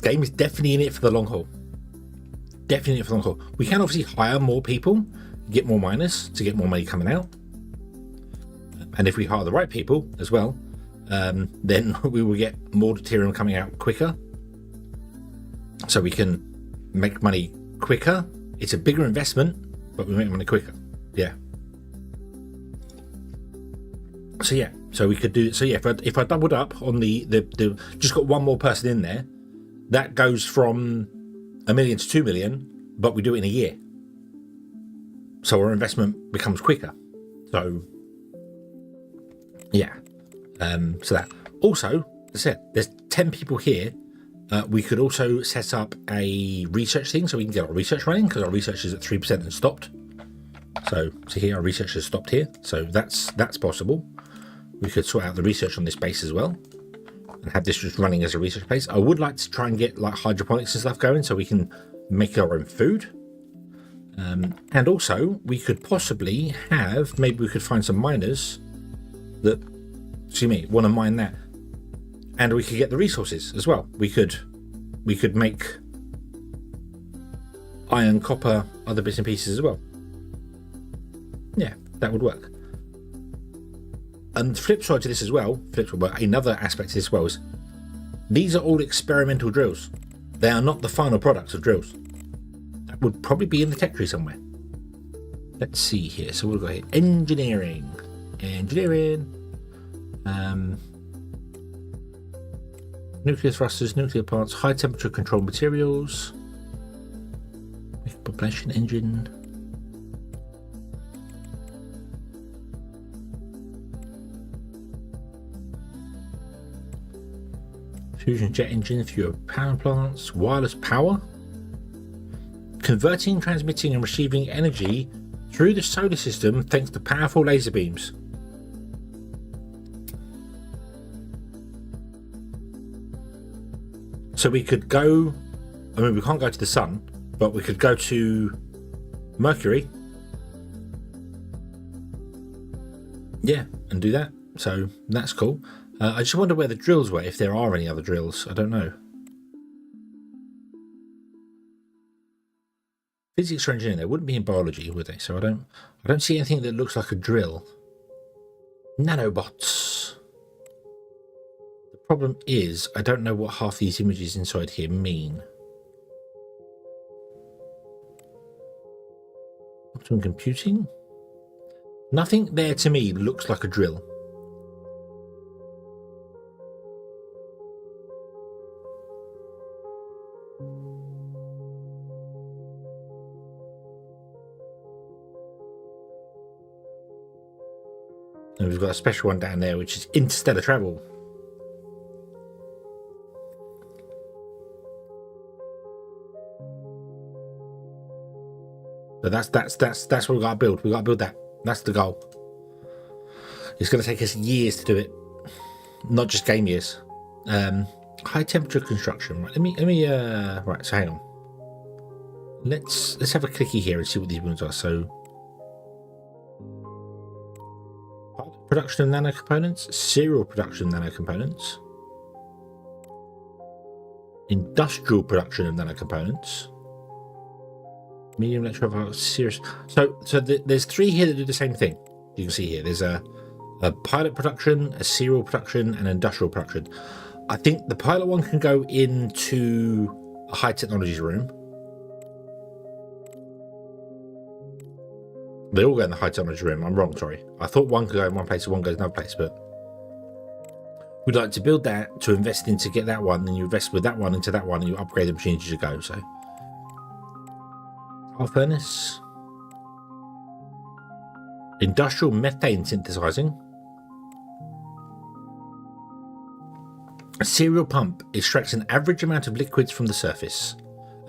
Game is definitely in it for the long haul. Definitely in it for the long haul. We can obviously hire more people, get more miners to get more money coming out. And if we hire the right people as well, then we will get more deuterium coming out quicker. So we can make money quicker. It's a bigger investment, but we make money quicker. Yeah. So yeah, so we could do, so yeah, if I doubled up on the just got one more person in there, that goes from 1 million to 2 million, but we do it in a year. So our investment becomes quicker. So yeah. So that. Also, as I said, there's 10 people here. We could also set up a research thing so we can get our research running, because our research is at 3% and stopped. So here our research has stopped here. So that's possible. We could sort out the research on this base as well and have this just running as a research base. I would like to try and get like hydroponics and stuff going so we can make our own food. And also, we could possibly have, maybe we could find some miners that, want to mine that. And we could get the resources as well. We could make iron, copper, other bits and pieces as well. Yeah, that would work. And the flip side to this as well, another aspect to this as well is these are all experimental drills. They are not the final products of drills. That would probably be in the tech tree somewhere. Let's see here. So we've got here engineering. Nuclear thrusters, nuclear parts, high temperature control materials, propulsion engine. Fusion jet engine, fewer power plants, wireless power, converting, transmitting and receiving energy through the solar system thanks to powerful laser beams. So we could go, we can't go to the sun, but we could go to Mercury. Yeah, and do that. So that's cool. I just wonder where the drills were, if there are any other drills. I don't know. Physics or engineering, they wouldn't be in biology, would they? So I don't see anything that looks like a drill. Nanobots. The problem is, I don't know what half these images inside here mean. Optimum computing? Nothing there to me looks like a drill. And we've got a special one down there, which is interstellar travel. But that's what we've got to build. We've got to build that. That's the goal. It's going to take us years to do it, not just game years. High temperature construction. Right. Let me. Right. So hang on. Let's have a clicky here and see what these ones are. So. Production of nano components, serial production of nano components, industrial production of nano components, medium electro serious. So there's three here that do the same thing. You can see here. There's a pilot production, a serial production, and industrial production. I think the pilot one can go into a high technologies room. They all go in the high technology room. I'm wrong, sorry. I thought one could go in one place and one goes another place, but we'd like to build that to invest in to get that one, then you invest with that one into that one and you upgrade the machines as you go. So our furnace, industrial methane synthesizing, a serial pump extracts an average amount of liquids from the surface,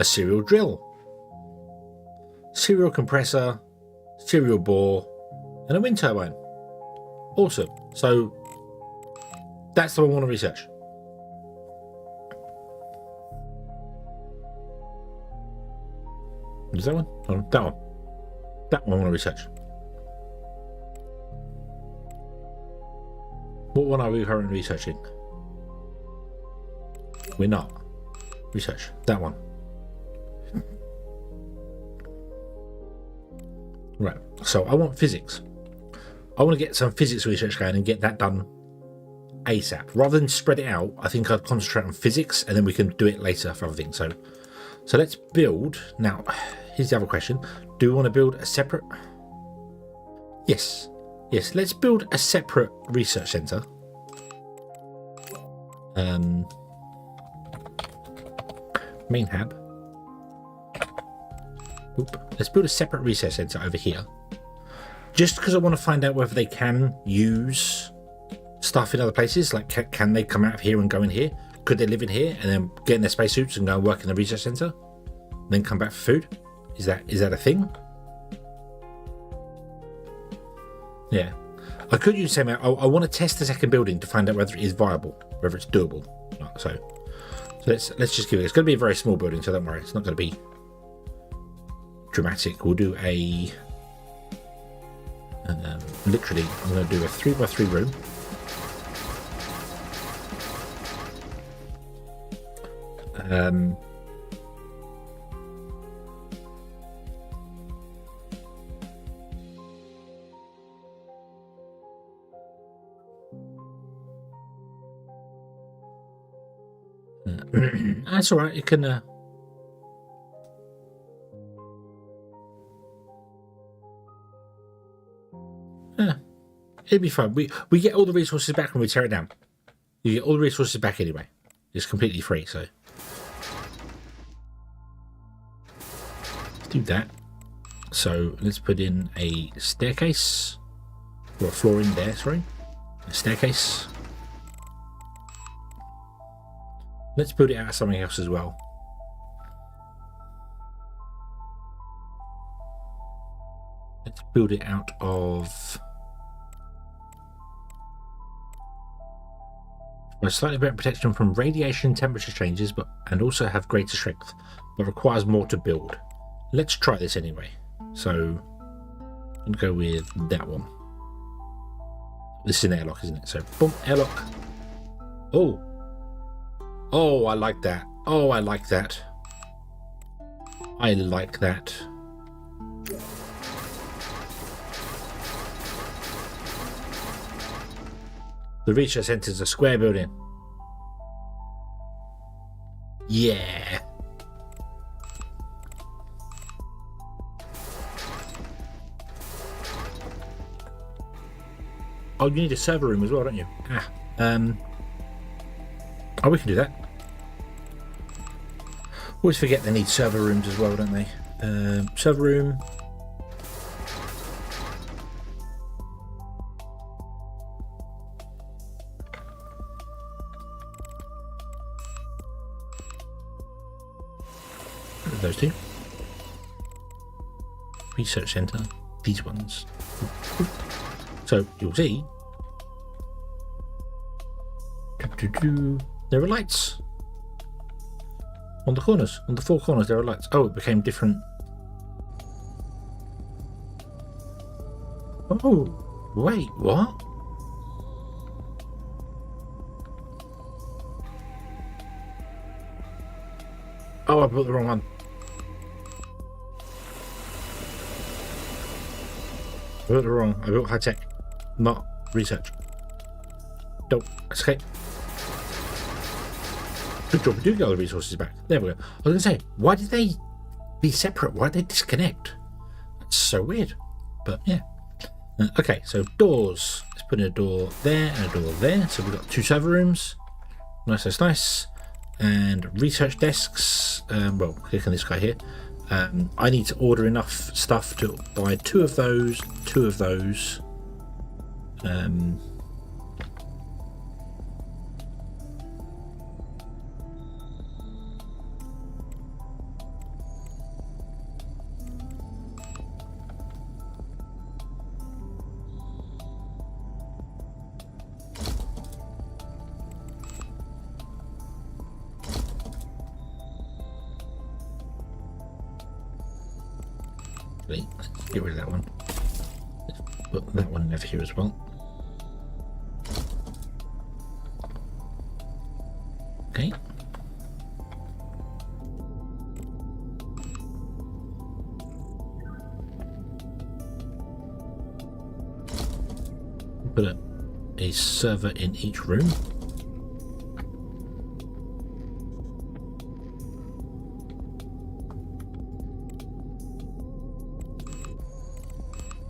a serial drill, serial compressor, serial bore, and a wind turbine. Awesome. So that's the one I want to research. Is that one? Oh, that one. That one I want to research. What one are we currently researching? We're not. Research. That one. Right, so I want physics. I want to get some physics research going and get that done ASAP. Rather than spread it out, I think I'd concentrate on physics and then we can do it later for other things. So let's build. Now, here's the other question. Do we want to build a separate... Yes, let's build a separate research centre. Main hub. Let's build a separate research centre over here. Just because I want to find out whether they can use stuff in other places. Like, can they come out of here and go in here? Could they live in here and then get in their spacesuits and go and work in the research centre? Then come back for food? Is that a thing? Yeah. I could use the same. I want to test the second building to find out whether it is viable, whether it's doable. So let's just give it. It's going to be a very small building, so don't worry. It's not going to be dramatic. We'll do a literally. I'm going to do a 3x3 room. That's all right. You can. It'll be fun. We get all the resources back when we tear it down. You get all the resources back anyway. It's completely free, so let's do that. So let's put in a staircase or a floor in there. Sorry, a staircase. Let's build it out of something else as well. Let's build it out of a slightly better protection from radiation temperature changes, and also have greater strength, but requires more to build. Let's try this anyway. So I'm gonna go with that one. This is an airlock, isn't it? So boom, airlock. Oh, I like that. Oh, I like that. I like that. The research center is a square building. Yeah. Oh, you need a server room as well, don't you? Oh, we can do that. Always forget they need server rooms as well, don't they? Server room. Those two. Research center. These ones. So you'll see. There are lights on the corners. On the four corners, there are lights. Oh, it became different. Oh, wait, what? Oh, I built the wrong one. I built it wrong. I built high tech, not research. Don't. It's okay. Good job. We do get all the resources back. There we go. I was going to say, why did they be separate? Why did they disconnect? That's so weird. But yeah. Okay, so doors. Let's put in a door there and a door there. So we've got two server rooms. Nice, nice, nice. And research desks. Well, click on this guy here. I need to order enough stuff to buy two of those. Let's get rid of that one. Let's put that one over here as well. Okay. Put a server in each room.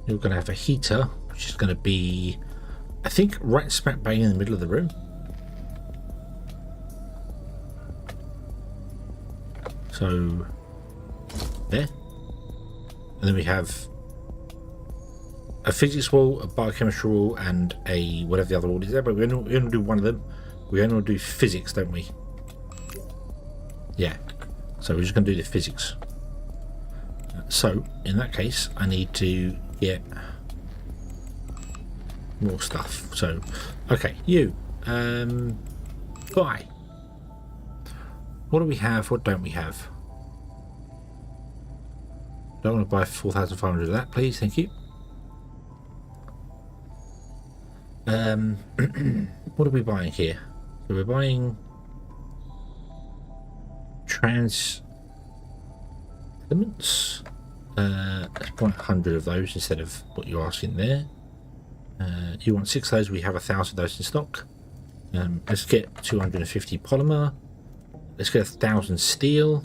You're going to have a heater, which is going to be, I think, right smack bang in the middle of the room. So, there. And then we have a physics wall, a biochemistry wall, and a whatever the other wall is there. But we only do one of them. We only do physics, don't we? Yeah. So we're just going to do the physics. So, in that case, I need to get more stuff. So, okay, you. Buy. What do we have? What don't we have? Don't want to buy 4,500 of that, please. Thank you. What are we buying here? So we're buying trans elements. Let's buy 100 of those instead of what you're asking there. You want 6 of those, we have 1,000 of those in stock. Let's get 250 polymer. Let's get 1,000 steel.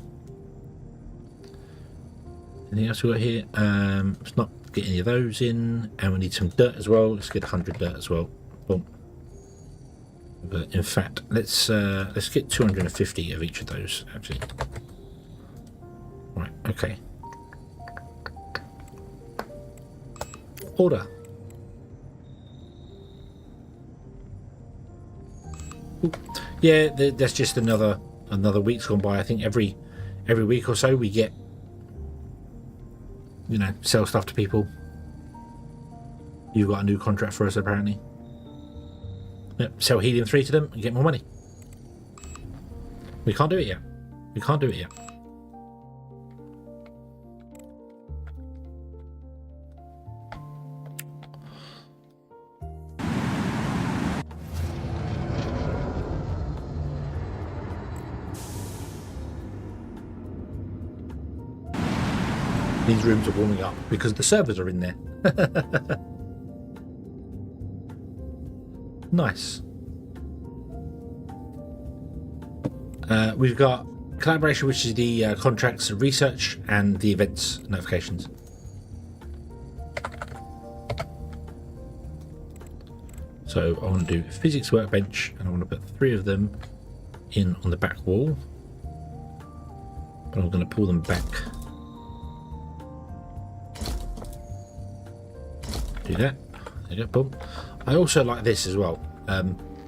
Anything else we got here? Let's not get any of those in, and we need some dirt as well. Let's get 100 dirt as well. Boom. But in fact, let's get 250 of each of those actually. Right. Okay. Order. Ooh. Yeah, that's just another week's gone by. I think every week or so we get, you know, sell stuff to people. You've got a new contract for us apparently. Yep, sell helium-3 to them and get more money. We can't do it yet. We can't do it yet. These rooms are warming up because the servers are in there. Nice. We've got collaboration, which is the contracts, research, and the events notifications. So I want to do physics workbench, and I want to put 3 of them in on the back wall. But I'm going to pull them back. Do that. There you go. Boom. I also like this as well.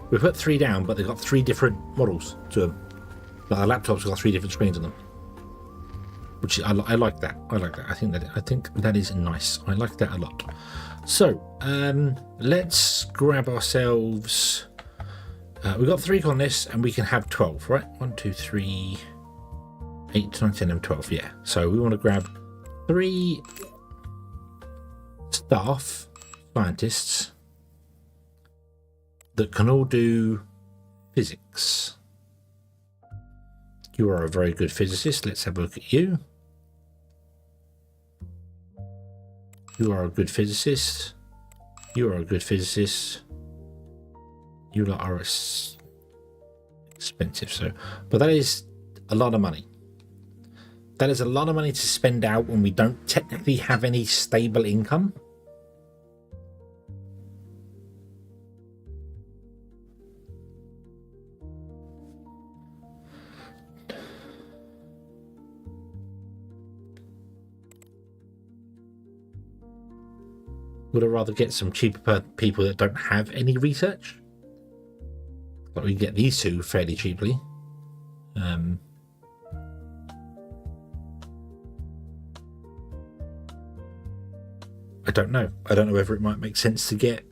We put 3 down, but they've got 3 different models to them. Like our laptop's got 3 different screens on them, which I like that. I like that. I think that is nice. I like that a lot. So let's grab ourselves. We've got 3 on this, and we can have 12, right? 1, 2, 3, 8, 9, 10, and 12. Yeah. So we want to grab 3 staff scientists that can all do physics. You are a very good physicist. Let's have a look at you. You are a good physicist. You are a good physicist. You lot are expensive, so, but that is a lot of money. That is a lot of money to spend out when we don't technically have any stable income. Would I rather get some cheaper people that don't have any research? But we get these 2 fairly cheaply. I don't know. I don't know whether it might make sense to get.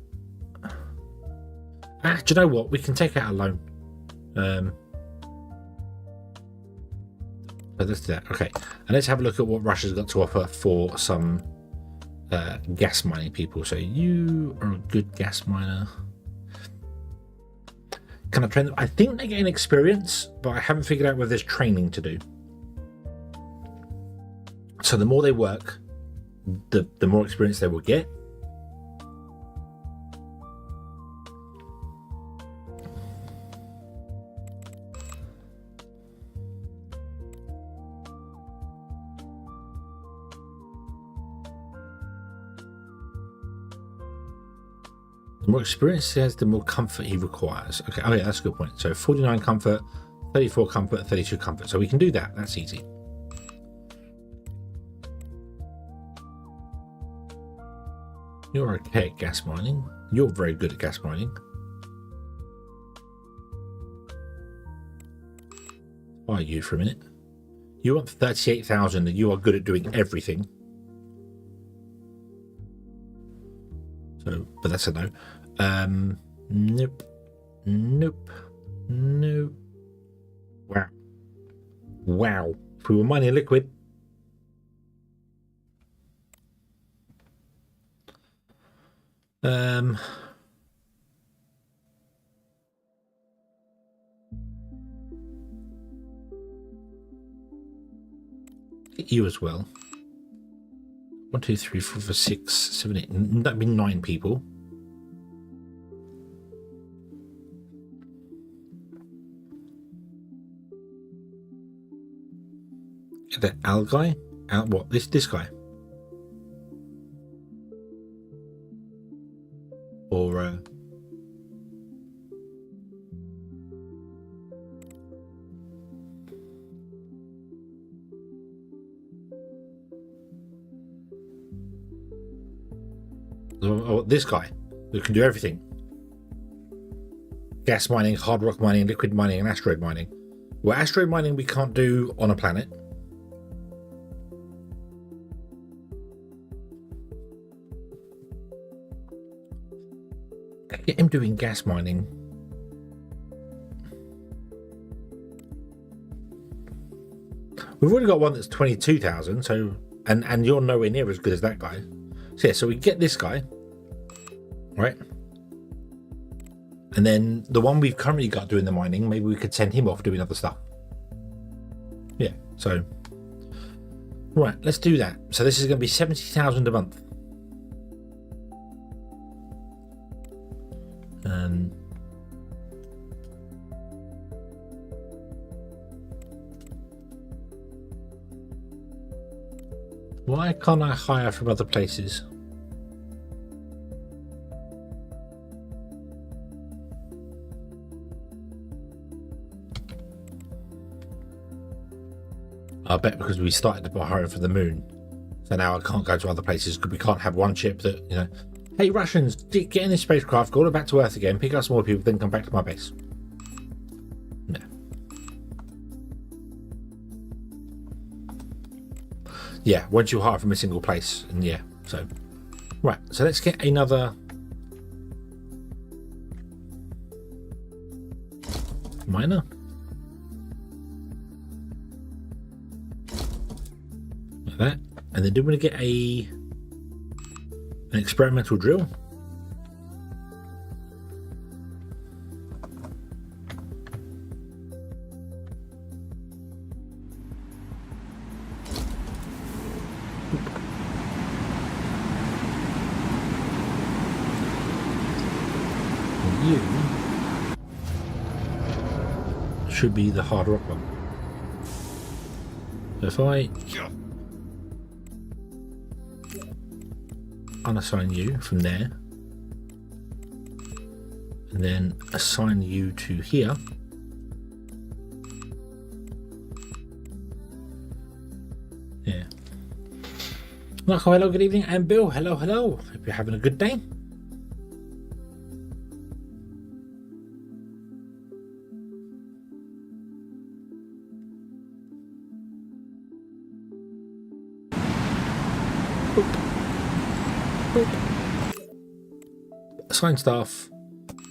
Do you know what? We can take out a loan. But let's do that. Okay, and let's have a look at what Russia's got to offer for some gas mining people. So you are a good gas miner. Can I train them? I think they gain experience, but I haven't figured out whether there's training to do. So the more they work, the more experience they will get. The more experience he has, the more comfort he requires. Okay, oh yeah, that's a good point. So 49 comfort, 34 comfort, 32 comfort. So we can do that. That's easy. You're okay at gas mining. You're very good at gas mining. Why are you for a minute? You want 38,000 and you are good at doing everything. So, but that's a no. Nope. Nope. Nope. Wow. Wow. If we were mining liquid. Um, get you as well. 1, 2, 3, 4, 5, 6, 7, 8. That'd be 9 people. The Al guy? What? This guy? Or this guy who can do everything: gas mining, hard rock mining, liquid mining, and asteroid mining. Well, asteroid mining we can't do on a planet. Get him doing gas mining. We've already got one that's 22,000, so and you're nowhere near as good as that guy. So yeah, so we get this guy, right? And then the one we've currently got doing the mining, maybe we could send him off doing other stuff. Yeah, so right, let's do that. So this is going to be 70,000 a month. Why can't I hire from other places? I bet because we started by hiring for the moon. So now I can't go to other places because we can't have one ship that, you know, hey Russians, get in this spacecraft, go back to Earth again, pick up some more people, then come back to my base. No. Yeah, once you hire from a single place, and yeah, so right, so let's get another miner. Like that. And then do we want to get an experimental drill? You should be the hard rock one. So if I unassign you from there and then assign you to here, yeah. Marco, hello, good evening, and Bill, hello. Hope you're having a good day. Assign staff,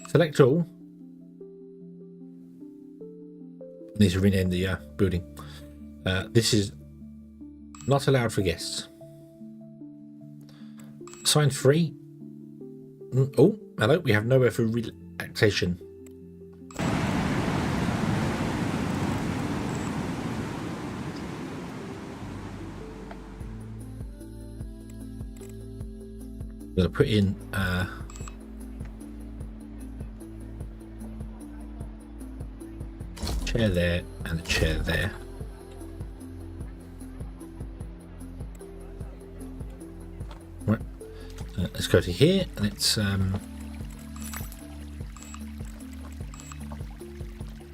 select all. Need to rename the building. This is not allowed for guests. Assign free. Oh, hello, we have nowhere for relaxation. I'm going to put in chair there and a chair there. Right, let's go to here. Let's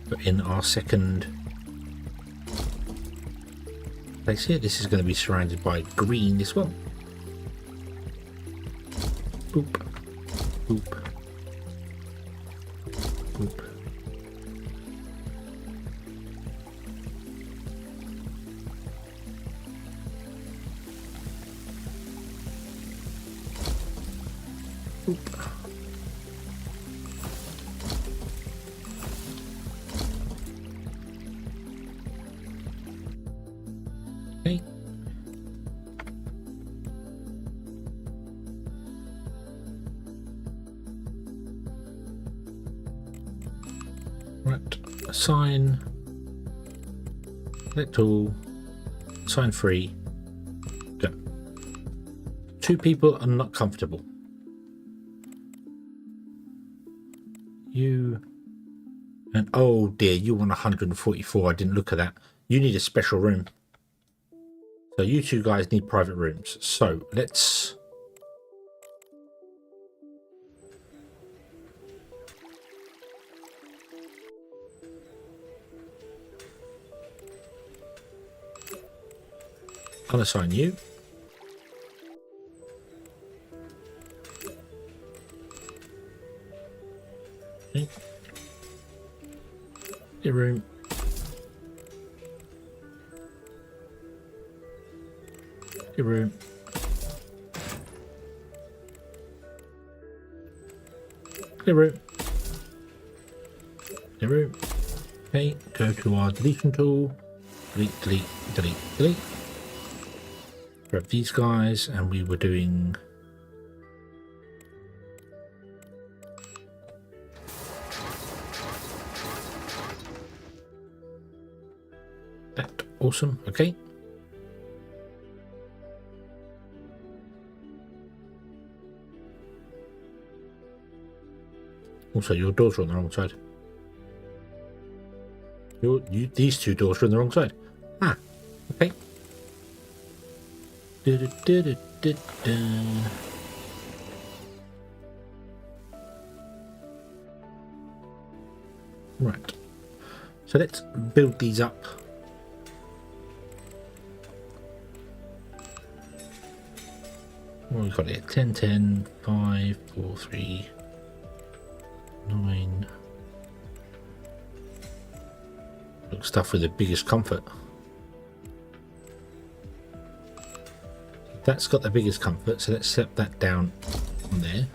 put in our second place here. This is going to be surrounded by green, this one. Boop, boop, boop. Boop. Okay. Right, assign, select all, assign free, go. 2 people are not comfortable. You, and oh dear, you want 144, I didn't look at that. You need a special room. So you 2 guys need private rooms. So let's... unassign you. Okay. Your room. Your room. Your room. Your room. Okay, go to our deletion tool. Delete, delete, delete, delete. Grab these guys, and we were doing... that. Awesome, okay. Also, your doors are on the wrong side. These 2 doors are on the wrong side. Ah, okay. Right. So let's build these up. What we've got here? 10, 10, 5, 4, 3, 9. Look, stuff with the biggest comfort. That's got the biggest comfort, so let's set that down on there.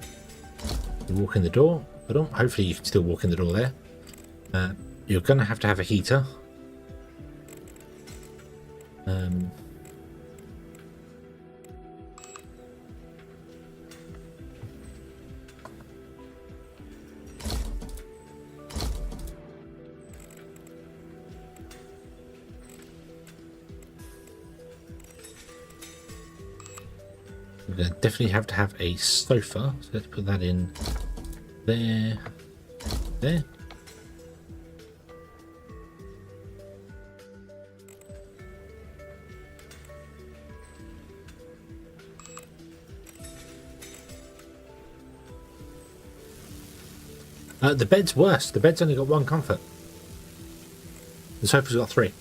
You walk in the door, but hopefully you can still walk in the door there. You're going to have a heater. We're going to definitely have to have a sofa, so let's put that in there, there. The bed's worse. The bed's only got 1 comfort. The sofa's got 3.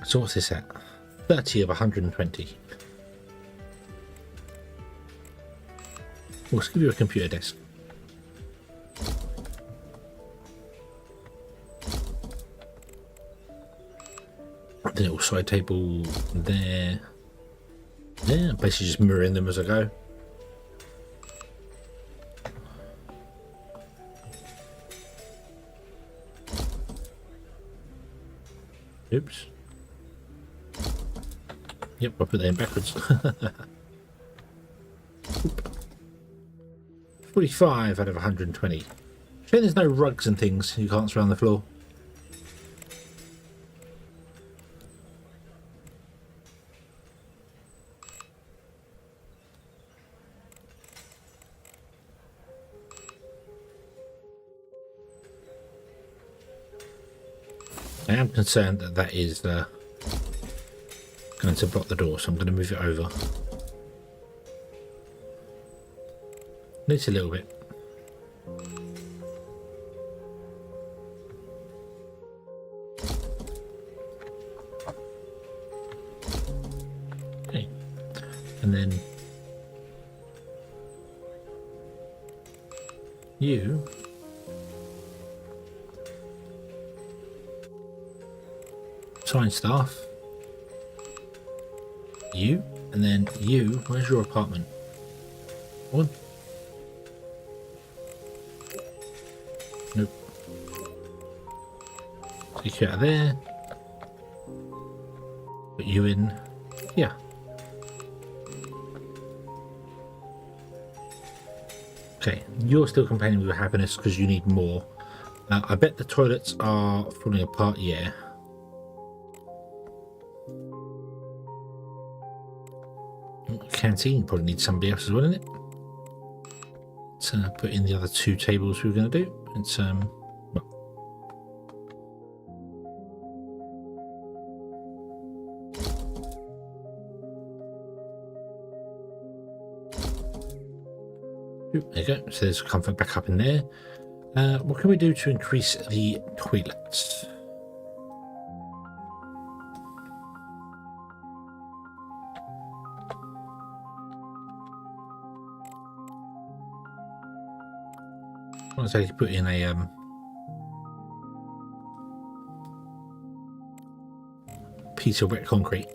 So what's this at? 30 of 120. Let's give you a computer desk. The little side table there. Yeah, basically just mirroring them as I go. Oops. Yep, I put that in backwards. 45 out of 120. Shame there's no rugs and things you can't throw on the floor. I am concerned that that is going to block the door, so I'm going to move it over. It's a little bit. Okay. And then you sign staff. You, and then you, where's your apartment? 1, Take you out of there. Put you in. Yeah. Okay, you're still complaining with your happiness because you need more. I bet the toilets are falling apart, yeah. Canteen probably needs somebody else as well, isn't it? Let's put in the other 2 tables we were going to do. It's well. There you go. So there's comfort back up in there. What can we do to increase the toilets? Let's say put in a piece of wet concrete.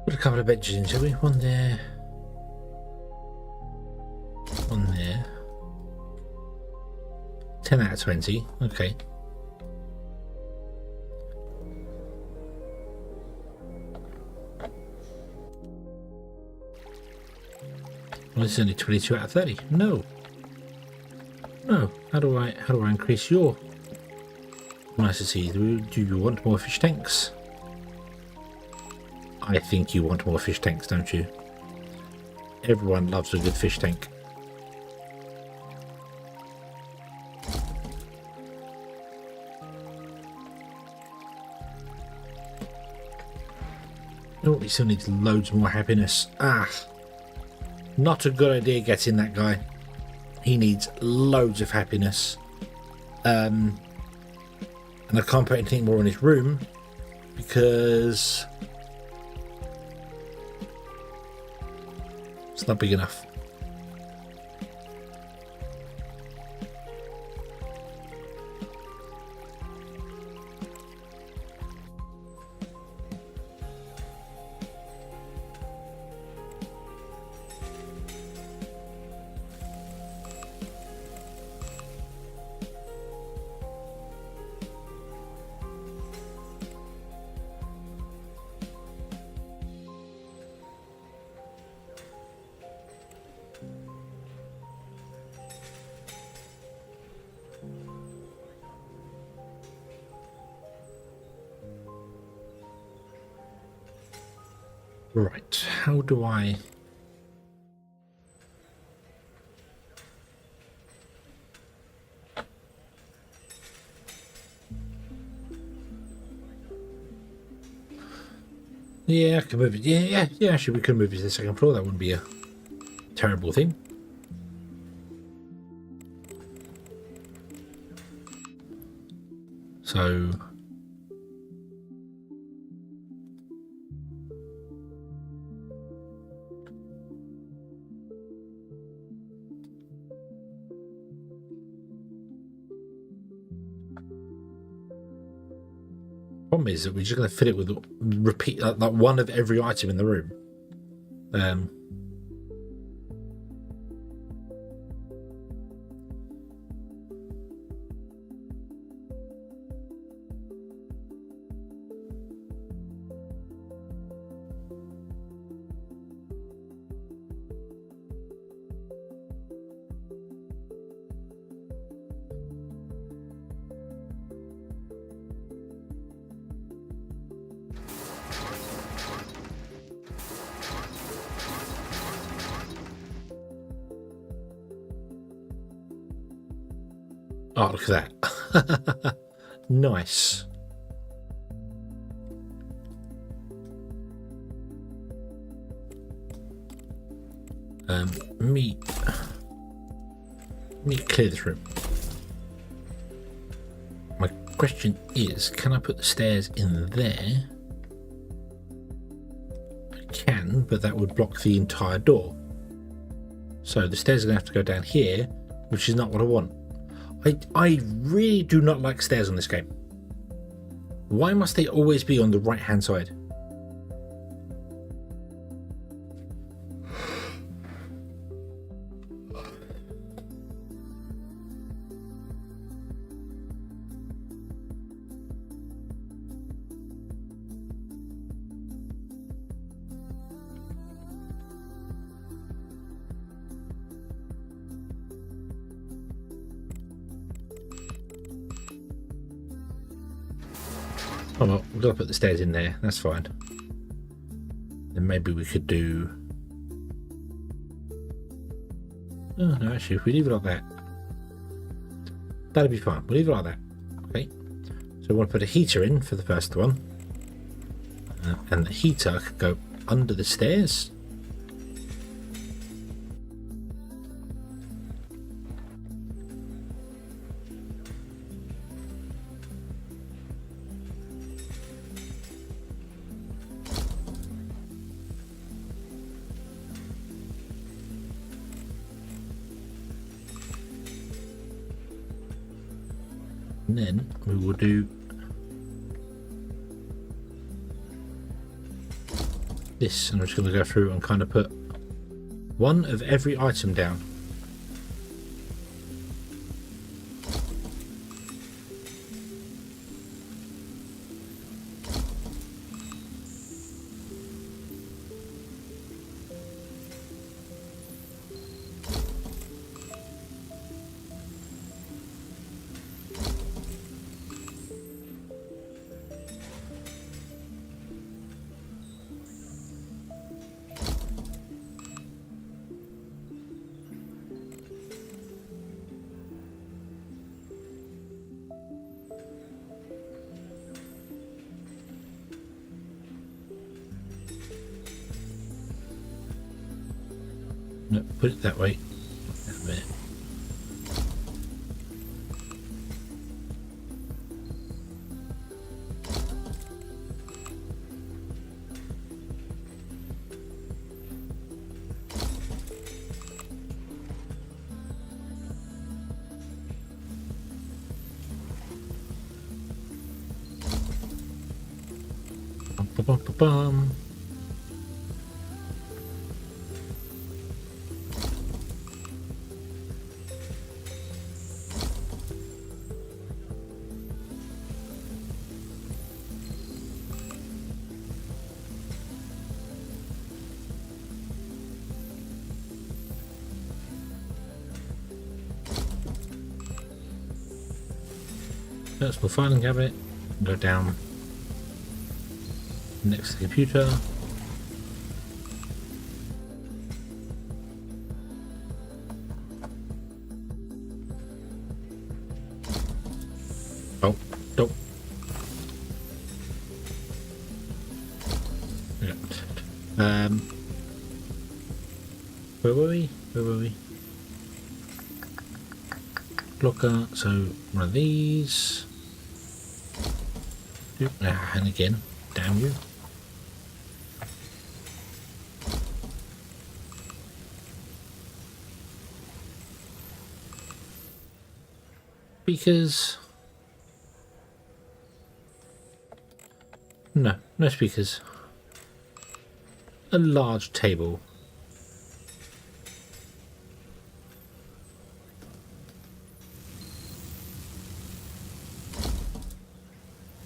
Put a couple of benches in, shall we? One there. One there. 10 out of 20. Okay. Well, this is only 22 out of 30. No. No. How do I increase your nicety? Do you want more fish tanks? I think you want more fish tanks, don't you? Everyone loves a good fish tank. Oh, he still needs loads more happiness. Ah, not a good idea getting that guy. He needs loads of happiness. And I can't put anything more in his room because it's not big enough. Right, how do I... Yeah, I can move it. Yeah, actually we could move it to the second floor. That wouldn't be a terrible thing. So... problem is that we're just going to fill it with repeat like one of every item in the room. Oh, look at that. Nice. Me clear this room. My question is, can I put the stairs in there? I can, but that would block the entire door. So the stairs are going to have to go down here, which is not what I want. I really do not like stairs on this game. Why must they always be on the right hand side? Oh well, we've got to put the stairs in there, that's fine. Then maybe we could do... Oh no, actually, if we leave it like that, that'd be fine. We'll leave it like that. Okay. So we want to put a heater in for the first one. And the heater could go under the stairs. And then we will do this, and I'm just going to go through and kind of put one of every item down. No, put it that way. That bit. Bum, bum, bum, bum, bum. That's my filing cabinet. Go down next to the computer. Oh, don't. Yeah. Where were we? Where were we? Blocker. So one of these. And again, damn you. Speakers. No, no speakers. A large table.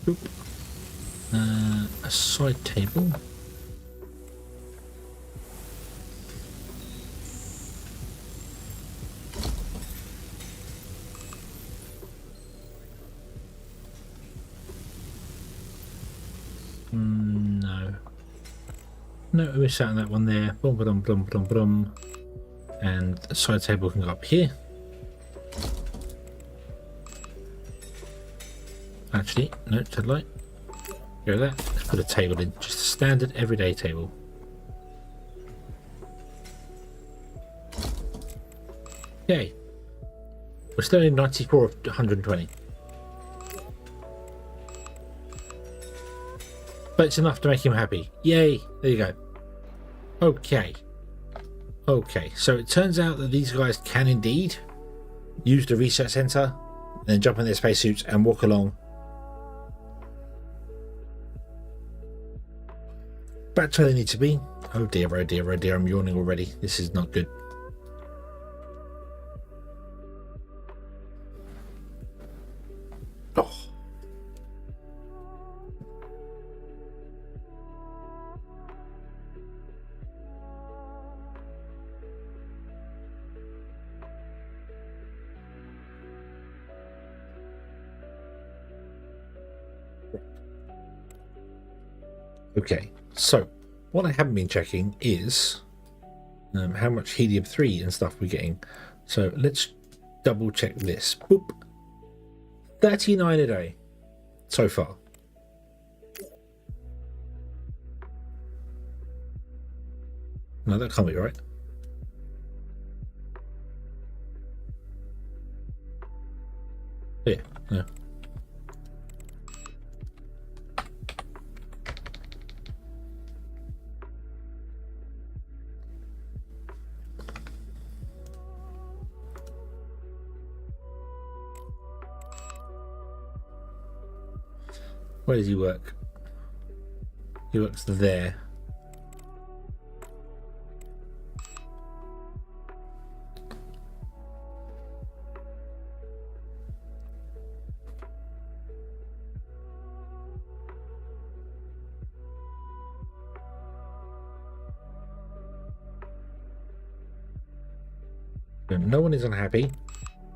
Oop. A side table. No. No, we sat on that one there. Bum, bum, bum, bum, bum. And the side table can go up here. Actually, no, dead light. Go that. Let's put a table in. Just a standard everyday table. Yay. We're still in 94 of 120. But it's enough to make him happy. Yay. There you go. Okay. Okay. So it turns out that these guys can indeed use the research center, and then jump in their spacesuits and walk along back to where they need to be. Oh dear, oh dear, oh dear, I'm yawning already. This is not good. Oh. Okay, so what I haven't been checking is how much helium-3 and stuff we're getting. So let's double check this. Boop. 39 a day so far. No, that can't be right. Yeah, no. Where does he work? He works there. No one is unhappy.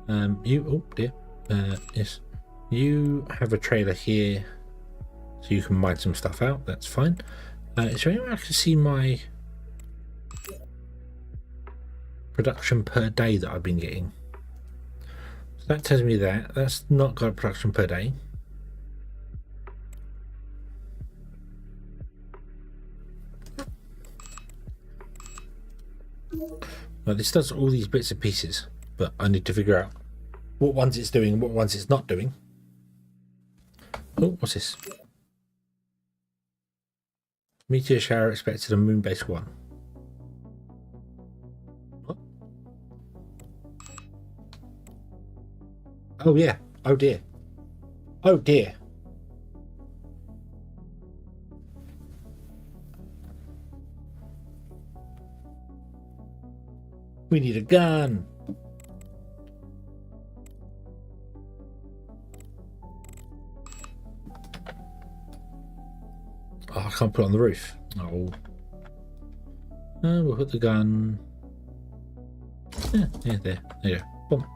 Oh dear. Yes. You have a trailer here. So you can mine some stuff out, that's fine. Is there anywhere I can see my production per day that I've been getting? So that tells me that. That's not got production per day. Well, this does all these bits and pieces, but I need to figure out what ones it's doing and what ones it's not doing. Oh, what's this? Meteor shower expected on moon base 1. What? Oh yeah. Oh dear. Oh dear. We need a gun. Oh, I can't put it on the roof. Oh. We'll put the gun. Yeah, there. There you go. Boom.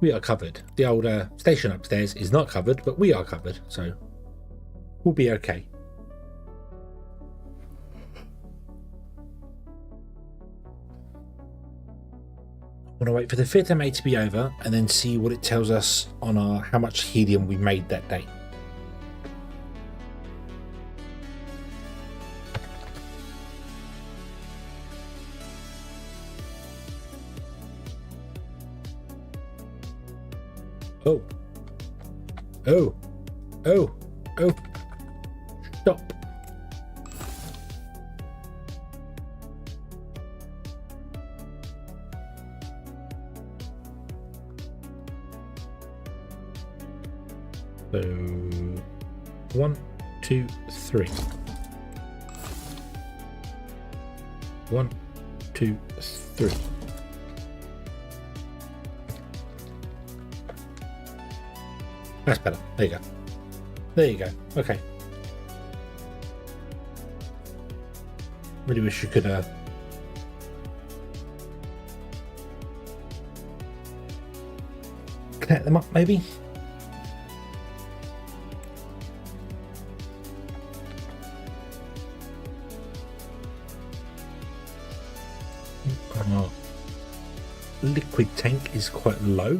We are covered. The old station upstairs is not covered, but we are covered, so we'll be okay. I want to wait for the 5th MA to be over and then see what it tells us on our how much helium we made that day. Oh. Oh. Oh. Oh. Stop. So 1, 2, 3. 1, 2, 3. That's better. There you go. There you go. Okay. Really wish you could connect them up, maybe. Our liquid tank is quite low.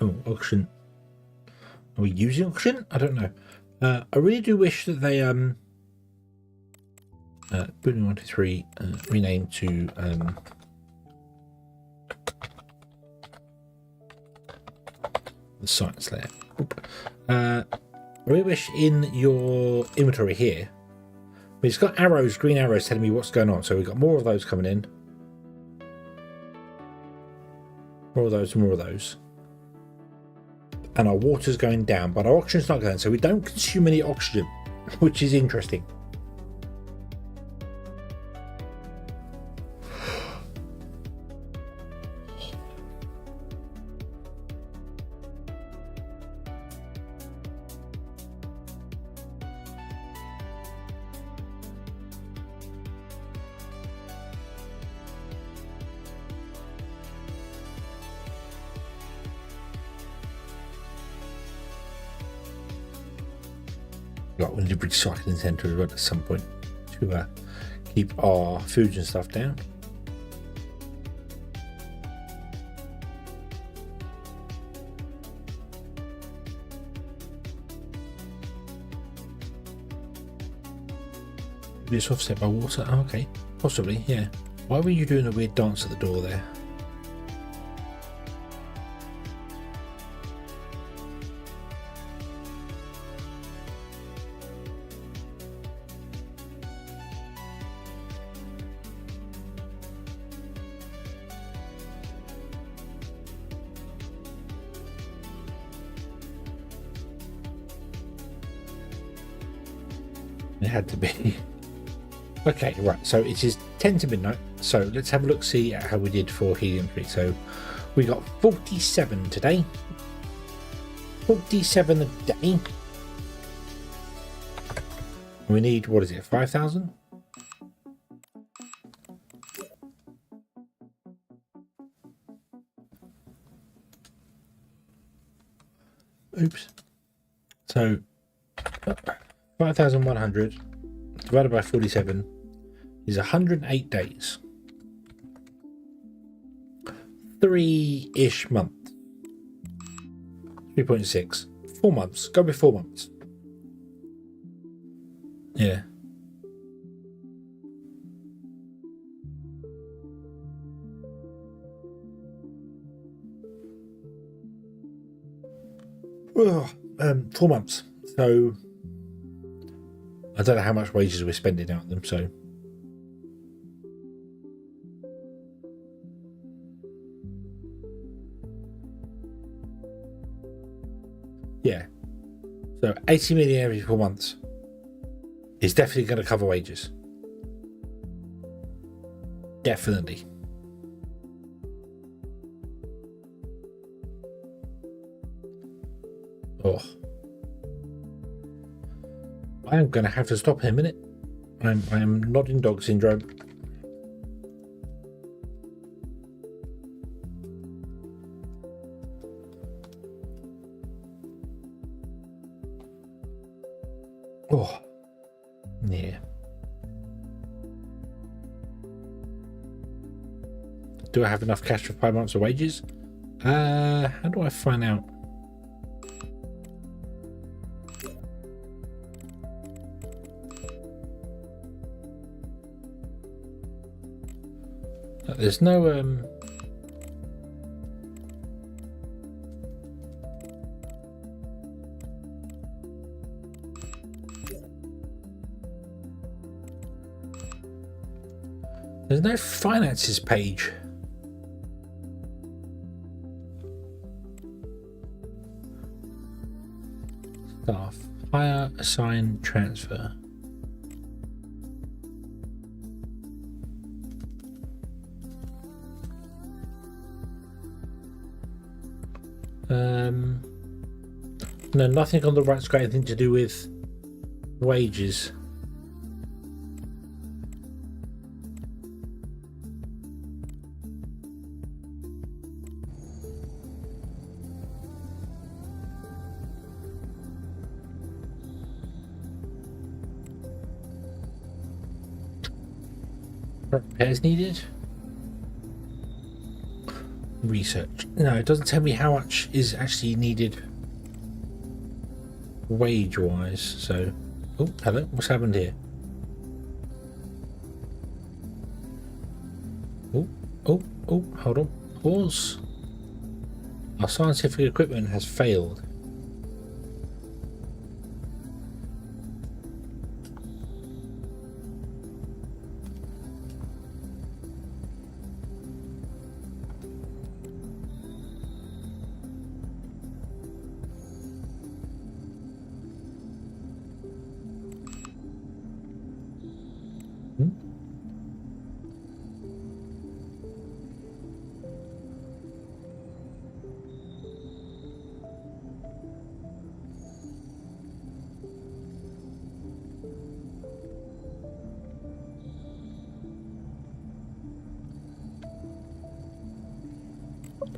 Oh, oxygen. Are we using oxygen? I don't know. I really do wish that they Boom 1, 2, 3 rename to the science layer. I really wish in your inventory here, it's got arrows, green arrows telling me what's going on. So we've got more of those coming in. More of those, more of those. And our water's going down, but our oxygen's not going, so we don't consume any oxygen, which is interesting. We need a recycling centre as well at some point to keep our foods and stuff down. It's offset by water. Oh, okay, possibly, yeah. Why were you doing a weird dance at the door there? It had to be. Okay, right, so it is 10 to midnight, so let's have a look, see at how we did for helium-3. So we got 47 today. 47 a day. We need, what is it, 5,000? Oops. So 5,100 divided by 47 is 108 days. 3-ish month. 3.6. 4 months. Go with 4 months. Yeah. Well, 4 months. So I don't know how much wages we're spending out on them, so yeah. So 80 million every 4 months is definitely going to cover wages. Definitely. Oh. I am going to have to stop in a minute. I am nodding dog syndrome. Oh, yeah. Do I have enough cash for 5 months of wages? How do I find out? There's no there's no finances page. Staff, hire, assign, transfer. No, nothing on the right's got anything to do with wages. Repairs needed. Research. No, it doesn't tell me how much is actually needed wage wise. So, oh, hello, what's happened here? Oh, hold on, pause. Our scientific equipment has failed.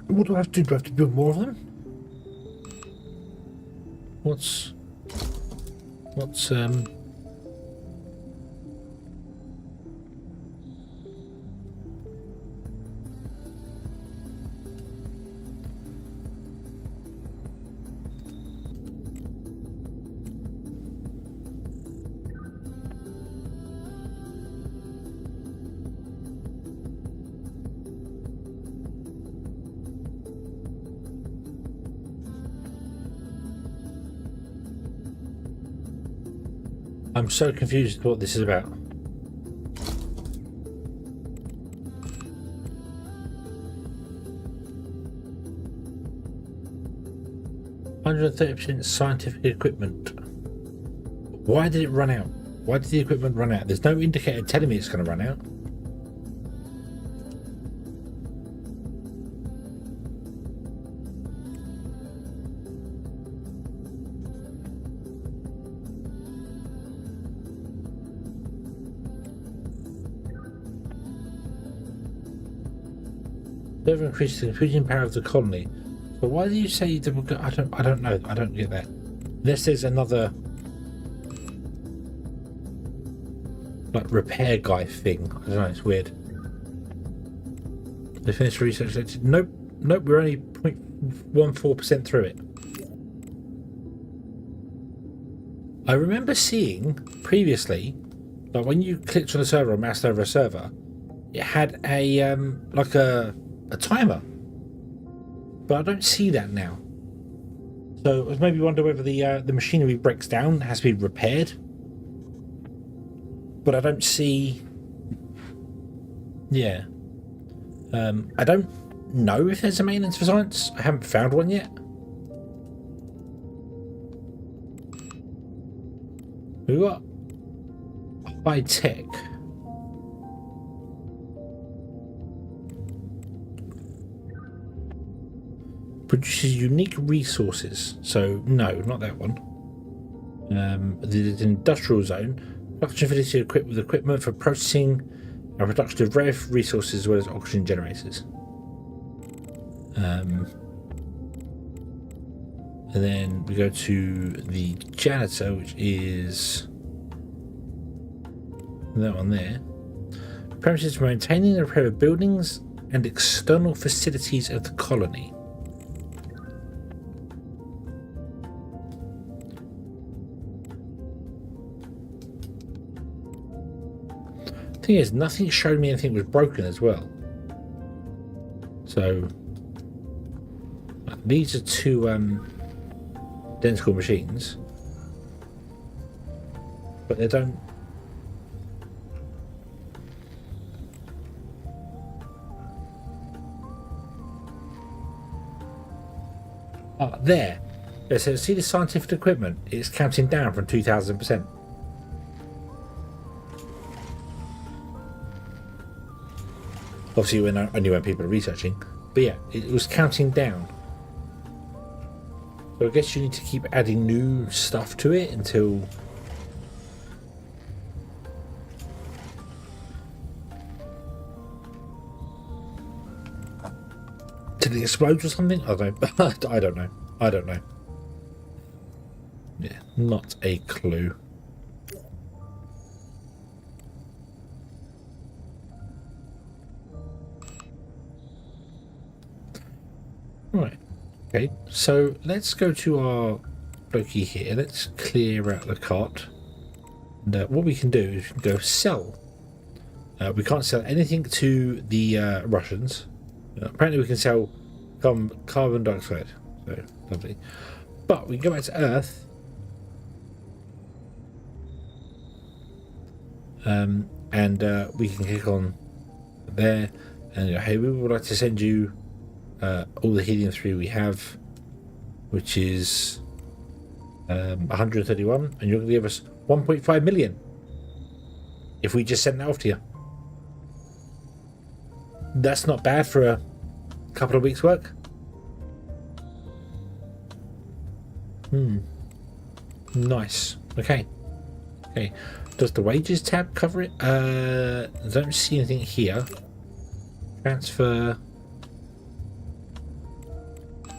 What do I have to do? Do I have to build more of them? What's I'm so confused with what this is about. %30% scientific equipment. Why did it run out? Why did the equipment run out? There's no indicator telling me it's going to run out. Further increases the computing power of the colony. But why do you say that we're I don't know. I don't get that. Unless there's another like repair guy thing. I don't know, it's weird. They finished research. Nope, we're only 0.14% through it. I remember seeing previously, like when you clicked on a server or moused over a server, it had a like a timer, but I don't see that now. So I was maybe wonder whether the machinery breaks down, has to be repaired, but I don't see. Yeah, I don't know if there's a maintenance for science. I haven't found one yet. We got high tech. Produces unique resources. So no, not that one. The industrial zone. Production facility equipped with equipment for processing and production of rare resources as well as oxygen generators. And then we go to the janitor, which is that one there. Premises for maintaining and repair of buildings and external facilities of the colony. Thing is, nothing showed me anything was broken as well. So these are two identical machines, but they don't. Oh, there. Yeah, so see the scientific equipment? It's counting down from 2000%. Obviously, only when people are researching, but yeah, it was counting down. So I guess you need to keep adding new stuff to it until it explodes or something. I don't know. I don't know. Yeah, not a clue. Right, okay, so let's go to our Loki here. Let's clear out the cart. And what we can do is we can go sell. We can't sell anything to the Russians. Apparently we can sell carbon dioxide. So, lovely. But we can go back to Earth. And we can click on there. And hey, we would like to send you all the helium-3 we have, which is 131, and you're going to give us 1.5 million. if we just sent that off to you. That's not bad for a couple of weeks' work. Nice. Okay. Does the wages tab cover it? I don't see anything here. Transfer.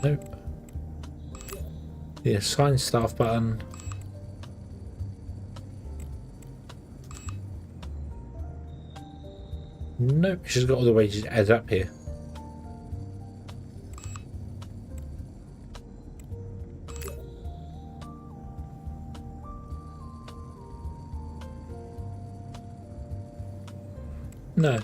Nope. The assign staff button. Nope, she's got all the wages added up here. No.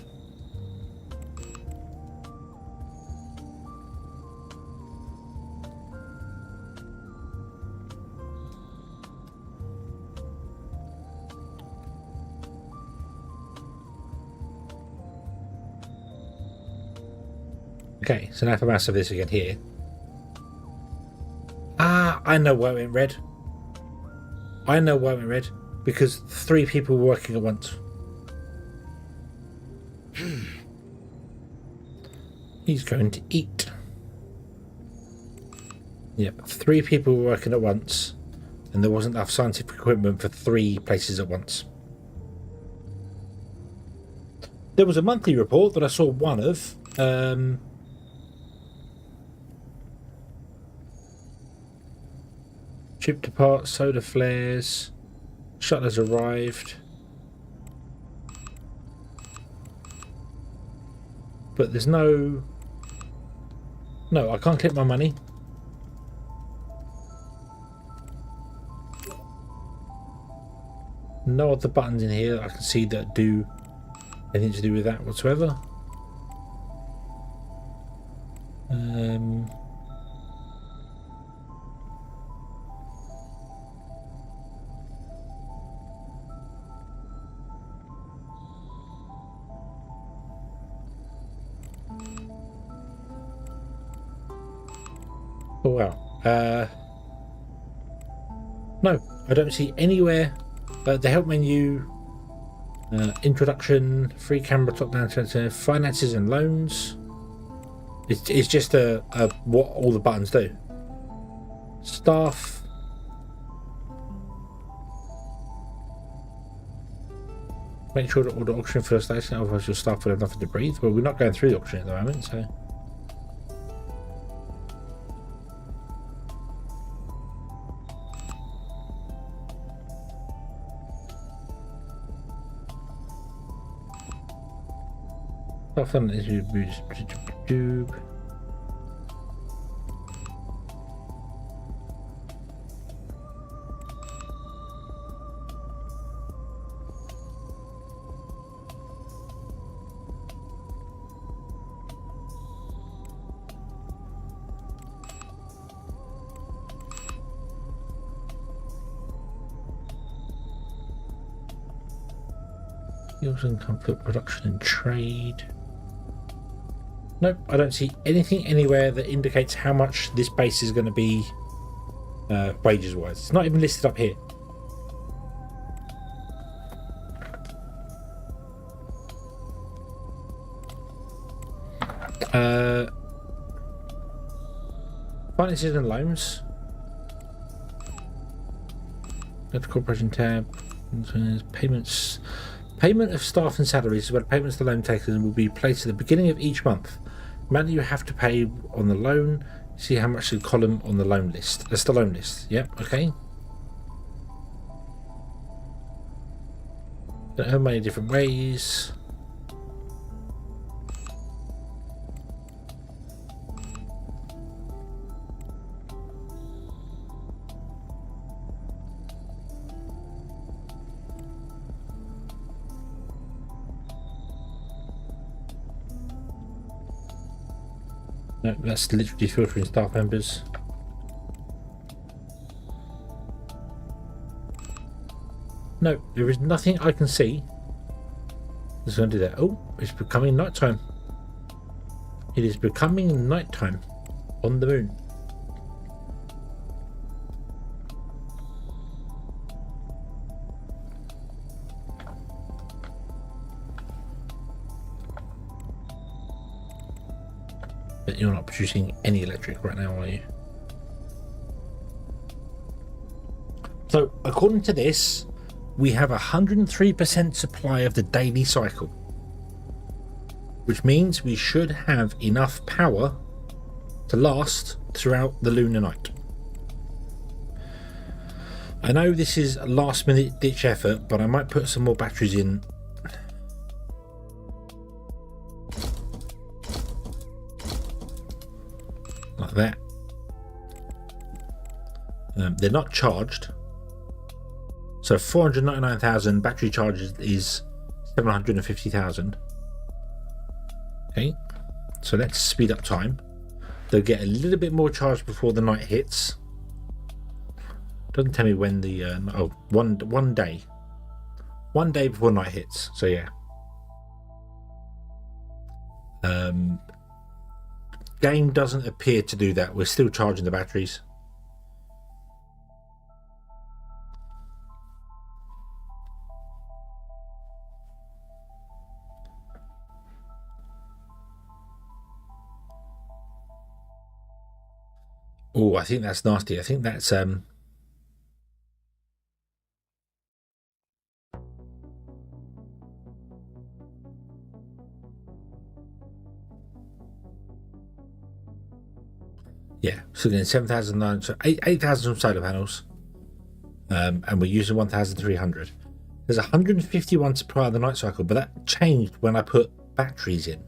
Okay, so now if I mouse over this again here. Ah, I know why it went red. Because 3 people were working at once. He's going to eat. Yep, 3 people were working at once, and there wasn't enough scientific equipment for 3 places at once. There was a monthly report that I saw one of. Chip depart, solar flares, shuttlers arrived. But there's no, I can't click my money. No other buttons in here that I can see that do anything to do with that whatsoever. Oh wow. No, I don't see anywhere. The help menu, introduction, free camera, top down, finances and loans. It's just what all the buttons do. Staff. Make sure to order oxygen for the station, otherwise your staff will have nothing to breathe. Well, we're not going through the oxygen at the moment, so. Thefun is tube. Skills and comfort, production and trade. Nope, I don't see anything anywhere that indicates how much this base is going to be wages wise. It's not even listed up here. Finances and loans. Go to corporation tab. Payments. Payment of staff and salaries as well as payments to loan takers will be placed at the beginning of each month. Amount you have to pay on the loan. See how much the column on the loan list. That's the loan list. Yep, okay. Don't have many different ways. No, that's literally filtering staff members. No, there is nothing I can see that's going to do that. Oh, it's becoming nighttime. It is becoming nighttime on the moon. But you're not producing any electric right now, are you? So, according to this, we have 103% supply of the daily cycle, which means we should have enough power to last throughout the lunar night. I know this is a last minute ditch effort, but I might put some more batteries in. Like that. They're not charged. So 499,000 battery charges is 750,000. Okay, so let's speed up time. They'll get a little bit more charged before the night hits. Doesn't tell me when the one day before night hits. So yeah. Game doesn't appear to do that. We're still charging the batteries. Oh, I think that's nasty. I think that's yeah, so again 7,009, so 8,000 solar panels, and we're using 1,300. There's 151 supply of the night cycle, but that changed when I put batteries in.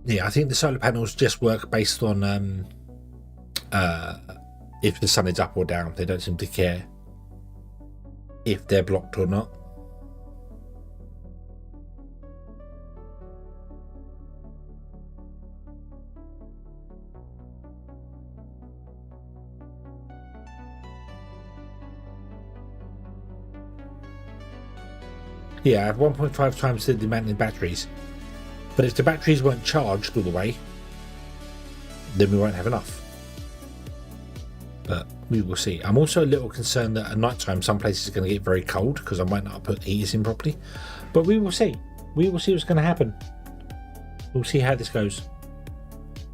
Yeah, I think the solar panels just work based on if the sun is up or down. They don't seem to care if they're blocked or not. Yeah, I have 1.5 times the demand in batteries. But if the batteries weren't charged all the way, then we won't have enough. But we will see. I'm also a little concerned that at night time some places are going to get very cold because I might not have put heaters in properly. But we will see. We will see what's going to happen. We'll see how this goes.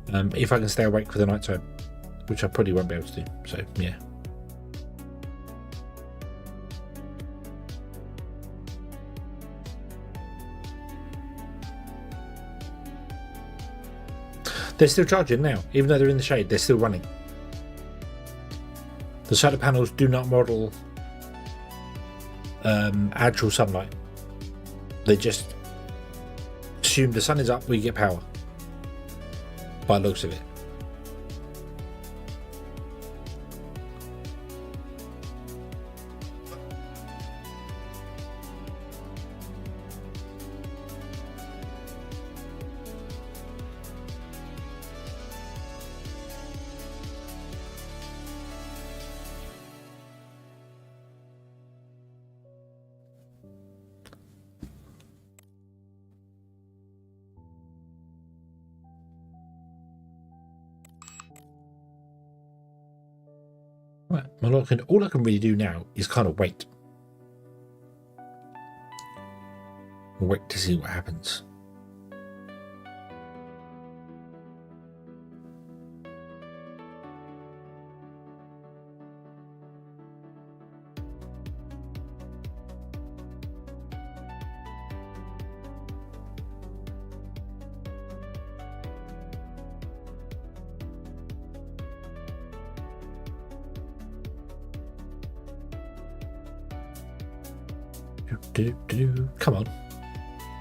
If I can stay awake for the night time, which I probably won't be able to do. So yeah. They're still charging now, even though they're in the shade, they're still running. The solar panels do not model actual sunlight. They just assume the sun is up, we get power. By the looks of it. Right, well, all I can really do now is kind of wait. Wait to see what happens. Come on.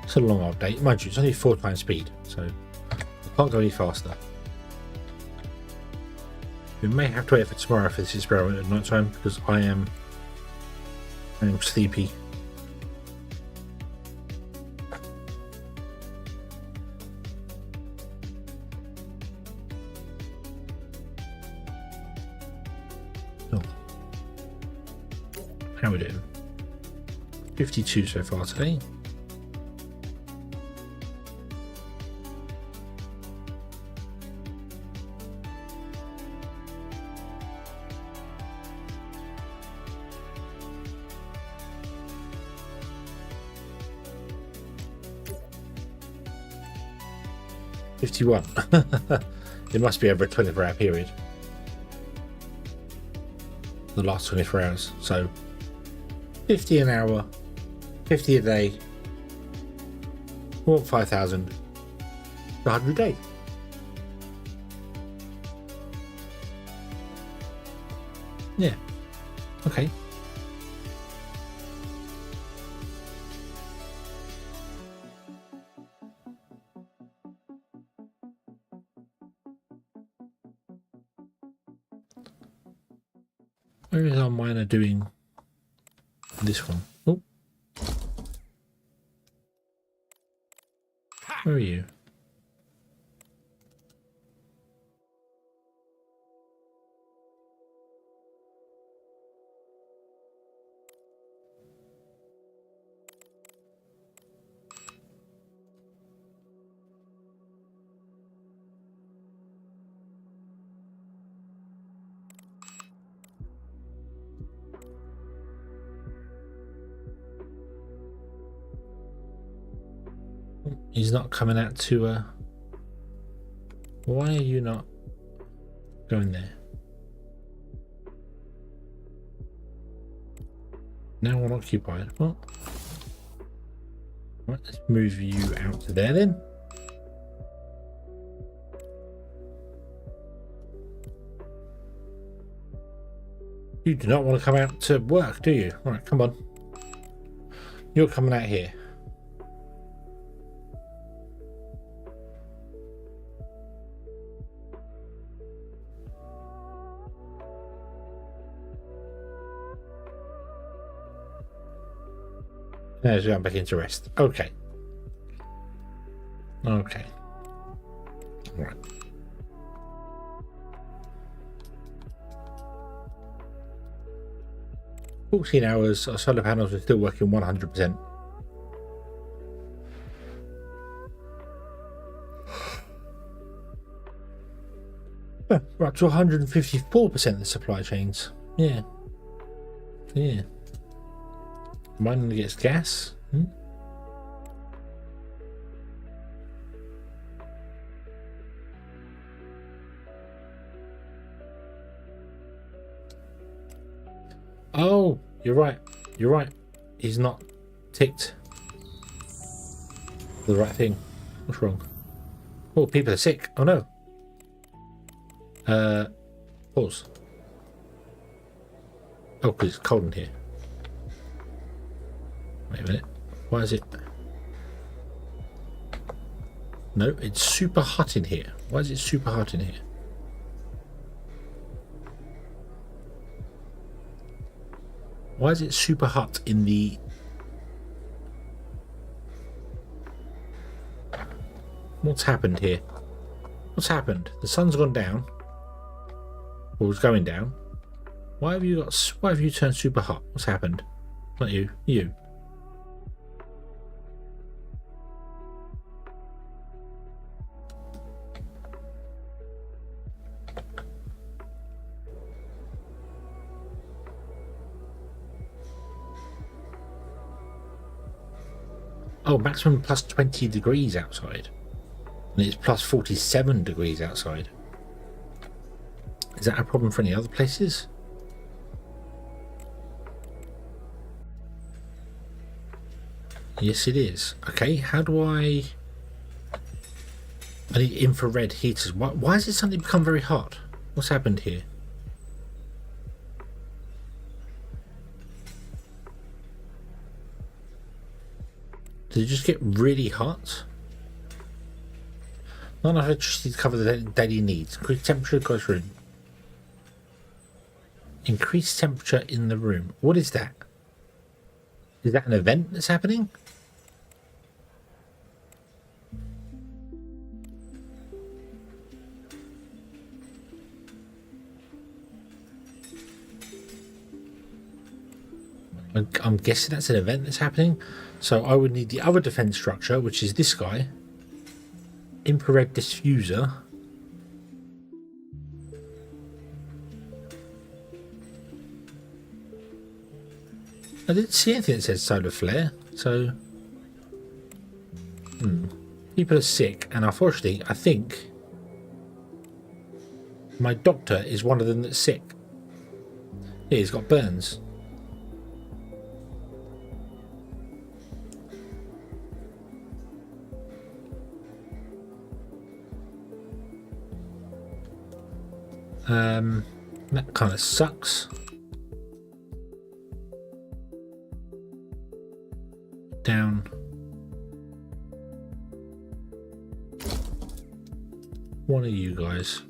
It's a long update. Mind you, it's only 4 times speed, so I can't go any faster. We may have to wait for tomorrow for this experiment at night time because I am sleepy. Oh. How are we doing? 52 so far today. 51. It must be over a 24-hour period. The last 24 hours. So 50 an hour, 50 a day, 5,000, 100 days. Yeah. Okay. Where is our miner doing this one? Oh. Where are you? He's not coming out to why are you not going there? Now we're occupied. What? Right, let's move you out to there then. You do not want to come out to work, do you? All right, come on. You're coming out here. Now he's going back into rest. Okay. Okay. All right. $14 our solar panels are still working 100%. We're up to 154% of the supply chains. Yeah. Yeah. Mine gets gas. Oh, you're right. You're right. He's not ticked the right thing. What's wrong? Oh, people are sick. Oh no. Pause. Oh, because it's cold in here. Wait a minute. Why is it? No, it's super hot in here. Why is it super hot in here? Why is it super hot in the... What's happened here? What's happened? The sun's gone down. Or it's going down. Why have you turned super hot? What's happened? Not you. You. Oh, maximum plus 20 degrees outside. And it's plus 47 degrees outside. Is that a problem for any other places? Yes, it is. Okay, how do I need infrared heaters. Why has it suddenly become very hot? What's happened here? Did it just get really hot? Not enough electricity to cover the daily needs. Increased temperature across room. Increased temperature in the room. What is that? Is that an event that's happening? I'm guessing that's an event that's happening. So I would need the other defense structure, which is this guy. Infrared diffuser. I didn't see anything that says solar flare, so People are sick, and unfortunately, I think my doctor is one of them that's sick. Yeah, he's got burns. That kind of sucks. Down. One of you guys.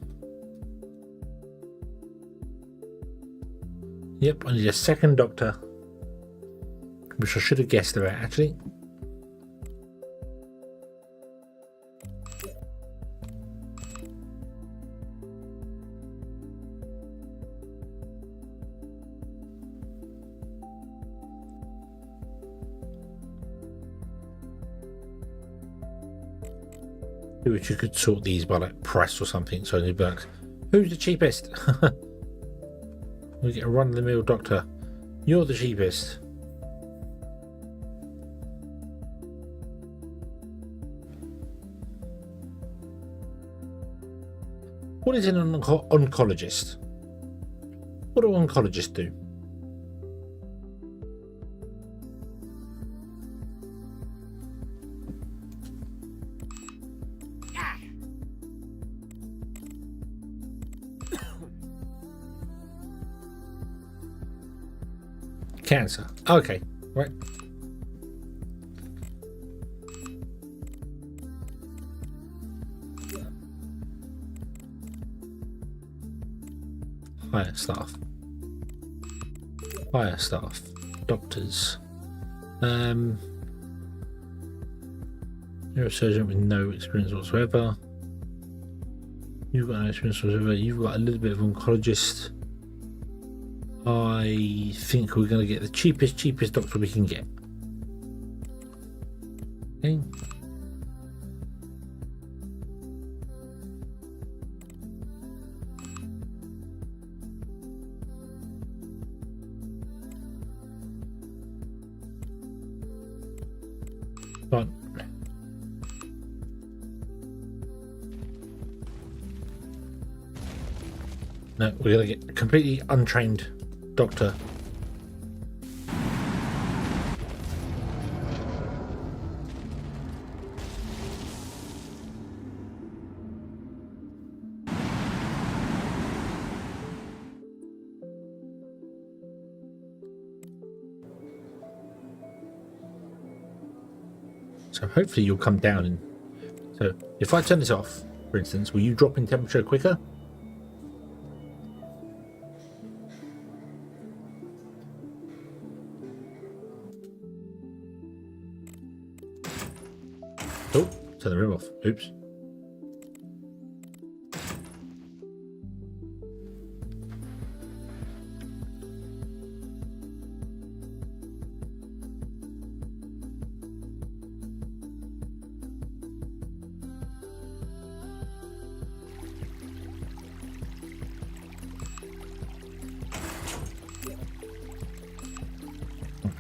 Yep, I need a second doctor. Which I should have guessed about, actually. Which you could sort these by like price or something, so you'd be like, who's the cheapest? We get a run-of-the-mill doctor. You're the cheapest. What is an oncologist? What do oncologists do? Cancer. Okay, right. Higher staff. Higher staff. Doctors. You're a surgeon with no experience whatsoever. You've got no experience whatsoever. You've got a little bit of oncologist. I think we're going to get the cheapest doctor we can get. Okay. Right. No, we're going to get a completely untrained doctor. So hopefully you'll come down and so if I turn this off, for instance, will you drop in temperature quicker? Oh, turn the room off. Oops.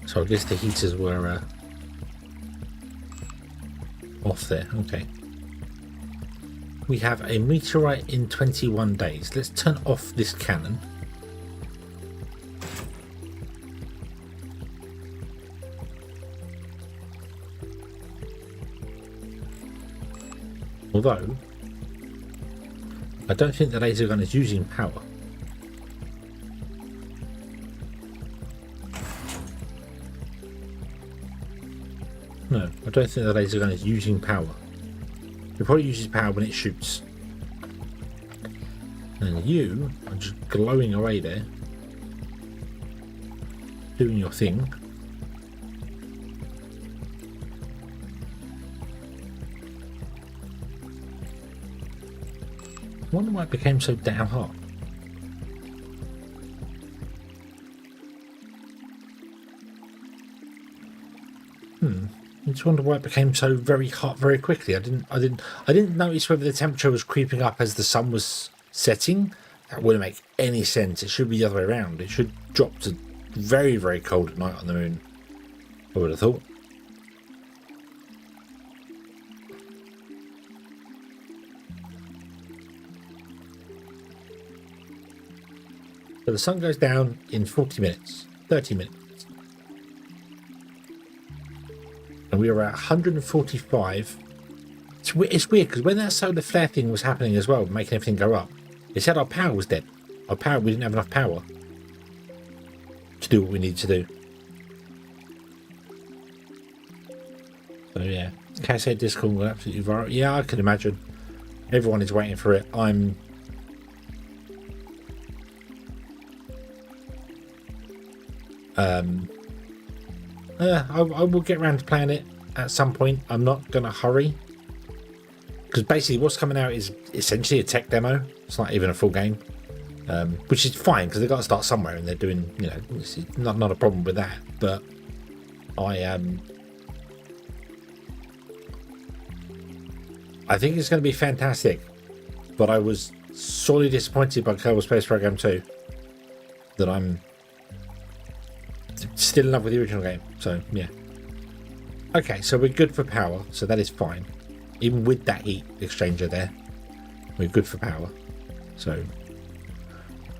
So I guess the heaters were off there. Okay. We have a meteorite in 21 days. Let's turn off this cannon. Although, I don't think the laser gun is using power. No, I don't think the laser gun is using power. It probably uses power when it shoots. And you are just glowing away there, doing your thing. I wonder why it became so damn hot. I just wonder why it became so very hot very quickly. I didn't notice whether the temperature was creeping up as the sun was setting. That wouldn't make any sense. It should be the other way around. It should drop to very, very cold at night on the moon. I would have thought. So the sun goes down in 40 minutes, 30 minutes. And we were at 145. It's weird because when that solar flare thing was happening as well, making everything go up, it said our power was dead. We didn't have enough power to do what we need to do. So yeah, Cassette Discord will absolutely viral. Yeah, I can imagine. Everyone is waiting for it. I will get around to playing it at some point. I'm not gonna hurry because basically what's coming out is essentially a tech demo. It's not even a full game, which is fine because they've got to start somewhere, and they're doing, you know, it's not a problem with that. But I think it's going to be fantastic, but I was sorely disappointed by Kerbal Space Program 2 that I'm still in love with the original game. So yeah, okay, so we're good for power, so that is fine. Even with that heat exchanger there, we're good for power. So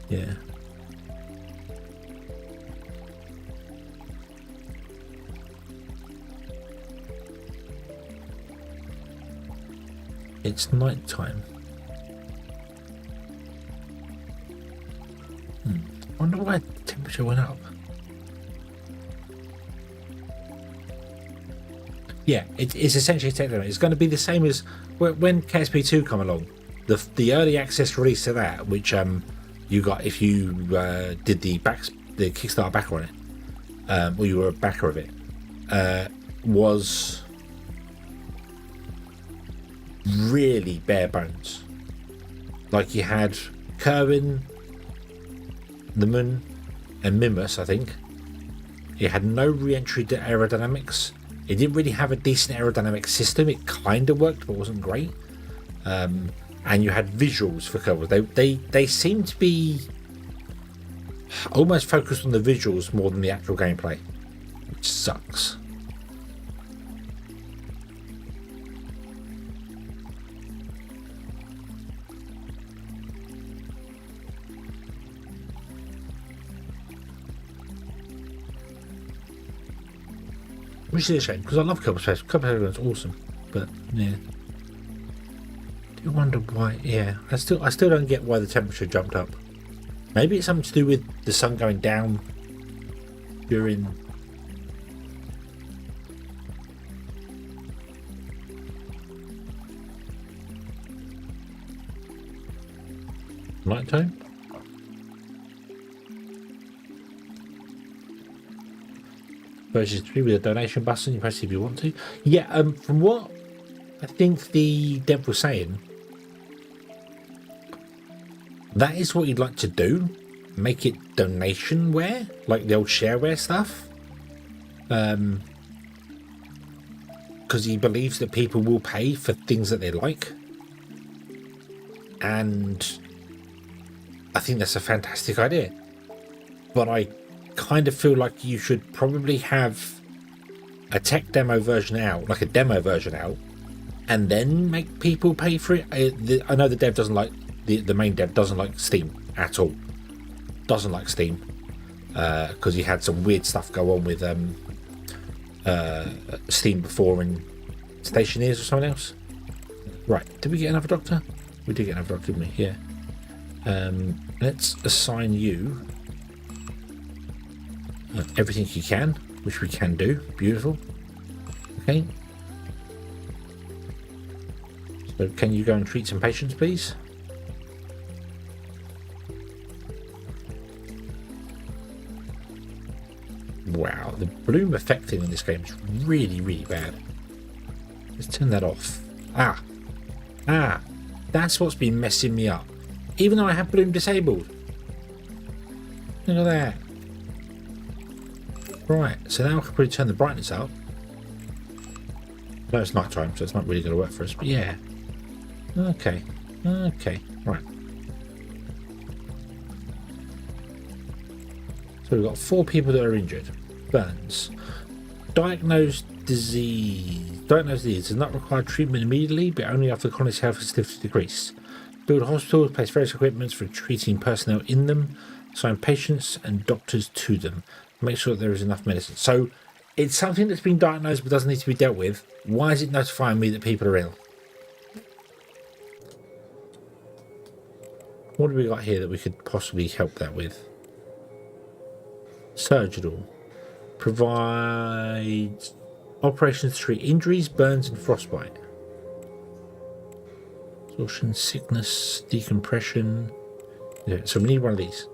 yeah, it's night time. I wonder why the temperature went up. Yeah, it's essentially a tech demo. It's going to be the same as when KSP2 come along. The early access release to that, which you got if you did the Kickstarter backer on it, or you were a backer of it, was really bare bones. Like you had Kerwin, the Moon, and Mimus, I think. It had no re-entry to aerodynamics. It didn't really have a decent aerodynamic system. It kind of worked, but wasn't great. And you had visuals for Kerbal. They seem to be almost focused on the visuals more than the actual gameplay, which sucks. Which is a shame because I love Kerbal Space. Kerbal Space is awesome, but yeah. Do wonder why? Yeah, I still don't get why the temperature jumped up. Maybe it's something to do with the sun going down during nighttime. Version 3 with a donation button. You press if you want to. Yeah, from what I think the dev was saying, that is what you'd like to do. Make it donationware, like the old shareware stuff. Because he believes that people will pay for things that they like. And I think that's a fantastic idea. But I kind of feel like you should probably have a tech demo version out, like a demo version out, and then make people pay for it. I know the dev doesn't like the main dev doesn't like Steam at all. Doesn't like Steam because he had some weird stuff go on with Steam before and Stationeers or something else. Right, did we get another doctor? We did get another doctor, didn't we? Yeah. Let's assign you everything you can, which we can do. Beautiful. Okay. So can you go and treat some patients, please? Wow, the bloom effect thing in this game is really, really bad. Let's turn that off. That's what's been messing me up. Even though I have bloom disabled. Look at that. Right, so now I can probably turn the brightness up. No, it's night time, so it's not really going to work for us, but yeah. Okay, right. So we've got 4 people that are injured. Burns. Diagnosed disease does not require treatment immediately, but only after the colony's health is significantly decreased. Build hospitals, place various equipment for treating personnel in them, Assign patients and doctors to them. Make sure that there is enough medicine. So it's something that's been diagnosed but doesn't need to be dealt with. Why is it notifying me that people are ill? What have we got here that we could possibly help that with? Surgical. Provides operations to treat injuries, burns and frostbite. Exhaustion, sickness, decompression. Yeah, so we need one of these.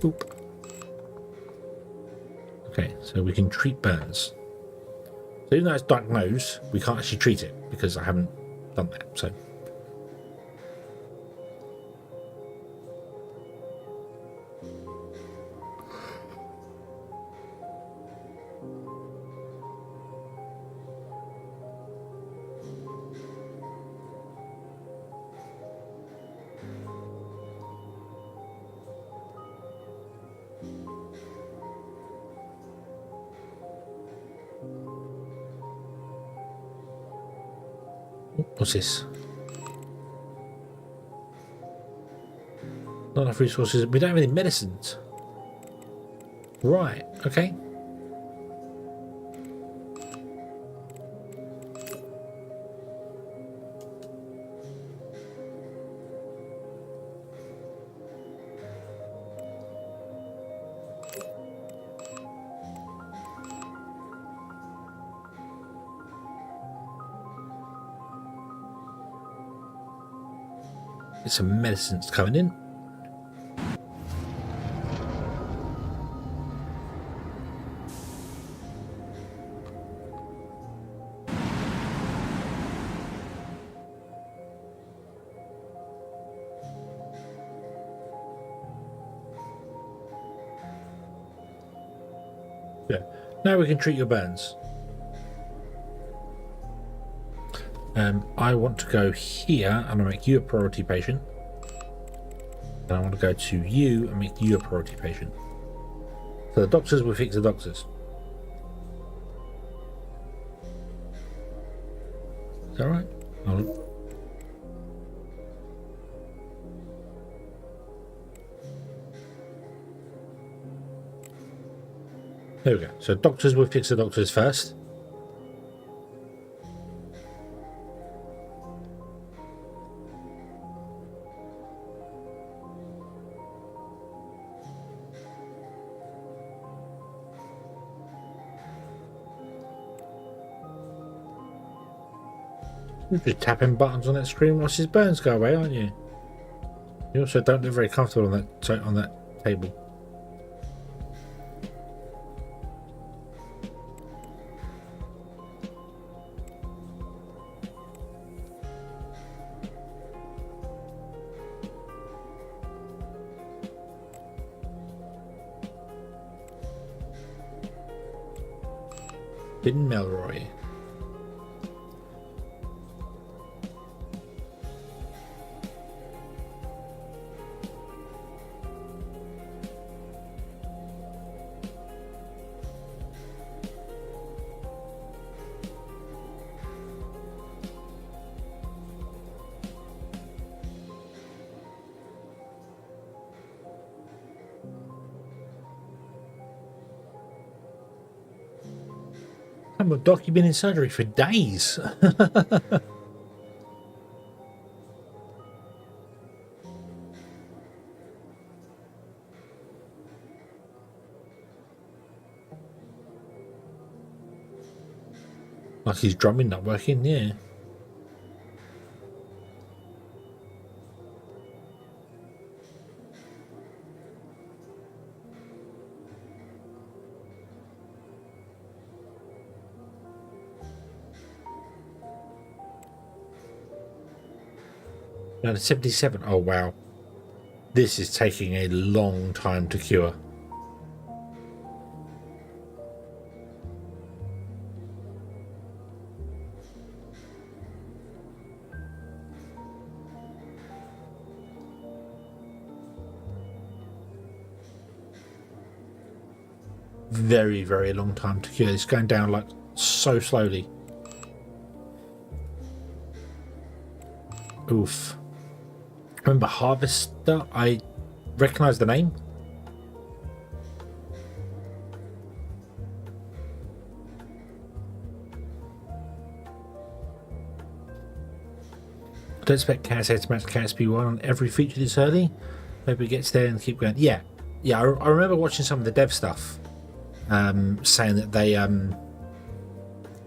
Oop. Okay, so we can treat burns. So even though it's diagnosed, we can't actually treat it because I haven't done that. So what's this? Not enough resources. We don't have any medicines. Right, okay. Get some medicines coming in. Yeah. Now we can treat your burns. I want to go here and I'll make you a priority patient. And I want to go to you and make you a priority patient. So the doctors will fix the doctors. Is that right? There we go. So doctors will fix the doctors first. You're just tapping buttons on that screen whilst his burns go away, aren't you? You also don't look very comfortable on that table. Bin Melroy. Well, Doc, you've been in surgery for days. Like his drumming not working, yeah. Now 77. Oh wow, this is taking a long time to cure. Very, very long time to cure. It's going down like so slowly. Oof. Remember Harvester? I recognise the name. I don't expect Cats to match Cats P1 on every feature this early. Maybe it gets there and keep going. Yeah. I remember watching some of the dev stuff, saying that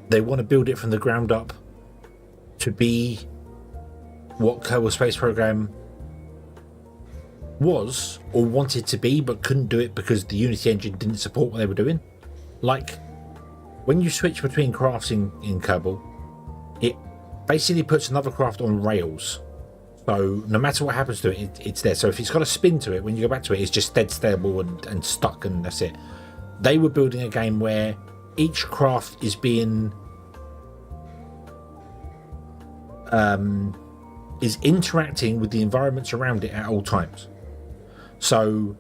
they want to build it from the ground up to be what Kerbal Space Program was or wanted to be, but couldn't do it because the Unity engine didn't support what they were doing. Like when you switch between crafts in Kerbal, it basically puts another craft on rails. So no matter what happens to it, it's there. So if it's got a spin to it, when you go back to it, it's just dead stable and stuck, and that's it. They were building a game where each craft is being is interacting with the environments around it at all times. So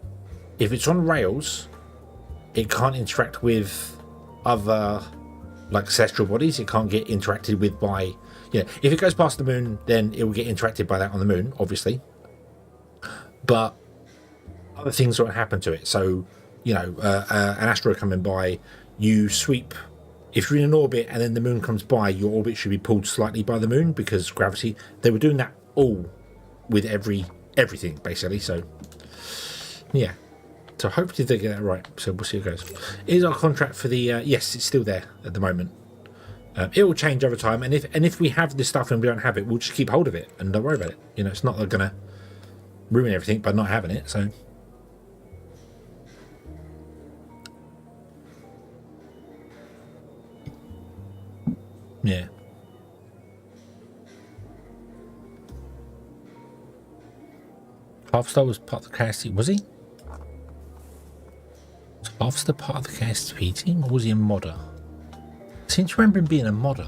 if it's on rails, it can't interact with other like celestial bodies. It can't get interacted with by, if it goes past the moon, then it will get interacted by that on the moon, obviously. But other things won't happen to it. So, an asteroid coming by, you sweep. If you're in an orbit and then the moon comes by, your orbit should be pulled slightly by the moon because gravity. They were doing that all with everything, basically. So, yeah. So hopefully they get that right. So we'll see how it goes. Is our contract for the... yes, it's still there at the moment. It will change over time. And if we have this stuff and we don't have it, we'll just keep hold of it and don't worry about it. It's not going to ruin everything by not having it. So... yeah. Halfstar was part of the cast team, was he? Was Halfstar part of the KSP team, or was he a modder? I seem to remember him being a modder.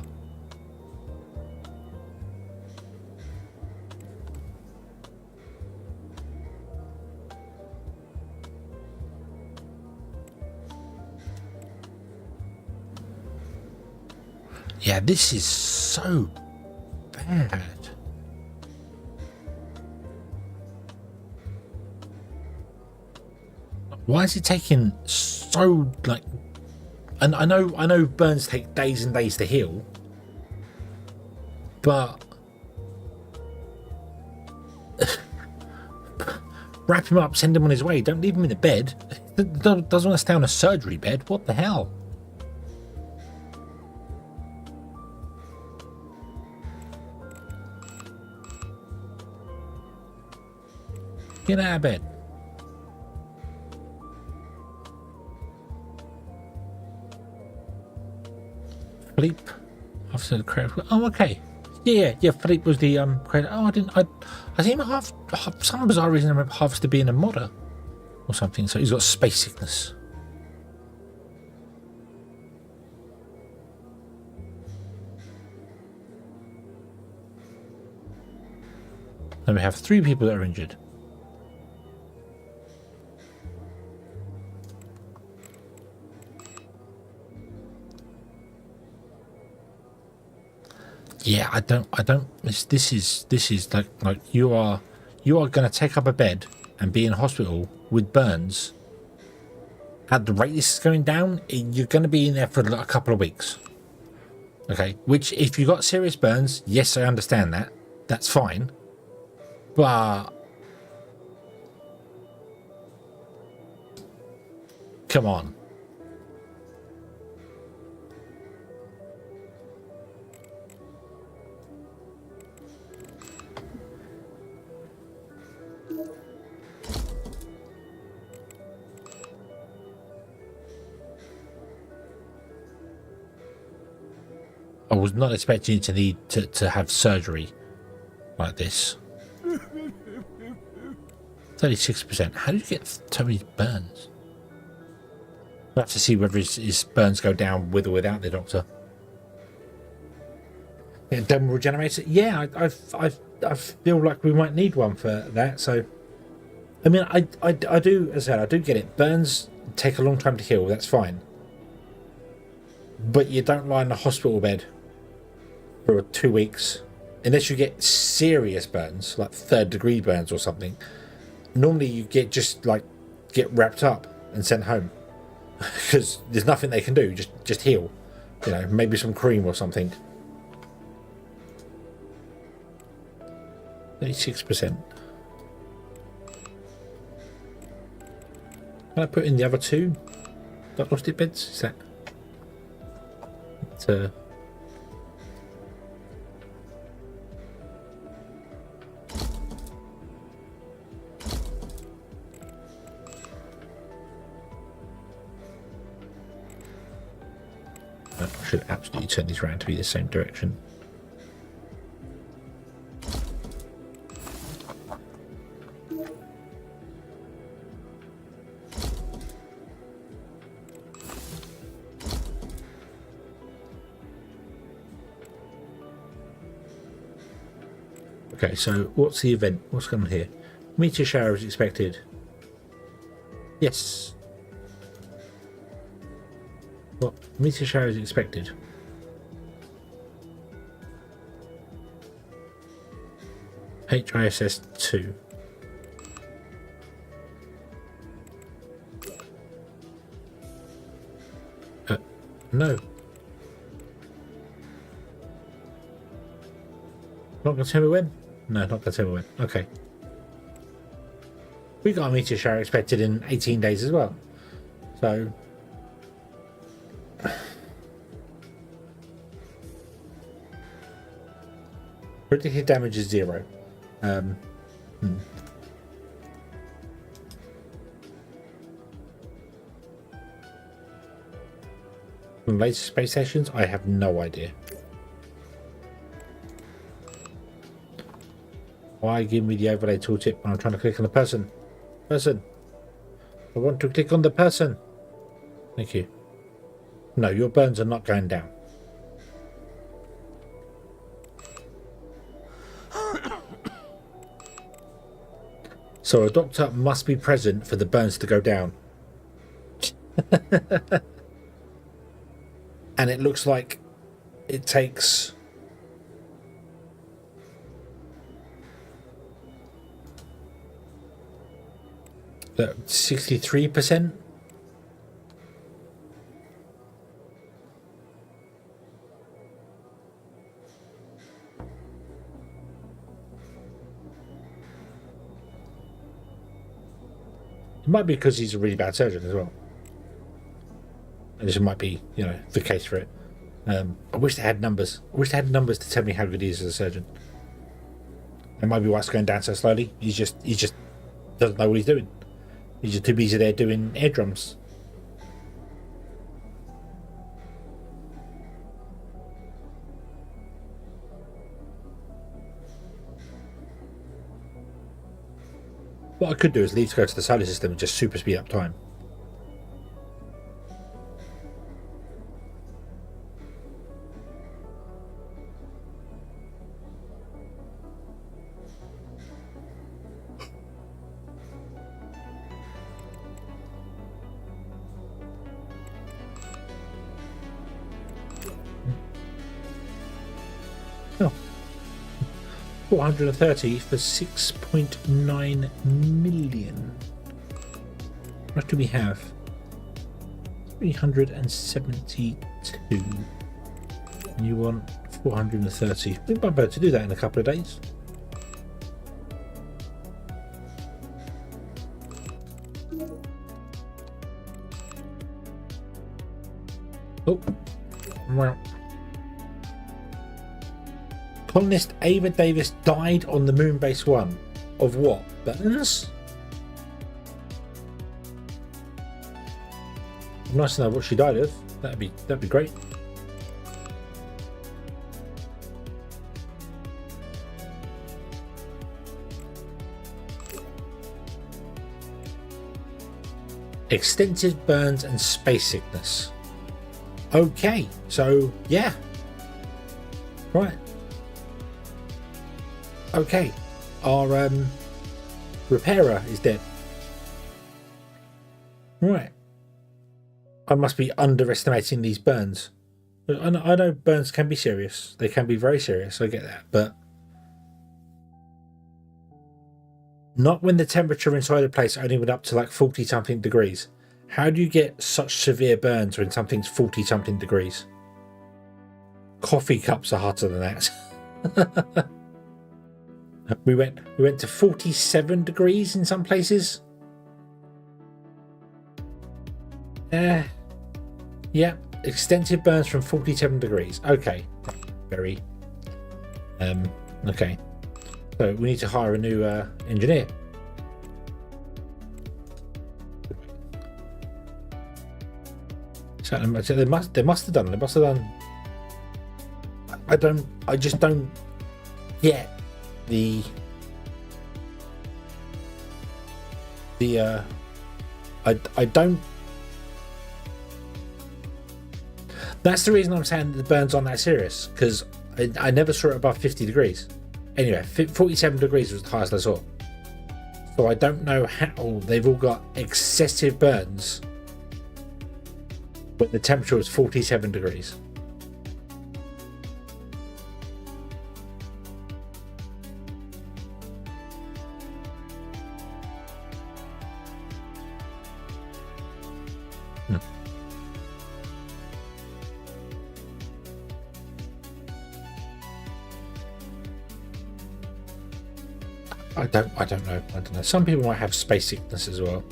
Yeah, this is so bad. Why is it taking so and I know burns take days and days to heal, but wrap him up, send him on his way. Don't leave him in the bed. Doesn't want to stay on a surgery bed. What the hell? Get out of bed. Philippe, after the credit. Oh, okay. Yeah. Philippe was the credit. Oh, I think half some bizarre reason I remember Harvester being a modder or something. So he's got space sickness. Then we have 3 people that are injured. Yeah, I don't. This is like you are going to take up a bed and be in hospital with burns. At the rate this is going down, you're going to be in there for a couple of weeks. Okay, which if you got serious burns, yes, I understand that. That's fine, but come on. I was not expecting you to need to have surgery like this. 36%. How do you get so many burns? We'll have to see whether his burns go down with or without the doctor. Yeah, dermal regenerator. Yeah, I feel like we might need one for that. So, I mean, I do, as I said, I do get it. Burns take a long time to heal. That's fine. but you don't lie in a hospital bed for 2 weeks unless you get serious burns, like 3rd degree burns or something. Normally you get wrapped up and sent home because there's nothing they can do. Just heal, you know, maybe some cream or something. 86%. Can I put in the other 2 diagnostic beds? Is that I should absolutely turn these around to be the same direction. Okay, so what's the event? What's going on here? Meteor shower is expected. Yes. What? Meteor shower is expected. HISS 2. No. Not going to tell me when? No, not going to tell me when. Okay. We got a meteor shower expected in 18 days as well. So... predicted damage is 0. From later space stations, I have no idea. Why give me the overlay tooltip when I'm trying to click on the person? I want to click on the person. Thank you. No, your burns are not going down. So a doctor must be present for the burns to go down. And it looks like it takes... 63%? It might be because he's a really bad surgeon as well. And this might be, you know, the case for it. I wish they had numbers. I wish they had numbers to tell me how good he is as a surgeon. It might be why it's going down so slowly. He just doesn't know what he's doing. He's just too busy there doing air drums. What I could do is leave to go to the solar system and just super speed up time. Oh. 430 for 6.9 million. What do we have? 372. And you want 430. We might be able to do that in a couple of days. Oh, well. Colonist Ava Davis died on the Moon Base 1. Of what? Burns? Nice to know what she died of. That'd be great. Extensive burns and space sickness. Okay, so yeah. Right. Okay, our repairer is dead. Right. I must be underestimating these burns. I know burns can be serious. They can be very serious. I get that, but not when the temperature inside the place only went up to like 40 something degrees. How do you get such severe burns when something's 40 something degrees? Coffee cups are hotter than that. we went to 47 degrees in some places. Yeah, extensive burns from 47 degrees. Okay, very. Okay, so we need to hire a new engineer. So they must have done. They must have done. I just don't get the I don't. That's the reason I'm saying the burns aren't that serious, because I never saw it above 50 degrees. Anyway, 47 degrees was the highest I saw. So I don't know how they've all got excessive burns when the temperature was 47 degrees. I don't know. Some people might have space sickness as well,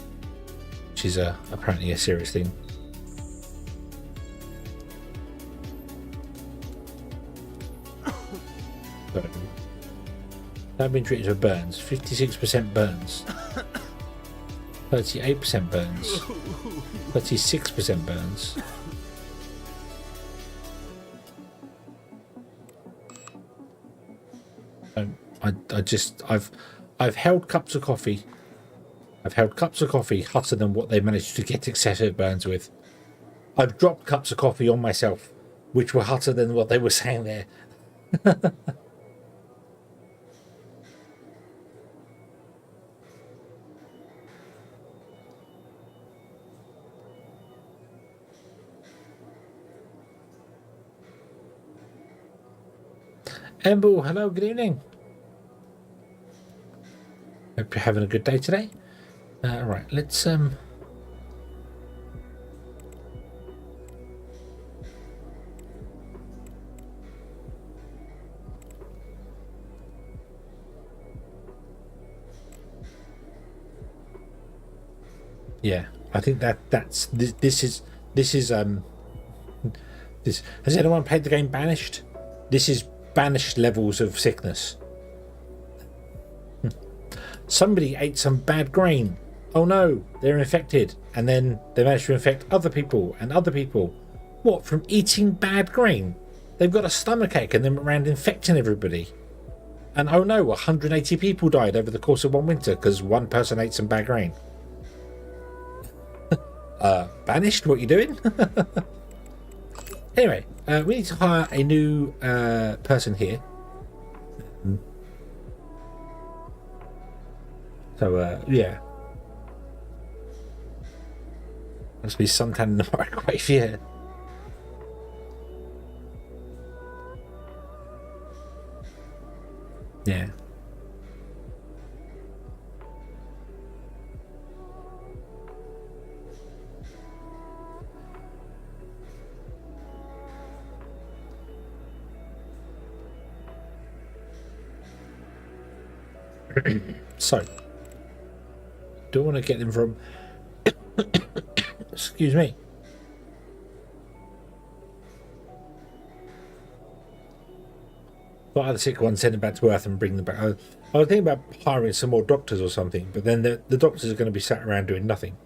which is apparently a serious thing. So, I've been treated with burns. 56% burns. 38% burns. 36% burns. I've held cups of coffee. I've held cups of coffee hotter than what they managed to get excessive burns with. I've dropped cups of coffee on myself, which were hotter than what they were saying there. Emble, hello, good evening. Hope you're having a good day today. Right, let's yeah, I think that's this is this. Has anyone played the game Banished? This is Banished levels of sickness. Somebody ate some bad grain. Oh no, they're infected. And then they managed to infect other people and other people. What, from eating bad grain? They've got a stomachache and then went around infecting everybody. And oh no, 180 people died over the course of one winter because one person ate some bad grain. Banished, what are you doing? Anyway, we need to hire a new person here. So, yeah. Must be suntan in the microwave, yeah. Yeah. So, do I want to get them from excuse me, buy the sick ones, send them back to Earth and bring them back. I was thinking about hiring some more doctors or something, but then the doctors are going to be sat around doing nothing.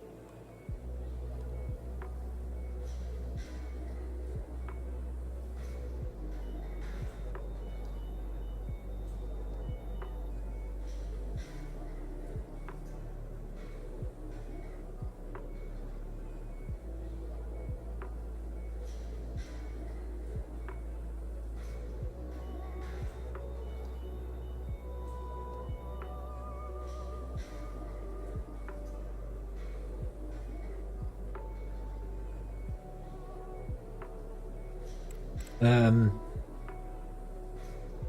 We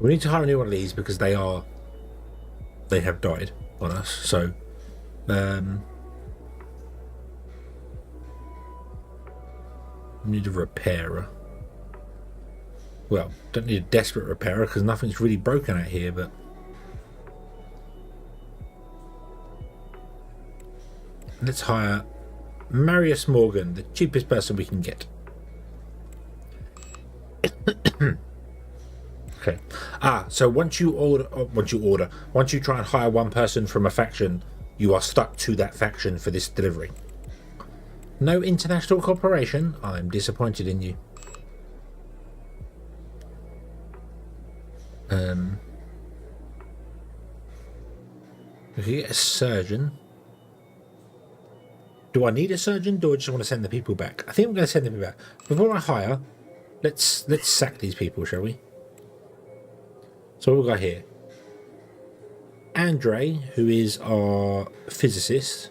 need to hire a new one of these because they have died on us. So, we need a repairer. Well, don't need a desperate repairer because nothing's really broken out here, but let's hire Marius Morgan, the cheapest person we can get. Okay. So once you try and hire one person from a faction, you are stuck to that faction for this delivery. No international cooperation. I'm disappointed in you. We can get a surgeon. Do I need a surgeon? Do I just want to send the people back? I think I'm going to send the people back. Before I hire, let's sack these people, shall we? So what we've got here. Andre, who is our physicist.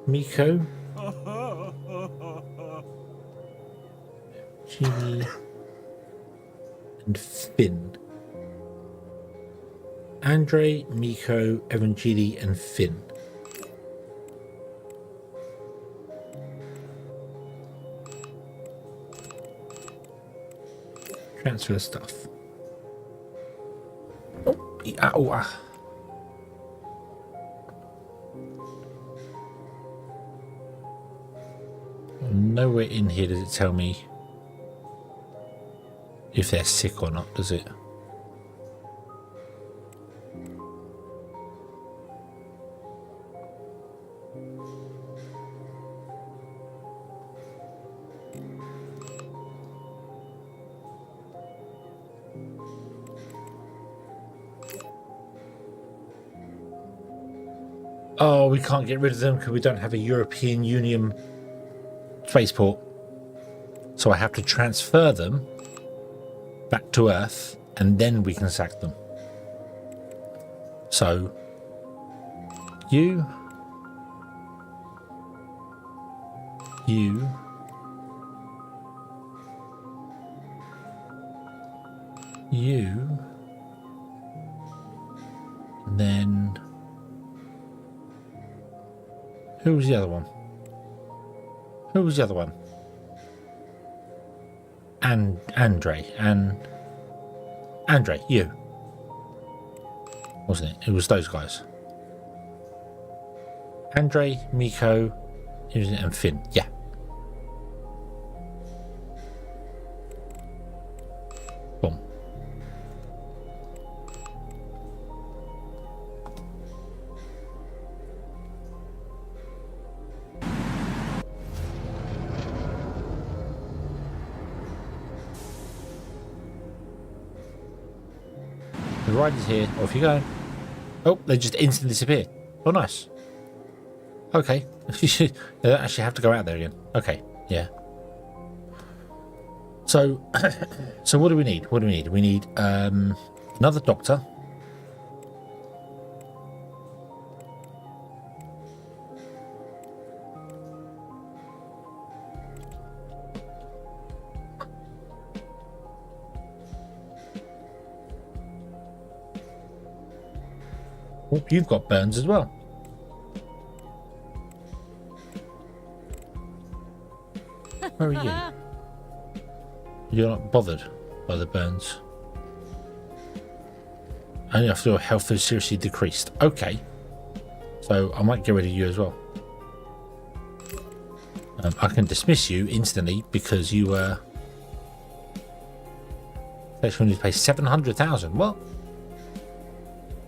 Miko. Jimmy. And Finn. Andre, Miko, Evangeli, and Finn. Transfer stuff. Oh, yeah, Nowhere in here does it tell me if they're sick or not, does it? Oh, we can't get rid of them because we don't have a European Union spaceport. So I have to transfer them back to Earth and then we can sack them. So, you, and then who was the other one? Who was the other one? And Andre, you. Wasn't it? It was those guys. Andre, Miko, and Finn. Yeah. Boom. The ride is here. Off you go. Oh, they just instantly disappeared. Oh, nice. Okay. They don't actually have to go out there again. Okay. Yeah. So, so what do we need? What do we need? We need another doctor. Oh, you've got burns as well. Where are you? You're not bothered by the burns. Only after your health is seriously decreased. Okay. So I might get rid of you as well. I can dismiss you instantly because you were... Actually, need to pay 700,000. What?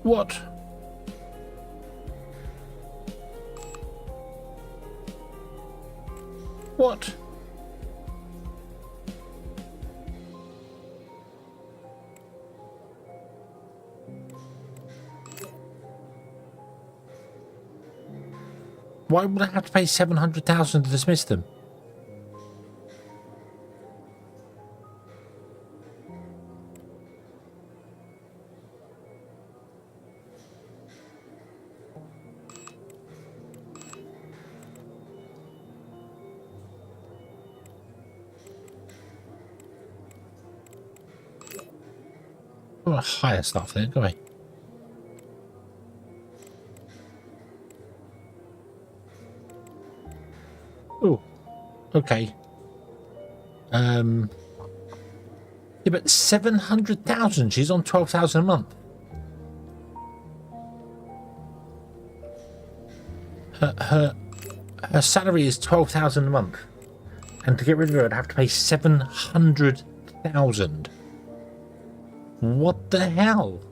What? What? Why would I have to pay 700,000 to dismiss them? don't want to hire stuff there, go away. Oh, okay. Yeah, but 700,000. She's on 12,000 a month. Her salary is 12,000 a month, and to get rid of her, I'd have to pay 700,000. What the hell?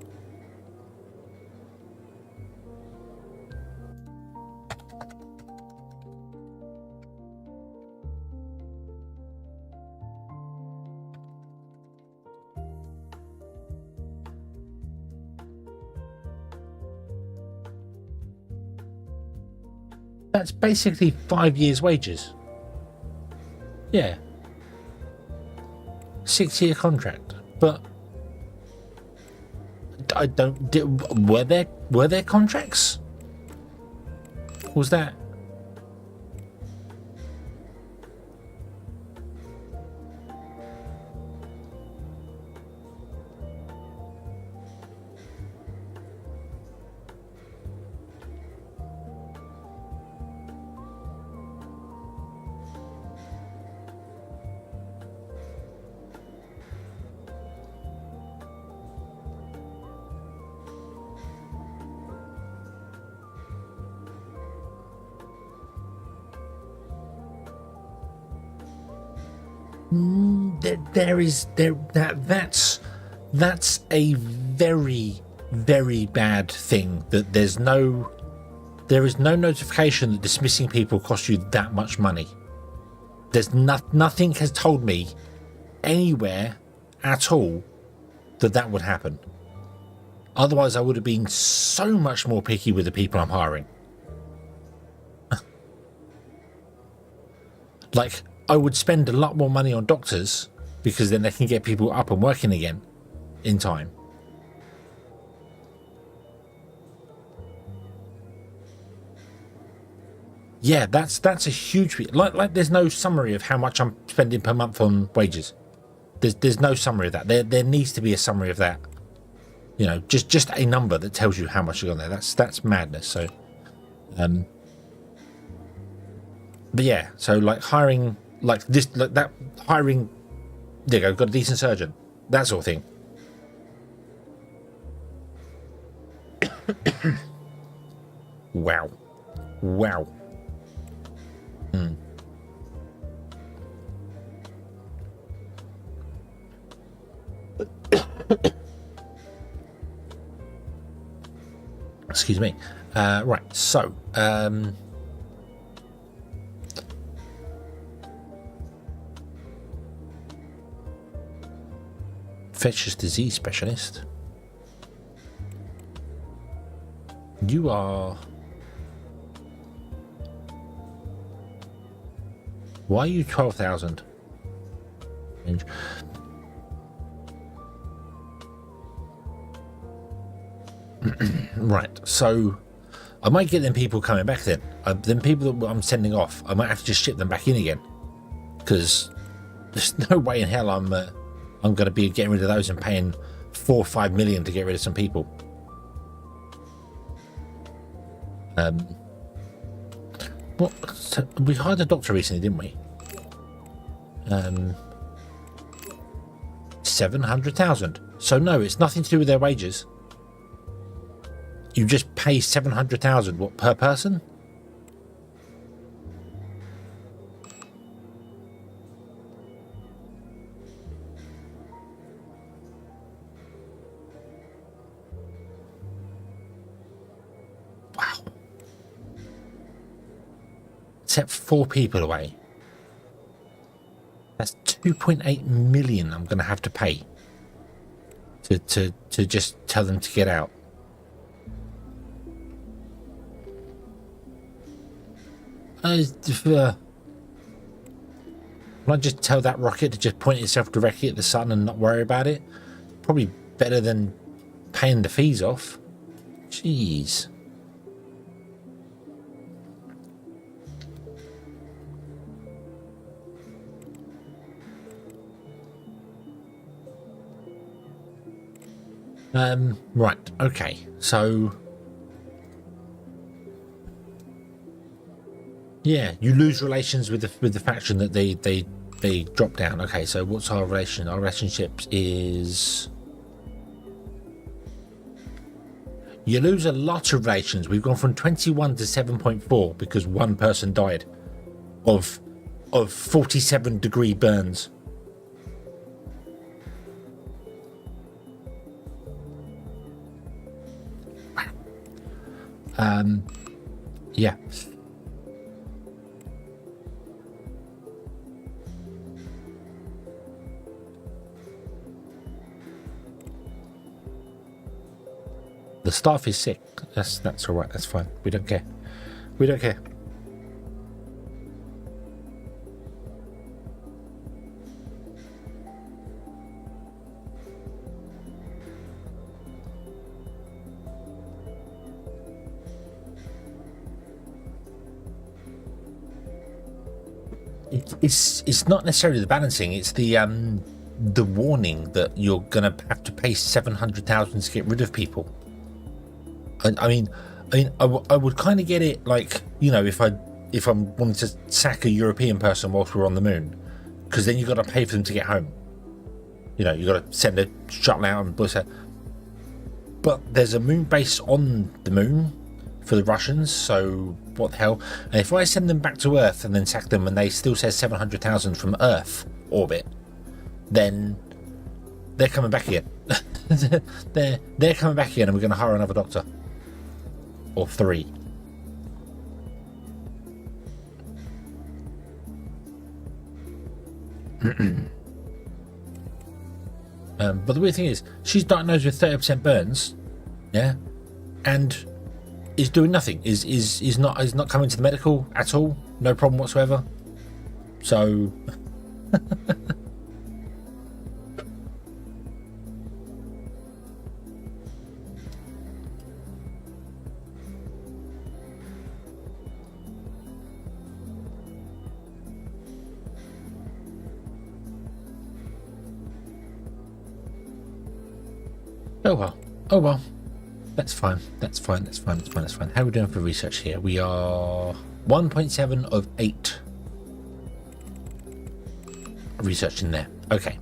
That's basically 5 years' wages. Yeah. 6-year contract. But I don't. Were there contracts? Was that? That's a very, very bad thing, that there is no notification that dismissing people costs you that much money. There's nothing has told me anywhere at all that would happen. Otherwise I would have been so much more picky with the people I'm hiring. Like, I would spend a lot more money on doctors, because then they can get people up and working again in time. Yeah, that's a huge... Like there's no summary of how much I'm spending per month on wages. There's no summary of that. There needs to be a summary of that. You know, just a number that tells you how much you're on there. That's madness. So, but yeah, so like hiring... Like this, like that, hiring, there you go, got a decent surgeon, that sort of thing. Wow. Excuse me. Right, so, infectious disease specialist. You are... Why are you 12,000? Right, so I might get them people coming back then. Them people that I'm sending off, I might have to just ship them back in again, because there's no way in hell I'm going to be getting rid of those and paying 4 or 5 million to get rid of some people. What? So we hired a doctor recently, didn't we? 700,000. So no, it's nothing to do with their wages. You just pay 700,000. What, per person? Set 4 people away. That's 2.8 million I'm going to have to pay to just tell them to get out. Can I just tell that rocket to just point itself directly at the sun and not worry about it? Probably better than paying the fees off. Jeez. Right. Okay. So. Yeah, you lose relations with the faction that they drop down. Okay, so what's our relation? Our relationship is you lose a lot of relations. We've gone from 21 to 7.4 because one person died of 47-degree burns. Yeah. The staff is sick. That's all right. That's fine. We don't care. We don't care. It's not necessarily the balancing. It's the warning that you're gonna have to pay 700,000 to get rid of people. I mean, I would kind of get it, like, you know, if I'm wanting to sack a European person whilst we're on the moon, because then you've got to pay for them to get home. You know, you've got to send a shuttle out and blah. But there's a moon base on the moon for the Russians, so what the hell? And if I send them back to Earth and then sack them, and they still say 700,000 from Earth orbit, then they're coming back again. they're coming back again, and we're going to hire another doctor. Or 3. But the weird thing is, she's diagnosed with 30% burns, yeah, and is doing nothing. Is not coming to the medical at all. No problem whatsoever. So. Oh well. Oh well. That's fine. That's fine. That's fine. That's fine. That's fine. How are we doing for research here? We are 1.7 of 8 research in there. Okay.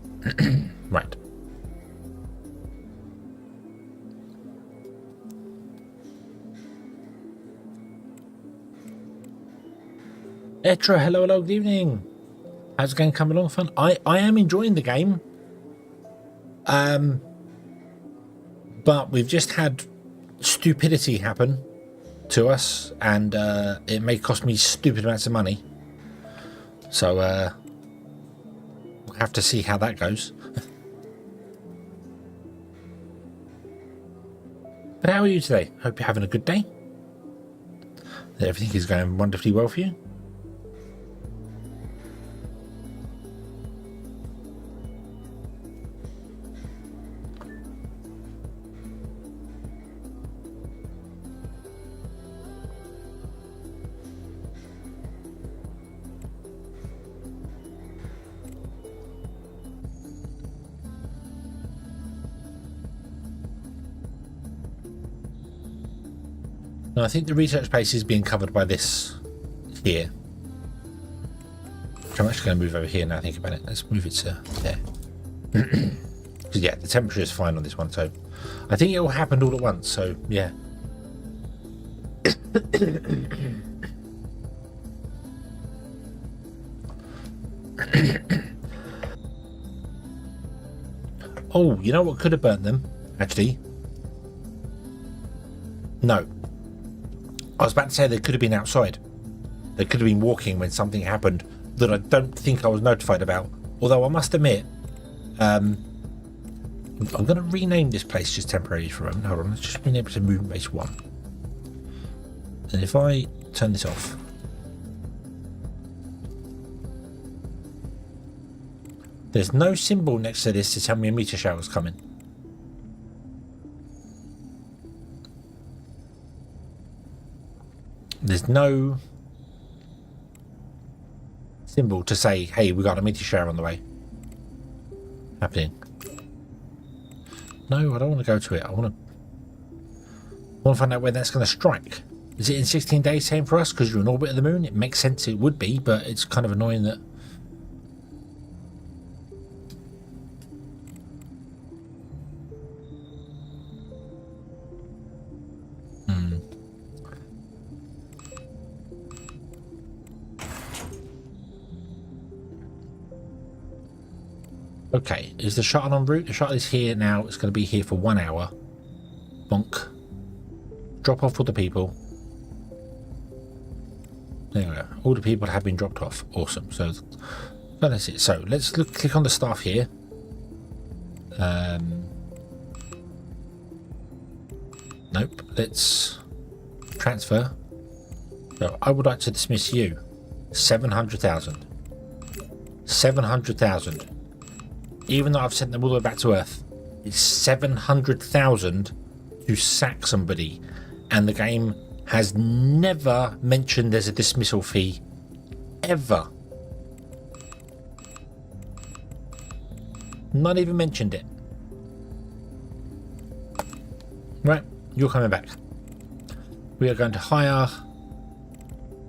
Right. Etra, hello, good evening. How's the game coming along? Fun. I am enjoying the game. But we've just had stupidity happen to us, and it may cost me stupid amounts of money. So we'll have to see how that goes. But how are you today? Hope you're having a good day. That everything is going wonderfully well for you. No, I think the research space is being covered by this here. I'm actually going to move over here now I think about it. Let's move it to there. Because yeah, the temperature is fine on this one, so I think it all happened all at once, so yeah. Oh, you know what could have burnt them, actually? No. I was about to say they could have been outside. They could have been walking when something happened that I don't think I was notified about. Although I must admit, I'm going to rename this place just temporarily for a moment. Hold on, let's just rename it to Moon Base 1. And if I turn this off, there's no symbol next to this to tell me a meteor shower is coming. There's no symbol to say, hey, we got a meteor shower on the way happening. No, I don't want to go to it. I want to find out when that's going to strike. Is it in 16 days same for us because you're in orbit of the moon? It makes sense it would be, but it's kind of annoying that... Okay, is the shuttle en route? The shuttle is here now. It's going to be here for 1 hour. Bonk. Drop off all the people. There we go. All the people have been dropped off. Awesome. So that's it. So let's click on the staff here. Nope. Let's transfer. So I would like to dismiss you. 700,000. 700,000. Even though I've sent them all the way back to Earth, it's 700,000 to sack somebody, and the game has never mentioned there's a dismissal fee, ever. Not even mentioned it. Right, you're coming back. We are going to hire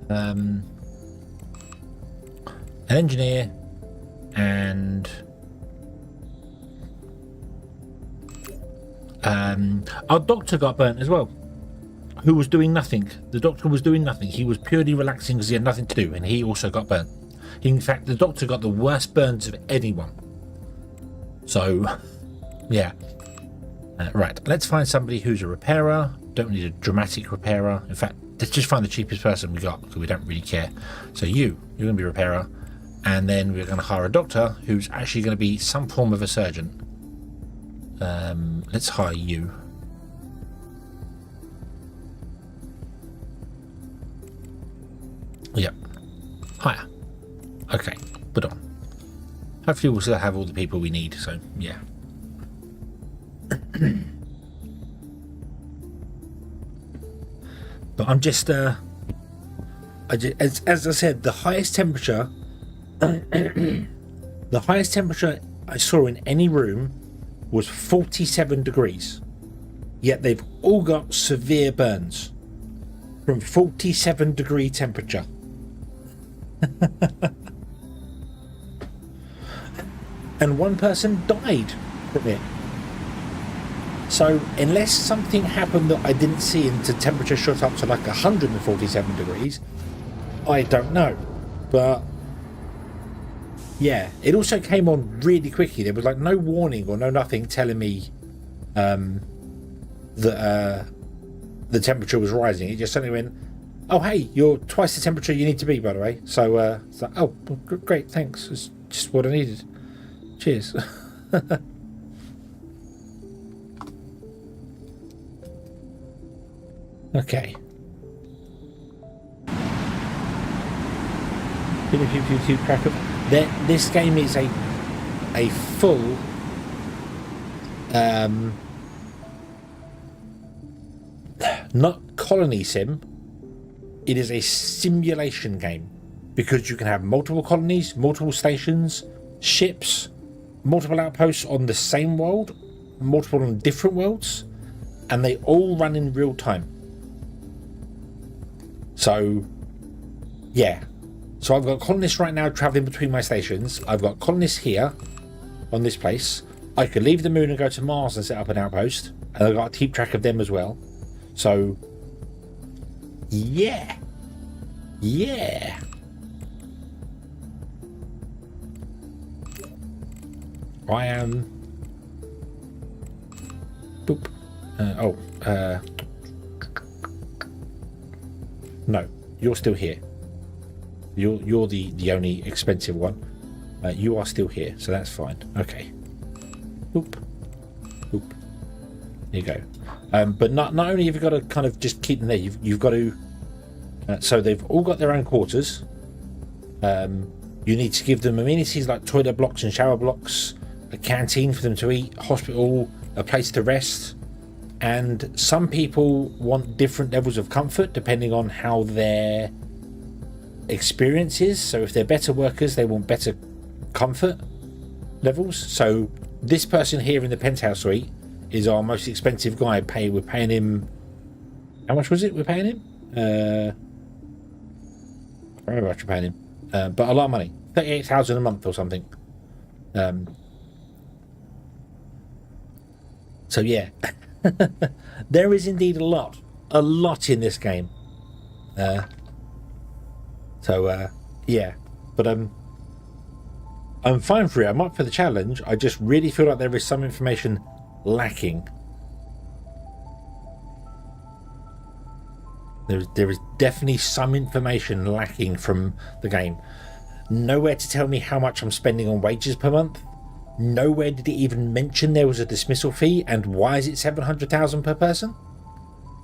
an engineer and our doctor got burnt as well, who was doing nothing. The doctor was doing nothing. He was purely relaxing because he had nothing to do, and he also got burnt. In fact, the doctor got the worst burns of anyone. So, yeah. Right, let's find somebody who's a repairer. Don't need a dramatic repairer. In fact, let's just find the cheapest person we got because we don't really care. So you're going to be a repairer, and then we're going to hire a doctor who's actually going to be some form of a surgeon. Let's hire you. Yep. Hire. Okay, put on. Hopefully we'll still have all the people we need, so yeah. But I'm just as I said, the highest temperature the highest temperature I saw in any room was 47 degrees, yet they've all got severe burns from 47 degree temperature. And one person died from it. So unless something happened that I didn't see and the temperature shot up to like 147 degrees, I don't know. But yeah, it also came on really quickly. There was like no warning or no nothing telling me that the temperature was rising. It just suddenly went, oh hey, you're twice the temperature you need to be, by the way. So it's like, oh great, thanks, it's just what I needed. Cheers. Okay. This game is a full not colony sim. It is a simulation game because you can have multiple colonies, multiple stations, ships, multiple outposts on the same world, multiple on different worlds, and they all run in real time. So yeah, so I've got colonists right now traveling between my stations. I've got colonists here on this place. I could leave the moon and go to Mars and set up an outpost, and I've got to keep track of them as well. So yeah, I am boop. No, you're still here. You're the only expensive one. You are still here, so that's fine. Okay. Boop. Boop. There you go. But not only have you got to kind of just keep them there, you've got to. So they've all got their own quarters. You need to give them amenities like toilet blocks and shower blocks, a canteen for them to eat, hospital, a place to rest. And some people want different levels of comfort depending on how their experience is. So if they're better workers, they want better comfort levels. So this person here in the penthouse suite is our most expensive guy. We're paying him. How much was it? We're paying him. I don't remember how much we're paying him, but a lot of money. 38,000 a month or something. So yeah, there is indeed a lot in this game. Yeah, but I'm fine for it. I'm up for the challenge. I just really feel like there is some information lacking. There is definitely some information lacking from the game. Nowhere to tell me how much I'm spending on wages per month. Nowhere did it even mention there was a dismissal fee, and why is it 700,000 per person?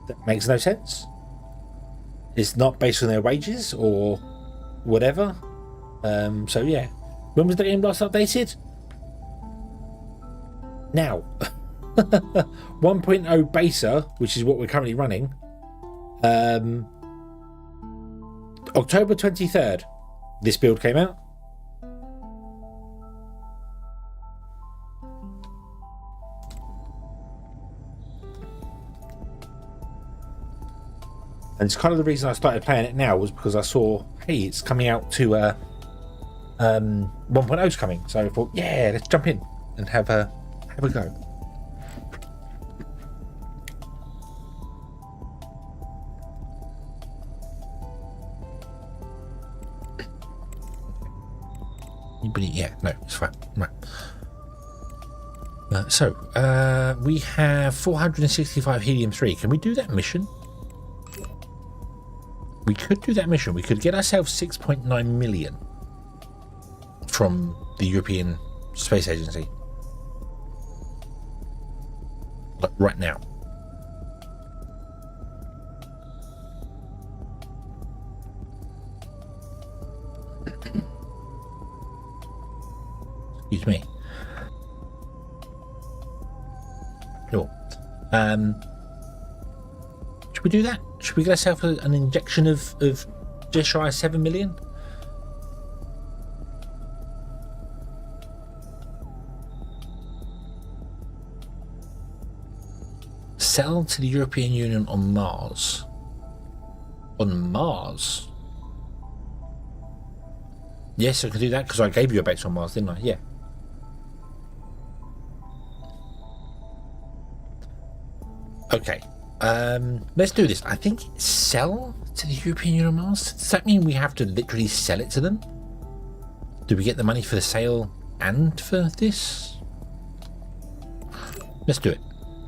That makes no sense. It's not based on their wages or whatever. So yeah. When was the game last updated? Now. 1.0 beta, which is what we're currently running. October 23rd, this build came out. And it's kind of the reason I started playing it now was because I saw, hey, it's coming out to 1.0's coming. So I thought, yeah, let's jump in and have a go. Yeah, no, it's fine. Right. We have 465 helium-3. Can we do that mission? We could do that mission. We could get ourselves 6.9 million from the European Space Agency. Like right now. Excuse me. Cool. Should we do that? Should we get ourselves an injection of just shy of 7 million? Sell to the European Union on Mars. On Mars? Yes, I can do that because I gave you a base on Mars, didn't I? Yeah. Okay. Let's do this. I think sell to the European Union on Mars. Does that mean we have to literally sell it to them? Do we get the money for the sale and for this? Let's do it.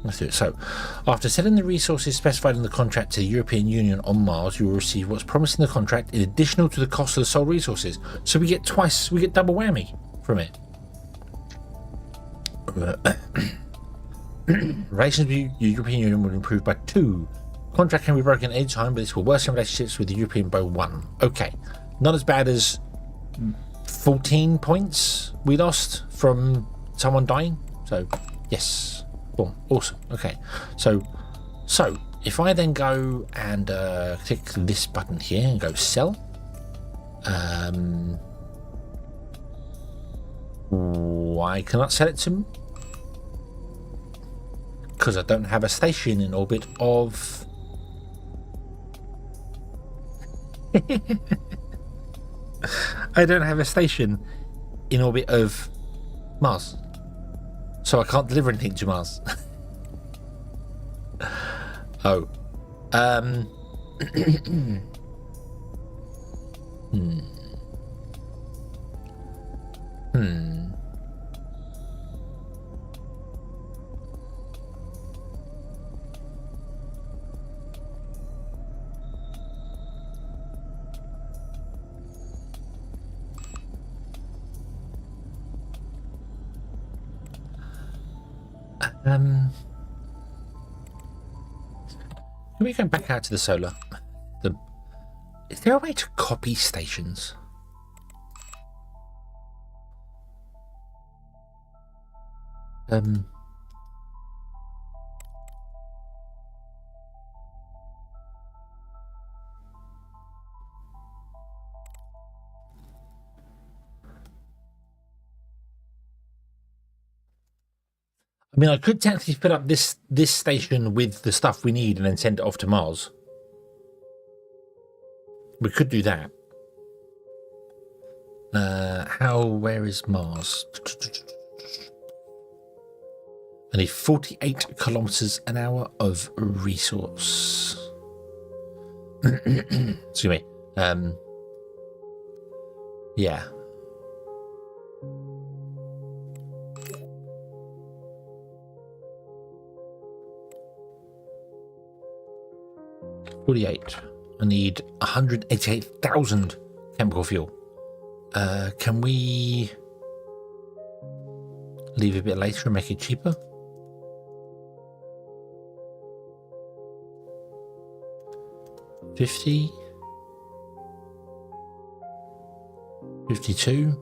Let's do it. So, after selling the resources specified in the contract to the European Union on Mars, you will receive what's promised in the contract in additional to the cost of the sold resources. So we get twice, we get double whammy from it. Relations with the European Union will improve by 2. Contract can be broken at any time, but this will worsen relationships with the European by 1. Okay. Not as bad as 14 points we lost from someone dying. So, yes. Boom. Awesome. Okay. So if I then go and click this button here and go sell, why cannot sell it to me? Because I don't have a station in orbit of I don't have a station in orbit of Mars. So I can't deliver anything to Mars. Oh. Can we go back out to the solar? Is there a way to copy stations? I mean, I could technically fill up this station with the stuff we need and then send it off to Mars. We could do that. Where is Mars? I need 48 kilometers an hour of resource. Excuse me. Yeah. $48. I need 188,000 chemical fuel. Can we leave a bit later and make it cheaper? $50. $52.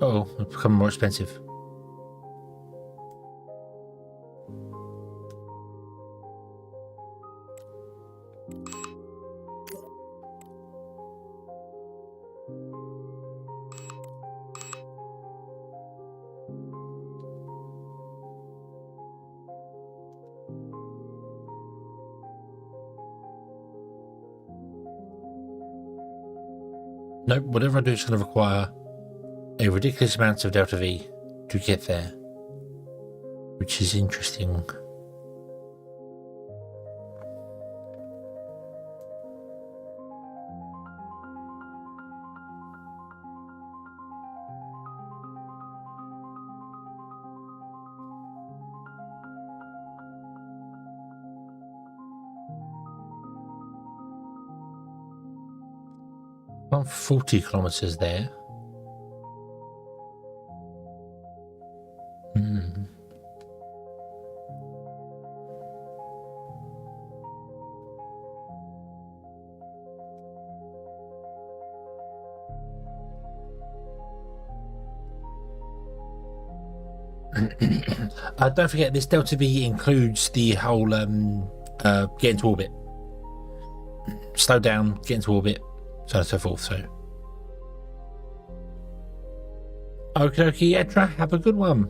Oh, it's becoming more expensive. Nope, whatever I do is going to require a ridiculous amount of delta V to get there, which is interesting. About 40 kilometers there. Don't forget, this delta V includes the whole get into orbit, slow down, get into orbit, so on and so forth. So, okie dokie, Etra, have a good one.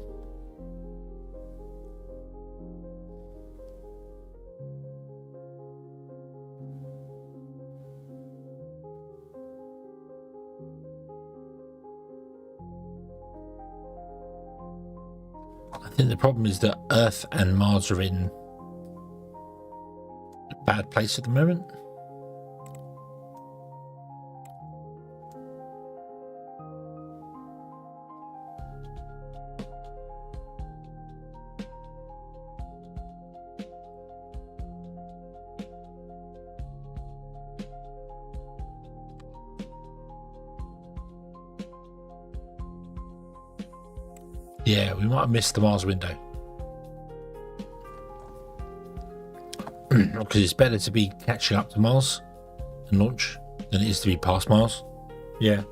I think the problem is that Earth and Mars are in a bad place at the moment. Yeah, we might have missed the Mars window. Because it's better to be catching up to Mars and launch than it is to be past Mars. Yeah.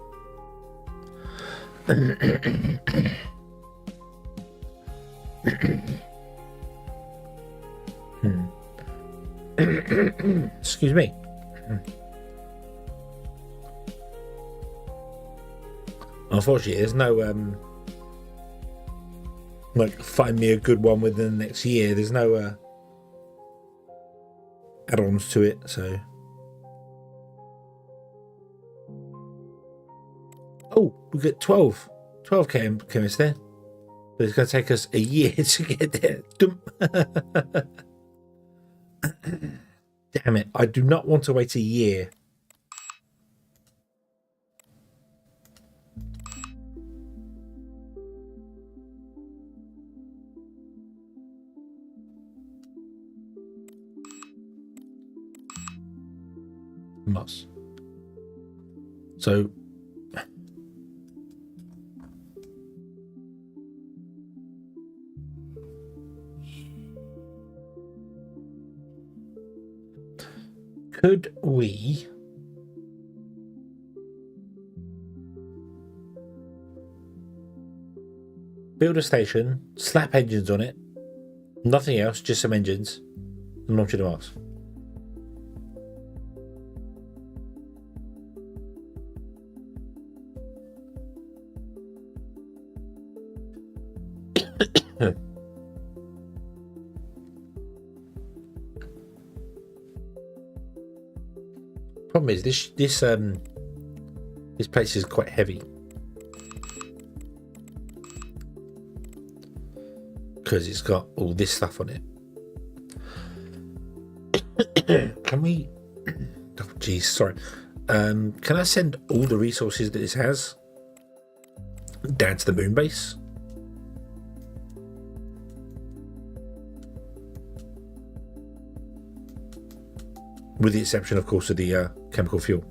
Excuse me. Unfortunately, there's no like find me a good one within the next year. There's no add-ons to it, so. Oh, we got 12 chemists there, but it's going to take us a year to get there. Damn it, I do not want to wait a year. Must. So could we build a station, slap engines on it, nothing else, just some engines, and launch it to Mars? problem is this place is quite heavy because it's got all this stuff on it. Can we? Oh, geez, sorry. Can I send all the resources that this has down to the moon base? With the exception, of course, of the chemical fuel.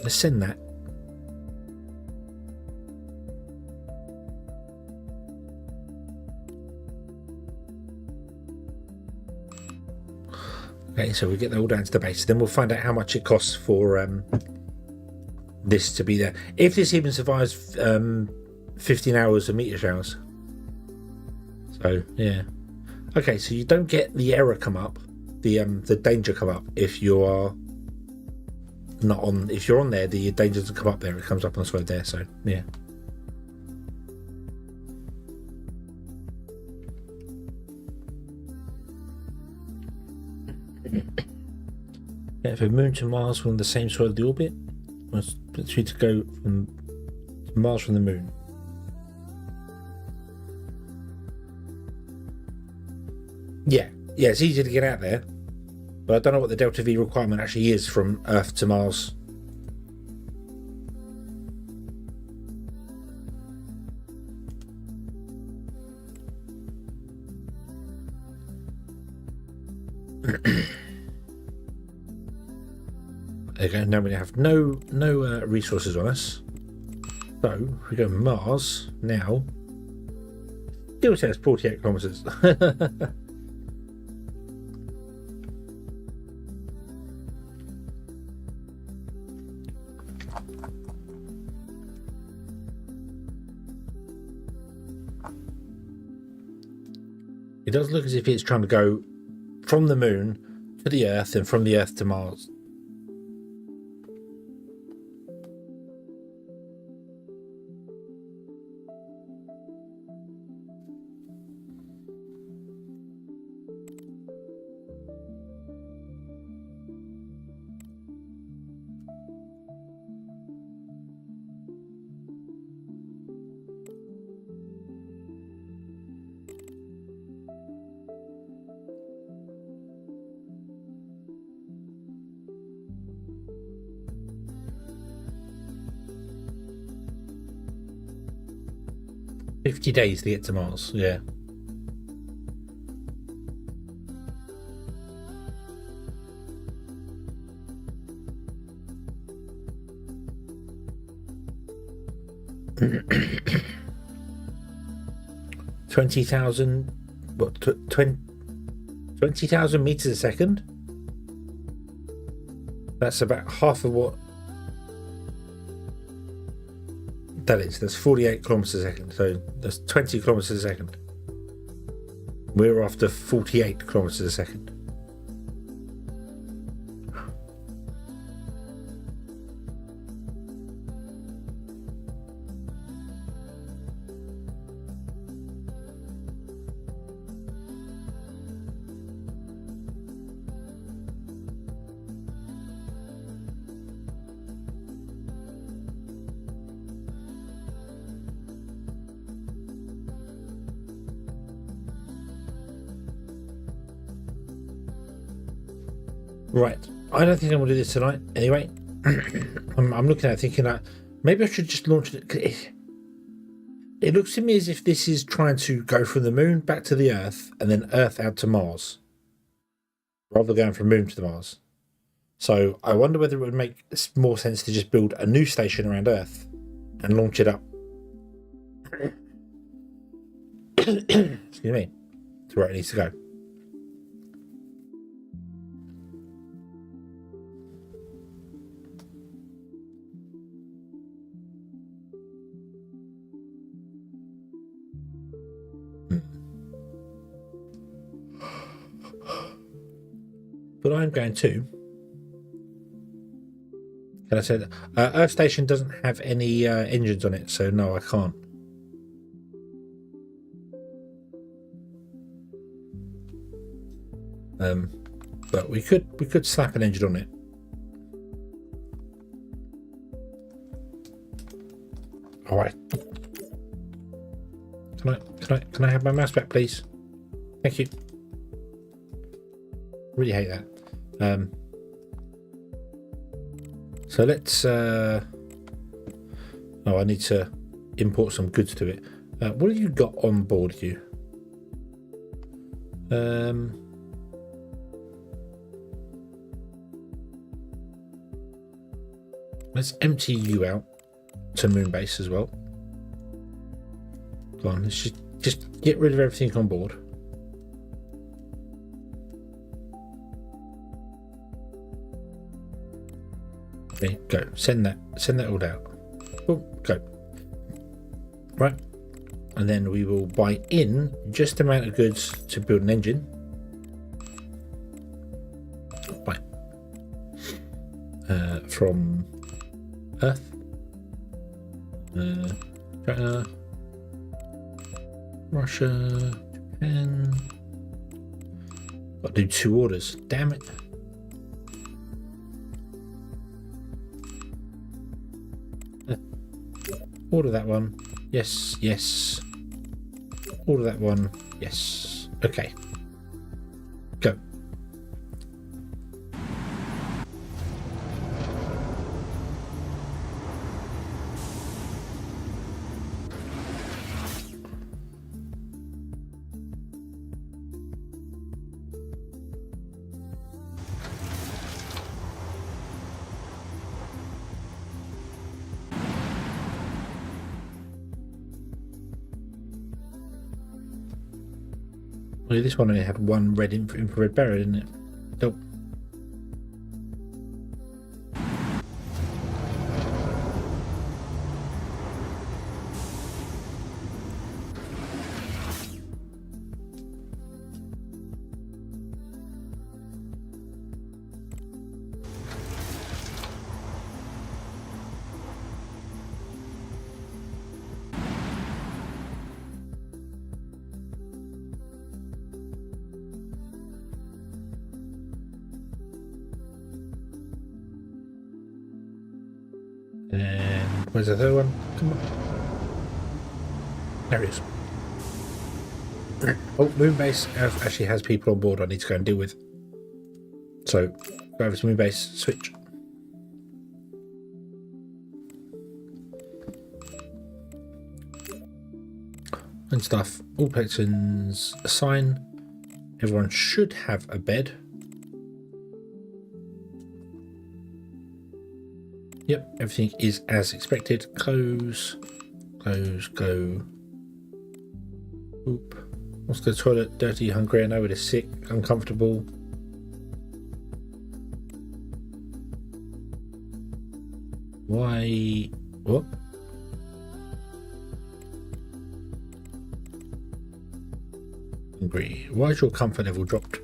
Let's send that. Okay, so we get that all down to the base. Then we'll find out how much it costs for this to be there. If this even survives 15 hours of meteor showers. So yeah. Okay, so you don't get the error come up, the danger come up if you are not on. If you're on there, the danger doesn't come up there. It comes up on the side there. So yeah. Yeah, for Moon to Mars from the same side of the orbit, it's literally to go from Mars from the Moon. Yeah, it's easy to get out there, but I don't know what the delta V requirement actually is from Earth to Mars. Okay, now we have no resources on us. So if we go Mars now, still says 48 kilometers. It does look as if it's trying to go from the moon to the Earth and from the Earth to Mars. $50 days to get to Mars, yeah. $20,000 meters a second. That's about half of what that is. That's 48 kilometers a second. So that's 20 kilometers a second. We're after 48 kilometers a second. Right, I don't think I'm going to do this tonight. Anyway, I'm looking at it thinking that maybe I should just launch it. It looks to me as if this is trying to go from the moon back to the Earth and then Earth out to Mars, rather than going from moon to the Mars. So I wonder whether it would make more sense to just build a new station around Earth and launch it up. Excuse me, to where it needs to go. But I'm going to. Can I say that? Earth Station doesn't have any engines on it, so no, I can't. But we could slap an engine on it. All right. Can I have my mouse back, please? Thank you. Really hate that. So let's. Oh, I need to import some goods to it. What have you got on board you? Let's empty you out to Moonbase as well. Go on, let's just get rid of everything on board. Okay, go. Send that all out. Oh, go. Right. And then we will buy in just the amount of goods to build an engine. Right. From Earth. China. Russia. Japan. Got to do 2 orders. Damn it. Order that one. Yes, yes. Order that one. Yes. Okay. Go. Well, this one only had 1 red infrared barrier, didn't it? Nope. And where's the third one? Come on. There he is. Oh, Moonbase actually has people on board I need to go and deal with. So, go over to Moonbase, switch. And stuff. All patrons assign. Everyone should have a bed. Yep, everything is as expected. Close, close, go. Oop. Wants to go to the toilet, dirty, hungry. I know it is sick, uncomfortable. Why? What? Hungry. Why is your comfort level dropped?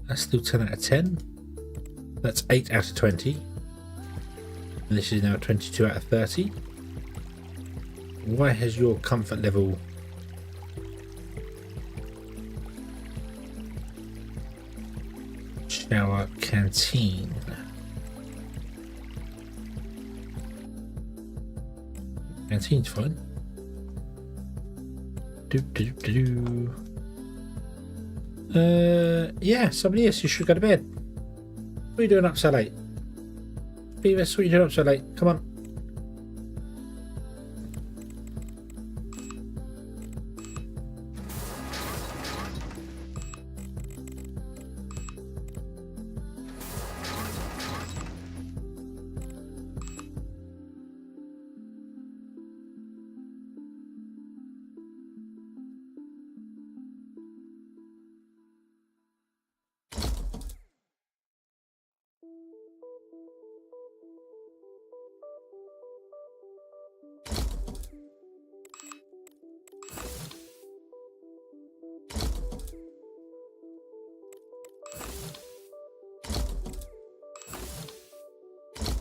That's still 10 out of 10. That's 8 out of 20. And this is now 22 out of 30. Why has your comfort level shower canteen? Canteen's fine. Yeah, somebody else, you should go to bed. What are you doing up so late? Beavis, what are you doing up so late? Come on.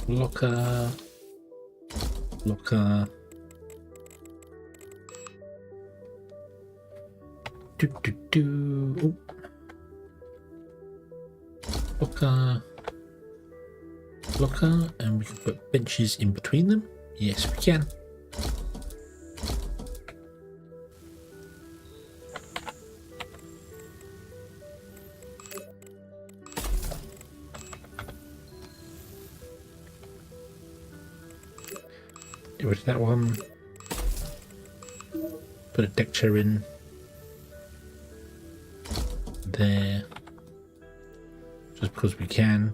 Locker. Locker. Ooh. Locker, and we can put benches in between them. Yes, we can. Get rid of that one. Put a deck chair in there, just because we can.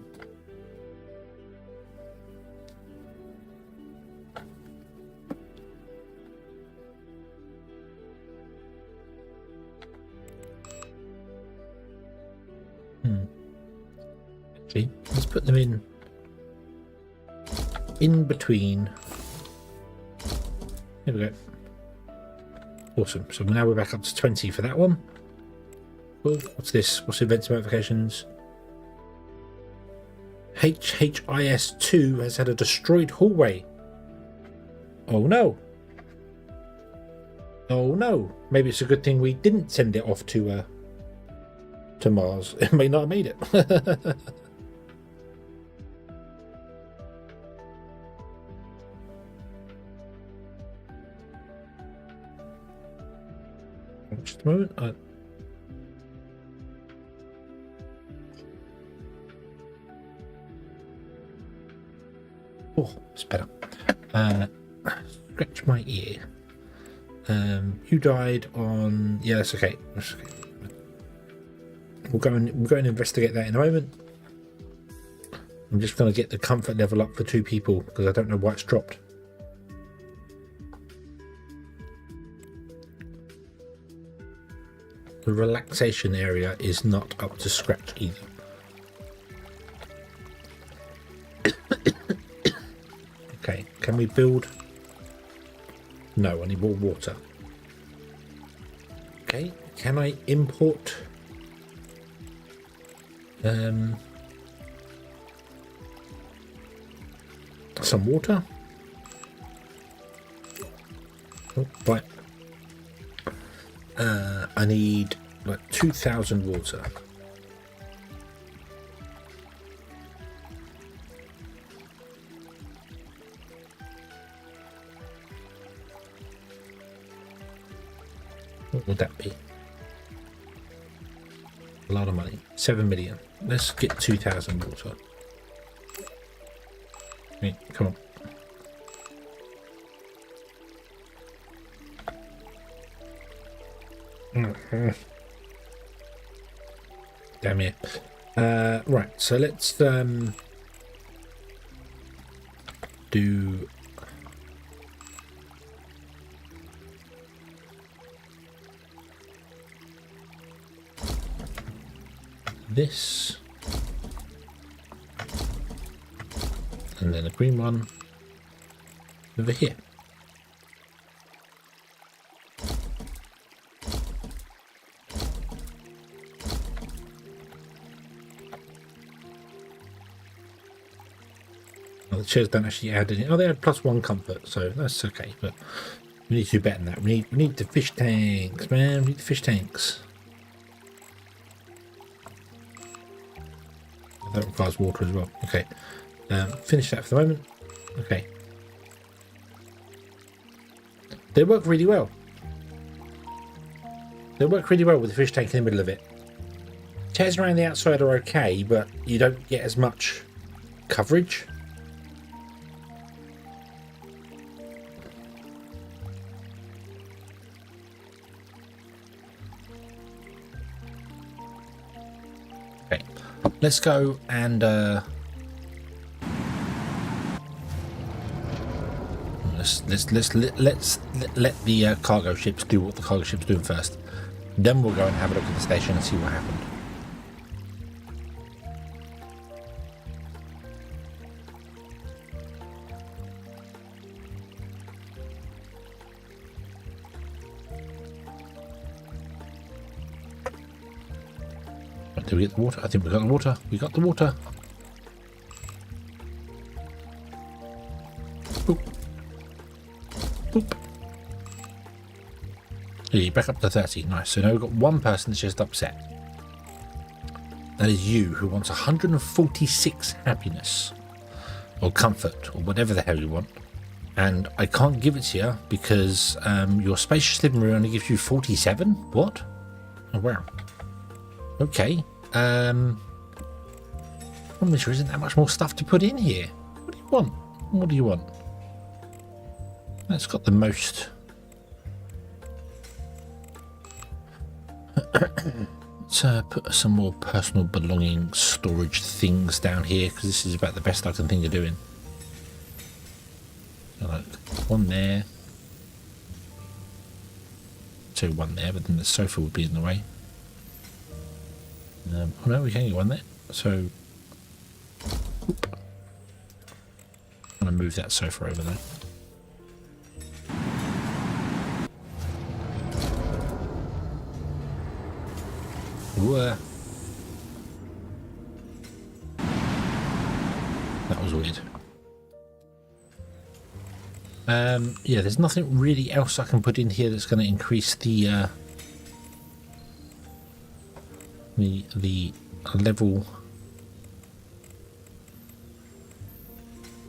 Actually, let's put them in between. There we go. Awesome. So now we're back up to 20 for that one. Cool. What's this? What's events notifications? HHIS2 has had a destroyed hallway. Oh no. Oh no. Maybe it's a good thing we didn't send it off to Mars. It may not have made it. Just a moment. Oh, it's better. Scratch my ear. You died on. Yeah, that's okay. That's okay. We'll go and investigate that in a moment. I'm just going to get the comfort level up for 2 people because I don't know why it's dropped. The relaxation area is not up to scratch either. Okay, can we build? No, I need more water. Okay, can I import some water? Oh, right. I need like 2,000 water. What would that be? A lot of money. 7 million. Let's get 2,000 water. Hey, come on. Damn it. Right, so let's do this, and then a green one over here. The chairs don't actually add any. Oh, they add +1 comfort, so that's okay. But we need to do better than that. We need the fish tanks, man. We need the fish tanks. That requires water as well. Okay, finish that for the moment. Okay, they work really well. They work really well with the fish tank in the middle of it. Chairs around the outside are okay, but you don't get as much coverage. Okay, let's go and let's let the cargo ships do what the cargo ships doing first. Then we'll go and have a look at the station and see what happened. Did we get the water? I think we got the water. We got the water. Ooh. Boop. Yeah, back up to 30. Nice. So now we've got one person that's just upset. That is you, who wants 146 happiness. Or comfort, or whatever the hell you want. And I can't give it to you because your spacious living room only gives you 47? What? Oh, wow. Okay. Well, there isn't that much more stuff to put in here. What do you want? What do you want? That's got the most. Let's put some more personal belonging storage things down here, because this is about the best I can think of doing. So like one there. So one there, but then the sofa would be in the way. Oh no, we can get one there. So whoop. I'm going to move that sofa over there. Ooh, that was weird. Yeah, there's nothing really else I can put in here that's going to increase the level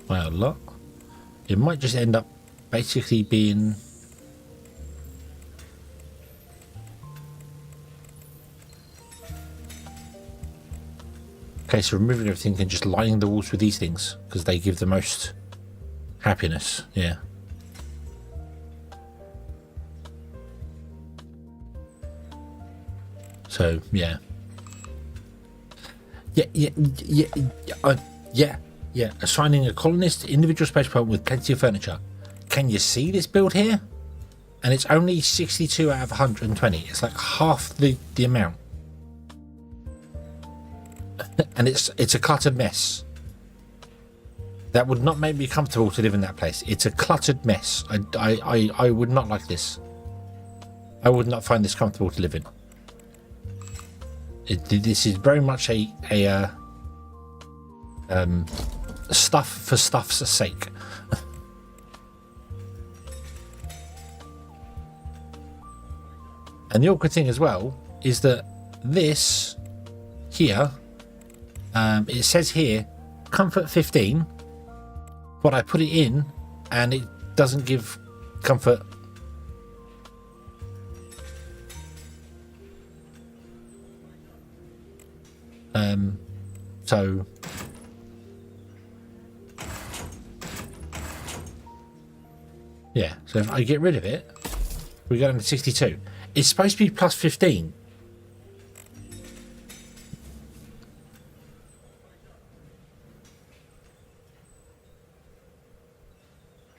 by a lot. It might just end up basically being okay, so removing everything and just lining the walls with these things because they give the most happiness. Yeah. So yeah. Yeah. Assigning a colonist individual spaceport with plenty of furniture. Can you see this build here? And it's only 62 out of 120. It's like half the amount. And it's a cluttered mess. That would not make me comfortable to live in that place. It's a cluttered mess. I would not like this. I would not find this comfortable to live in. This is very much a stuff for stuff's sake. And the awkward thing as well is that this here, it says here comfort 15, but I put it in and it doesn't give comfort. So yeah, so if I get rid of it, we go down to 62. It's supposed to be plus 15.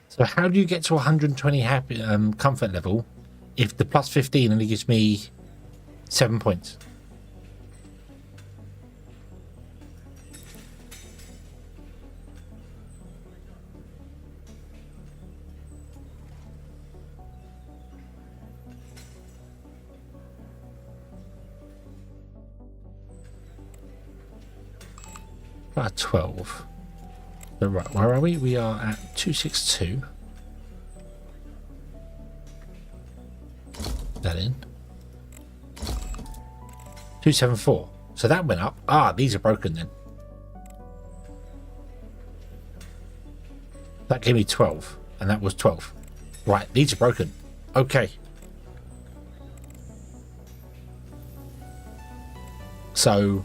So how do you get to 120 happy comfort level if the plus 15 only gives me 7 points? About 12. So right, where are we? We are at 262. That in. 274. So that went up. Ah, these are broken then. That gave me 12, and that was 12. Right, these are broken. Okay. So,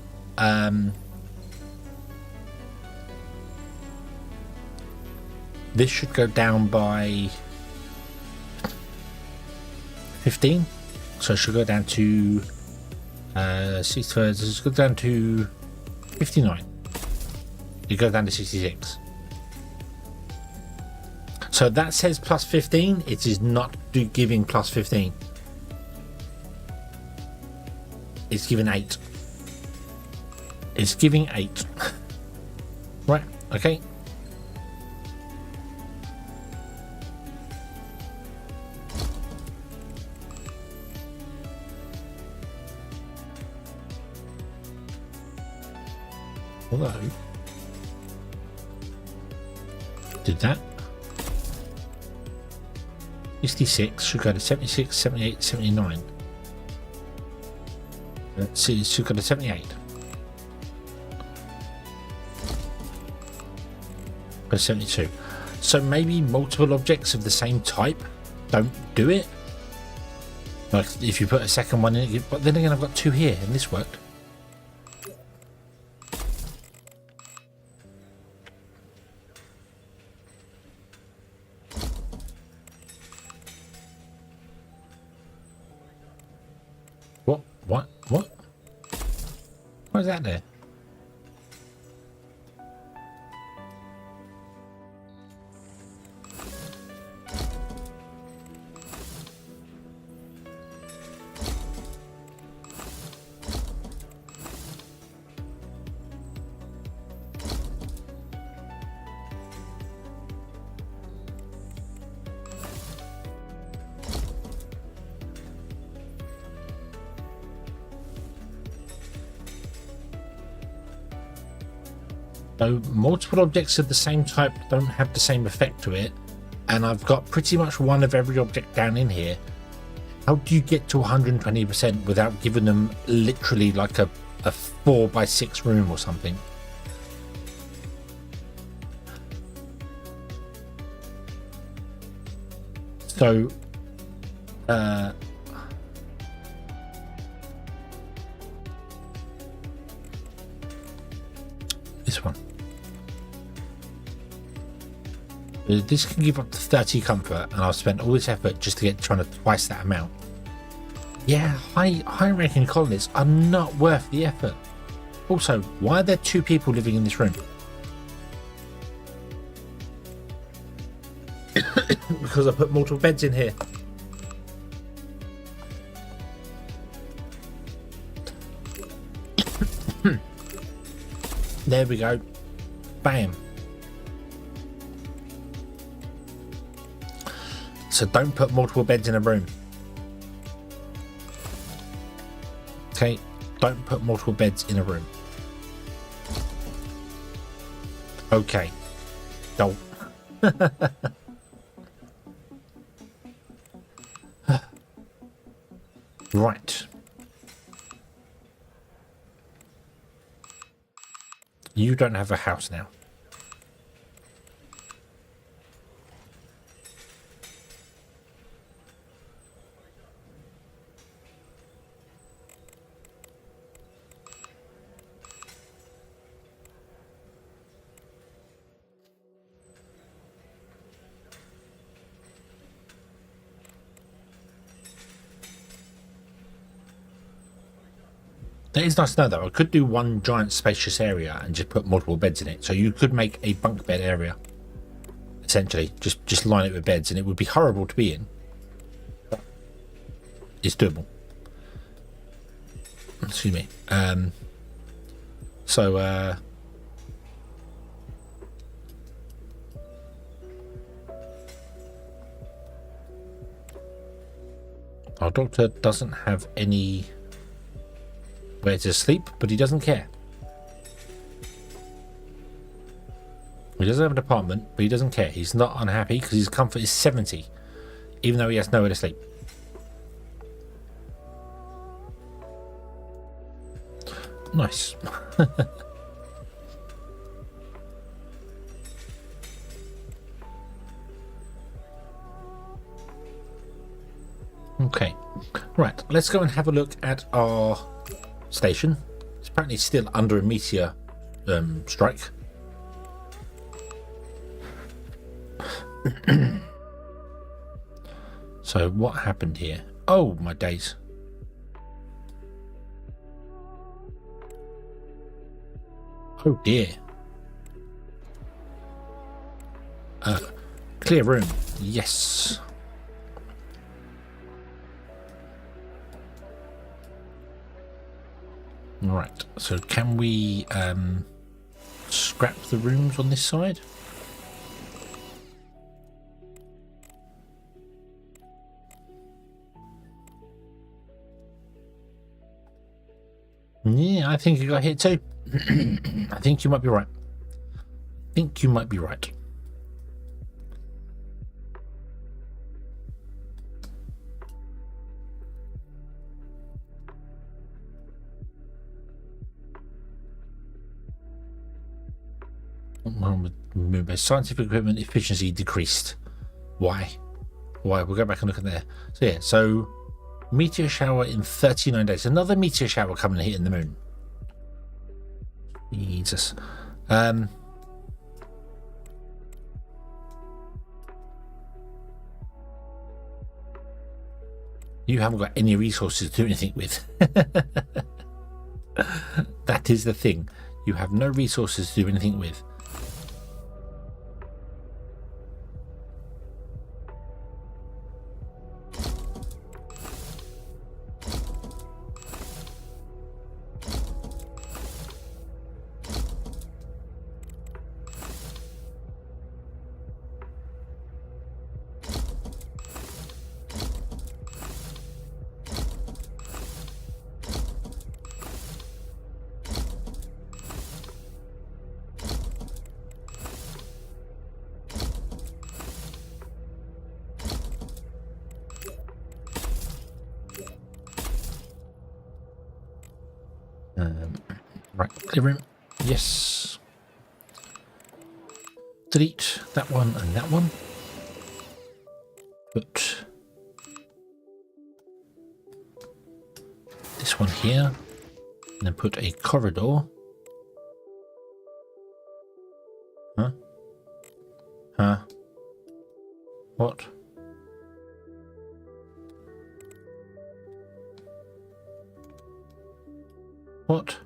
this should go down by 15. So it should go down to 6 thirds. It should go down to 59. It goes down to 66. So that says plus 15. It is not giving plus 15. It's giving 8. It's giving 8. Right, okay. Although, did that? 66 should go to 76, 78, 79. Let's see, it should go to 78. Go to 72. So maybe multiple objects of the same type don't do it. Like if you put a second one in it, but then again I've got two here and this worked. What? Why is that there? So multiple objects of the same type don't have the same effect to it, and I've got pretty much one of every object down in here. How do you get to 120% without giving them literally like a 4x6 room or something? So this one. This can give up to 30 comfort, and I've spent all this effort just to get trying to twice that amount. Yeah, high ranking colonies are not worth the effort. Also, why are there two people living in this room? Because I put multiple beds in here. There we go. Bam. So don't put multiple beds in a room. Okay, don't put multiple beds in a room. Okay. Don't. Right. You don't have a house now. That is nice to know though. I could do one giant spacious area and just put multiple beds in it. So you could make a bunk bed area. Essentially, just line it with beds, and it would be horrible to be in. But it's doable. Excuse me. Our doctor doesn't have any where to sleep, but he doesn't care. He doesn't have an apartment, but he doesn't care. He's not unhappy because his comfort is 70, even though he has nowhere to sleep. Nice. Okay, right, let's go and have a look at our station. It's apparently still under a meteor strike. So what happened here? Oh my days. Oh dear. Clear room. Yes. Right, so can we scrap the rooms on this side? Yeah, I think you got hit too. I think you might be right. Scientific equipment efficiency decreased. Why? We'll go back and look at there. So yeah, so meteor shower in 39 days. Another meteor shower coming and hitting the moon. Jesus. You haven't got any resources to do anything with. That is the thing. You have no resources to do anything with. Right, clear room. Yes. Delete that one and that one. Put this one here. And then put a corridor. Huh? Huh? What? What?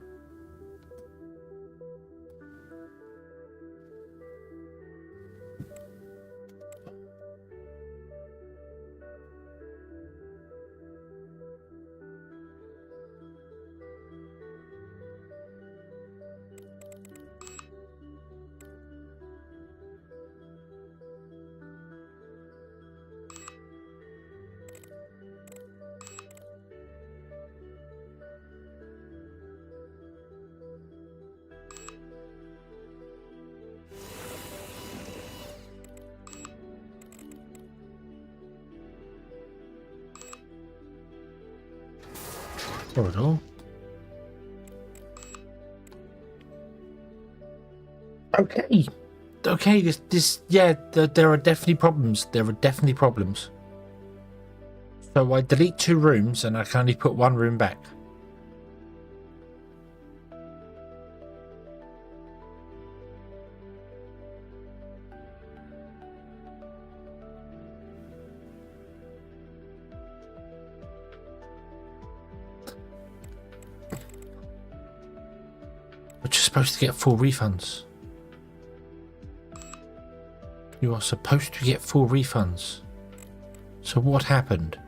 Corridor. Okay, yeah, there are definitely problems. So I delete 2 rooms and I can only put 1 room back. But you're supposed to get full refunds. You are supposed to get full refunds. So what happened?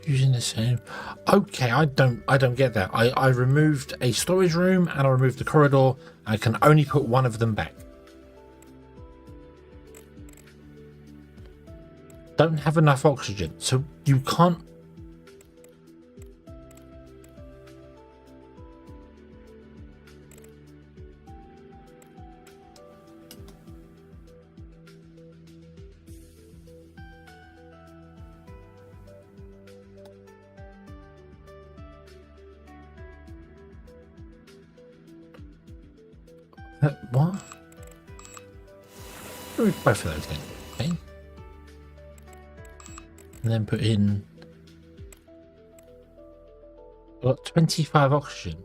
Using the same. Okay, I don't get that. I removed a storage room and I removed the corridor. I can only put 1 of them back. Don't have enough oxygen, so you can't. What? Remove both of those then, okay? And then put in. Got 25 oxygen.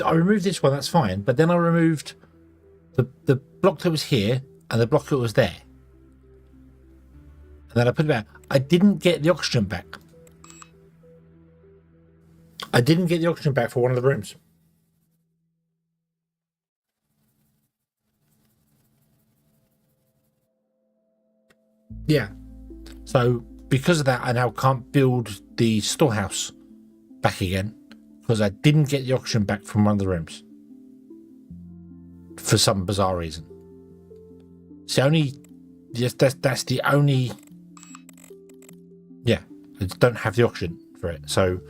I removed this one, that's fine, but then I removed the block that was here and the block that was there. and then I put it back. I didn't get the oxygen back. I didn't get the oxygen back for one of the rooms. Yeah. So because of that, I now can't build the storehouse back again because I didn't get the oxygen back from one of the rooms for some bizarre reason. It's the only, yes, that's the only. Yeah, I don't have the oxygen for it. So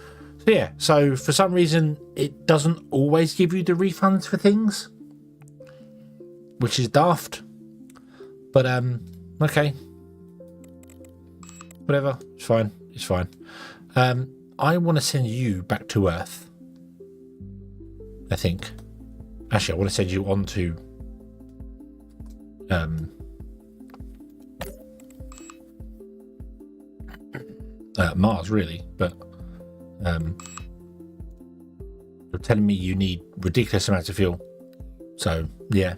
yeah. So for some reason, it doesn't always give you the refunds for things, which is daft. But okay. Whatever, it's fine. It's fine. I want to send you back to Earth. I think. Actually, I want to send you on to Mars, really. But you're telling me you need ridiculous amounts of fuel. So yeah.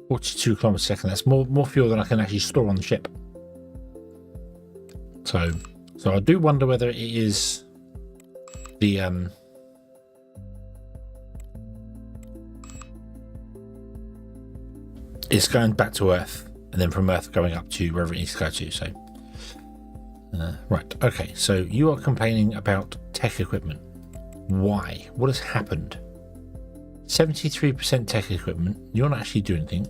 42 kilometers a second. That's more fuel than I can actually store on the ship. So I do wonder whether it is the it's going back to Earth and then from Earth going up to wherever it needs to go to. So right, okay. So you are complaining about tech equipment. Why? What has happened? 73% tech equipment. You're not actually doing anything.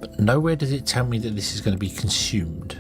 But nowhere does it tell me that this is going to be consumed.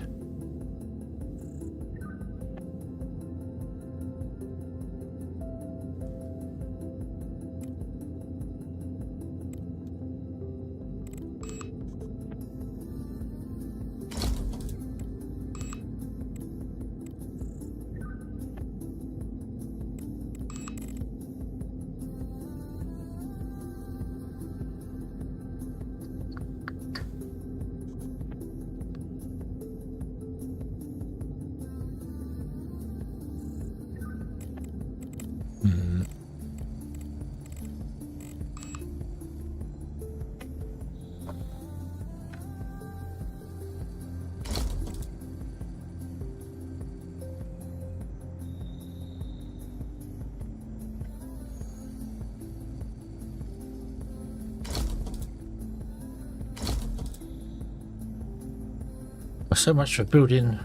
So much for building.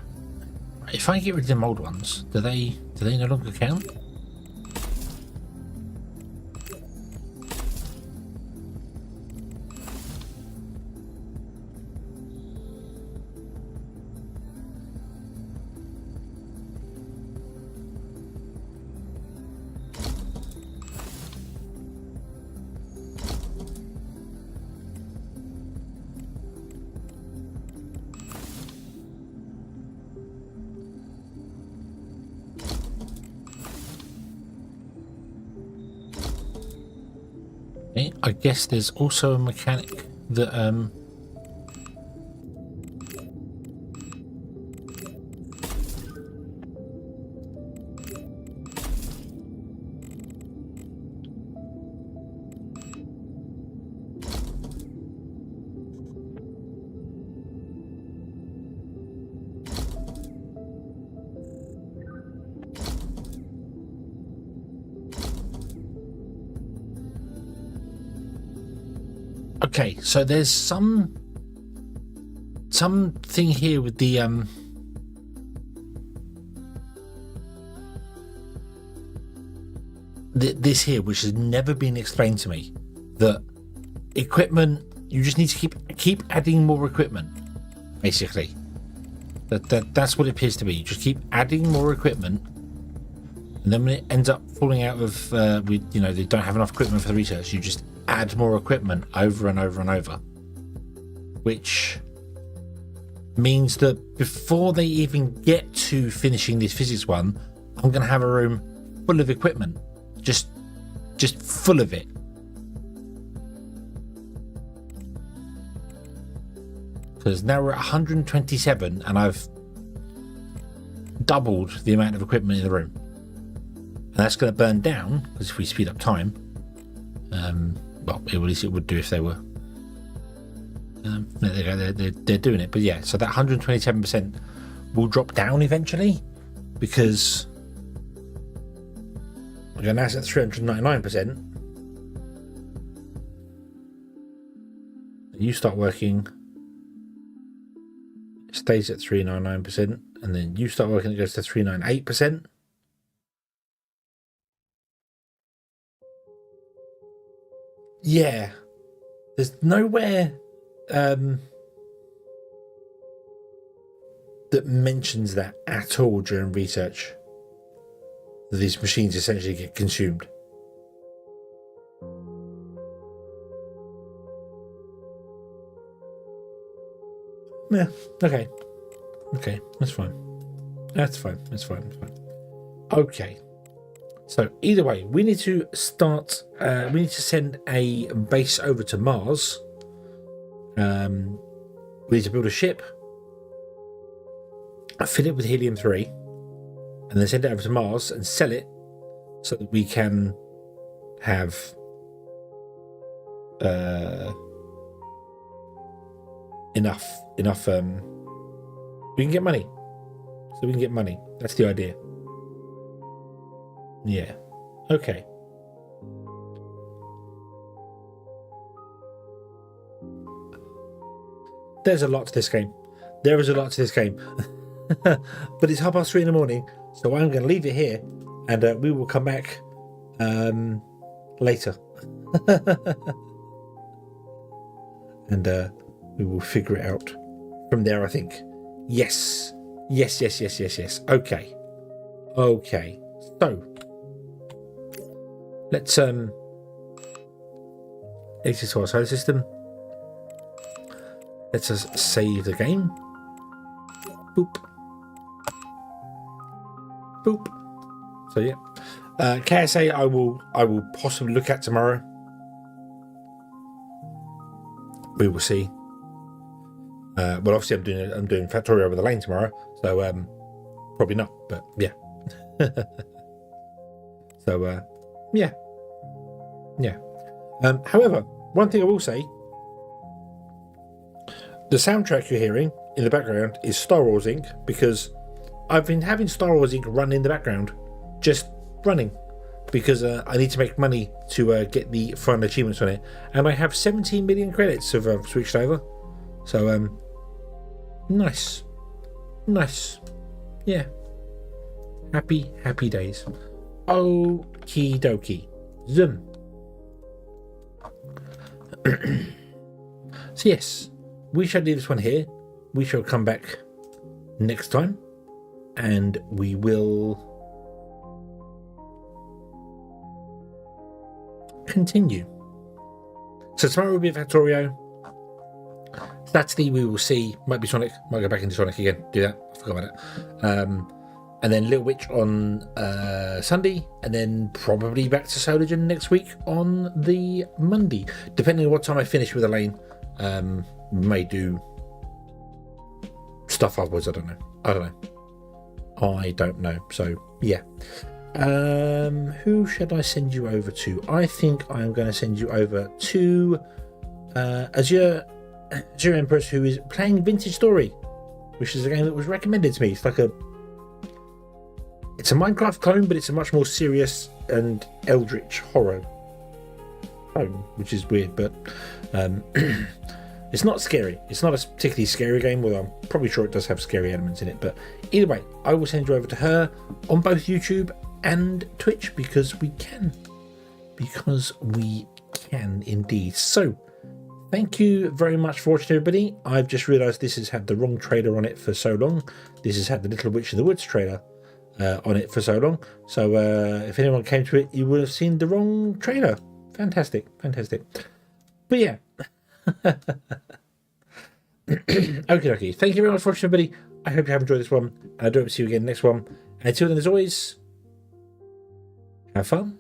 If I get rid of them old ones, do they no longer count? I guess there's also a mechanic that okay, so there's something here with the this here which has never been explained to me. That equipment, you just need to keep adding more equipment, basically. That's what it appears to be. You just keep adding more equipment, and then when it ends up falling out of they don't have enough equipment for the research, you just add more equipment over and over and over, which means that before they even get to finishing this physics one, I'm going to have a room full of equipment, just full of it. Because now we're at 127 and I've doubled the amount of equipment in the room. And that's going to burn down, because if we speed up time, well, at least it would do if they were. They're doing it. But yeah, so that 127% will drop down eventually, because again, that's at 399%. You start working, it stays at 399%, and then you start working, it goes to 398%. Yeah, there's nowhere that mentions that at all during research, that these machines essentially get consumed. Yeah, okay, that's fine. Okay, so either way, we need to start, we need to send a base over to Mars. We need to build a ship, fill it with helium-3, and then send it over to Mars and sell it so that we can have enough we can get money. So we can get money. That's the idea. Yeah. Okay. There's a lot to this game. There is a lot to this game. But it's 3:30 in the morning, so I'm going to leave it here, and we will come back later. And we will figure it out from there, I think. Yes. Okay. So let's exit to our solar system. Let's just save the game. Boop. So yeah, KSA I will possibly look at tomorrow. We will see. Well, obviously I'm doing Factorio over the lane tomorrow, so probably not. But yeah. So yeah. However, one thing I will say: the soundtrack you're hearing in the background is Star Wars Inc. because I've been having Star Wars Inc. run in the background, just running, because I need to make money to get the fun achievements on it, and I have 17 million credits have switched over. So nice, yeah, happy days. Okie dokie, zoom. So yes, we shall leave this one here. We shall come back next time, and we will continue. So tomorrow will be Factorio. Saturday we will see, might be Sonic, might go back into Sonic again, do that, I forgot about it. And then Little Witch on Sunday, and then probably back to Solargene next week on the Monday, depending on what time I finish with Elaine. May do stuff afterwards. I don't know. So yeah. Who should I send you over to? I think I'm going to send you over to Azure Empress, who is playing Vintage Story, which is a game that was recommended to me. It's a Minecraft clone, but it's a much more serious and eldritch horror clone, which is weird, but it's not scary. It's not a particularly scary game, although I'm probably sure it does have scary elements in it. But either way, I will send you over to her on both YouTube and Twitch, because we can indeed. So thank you very much for watching, everybody. I've just realized this has had the wrong trailer on it for so long. This has had the Little Witch of the Woods trailer on it for so long. So if anyone came to it, you would have seen the wrong trailer. Fantastic. But yeah. Okay. Thank you very much for watching, everybody. I hope you have enjoyed this one. I do hope to see you again next one. Until then, as always, have fun.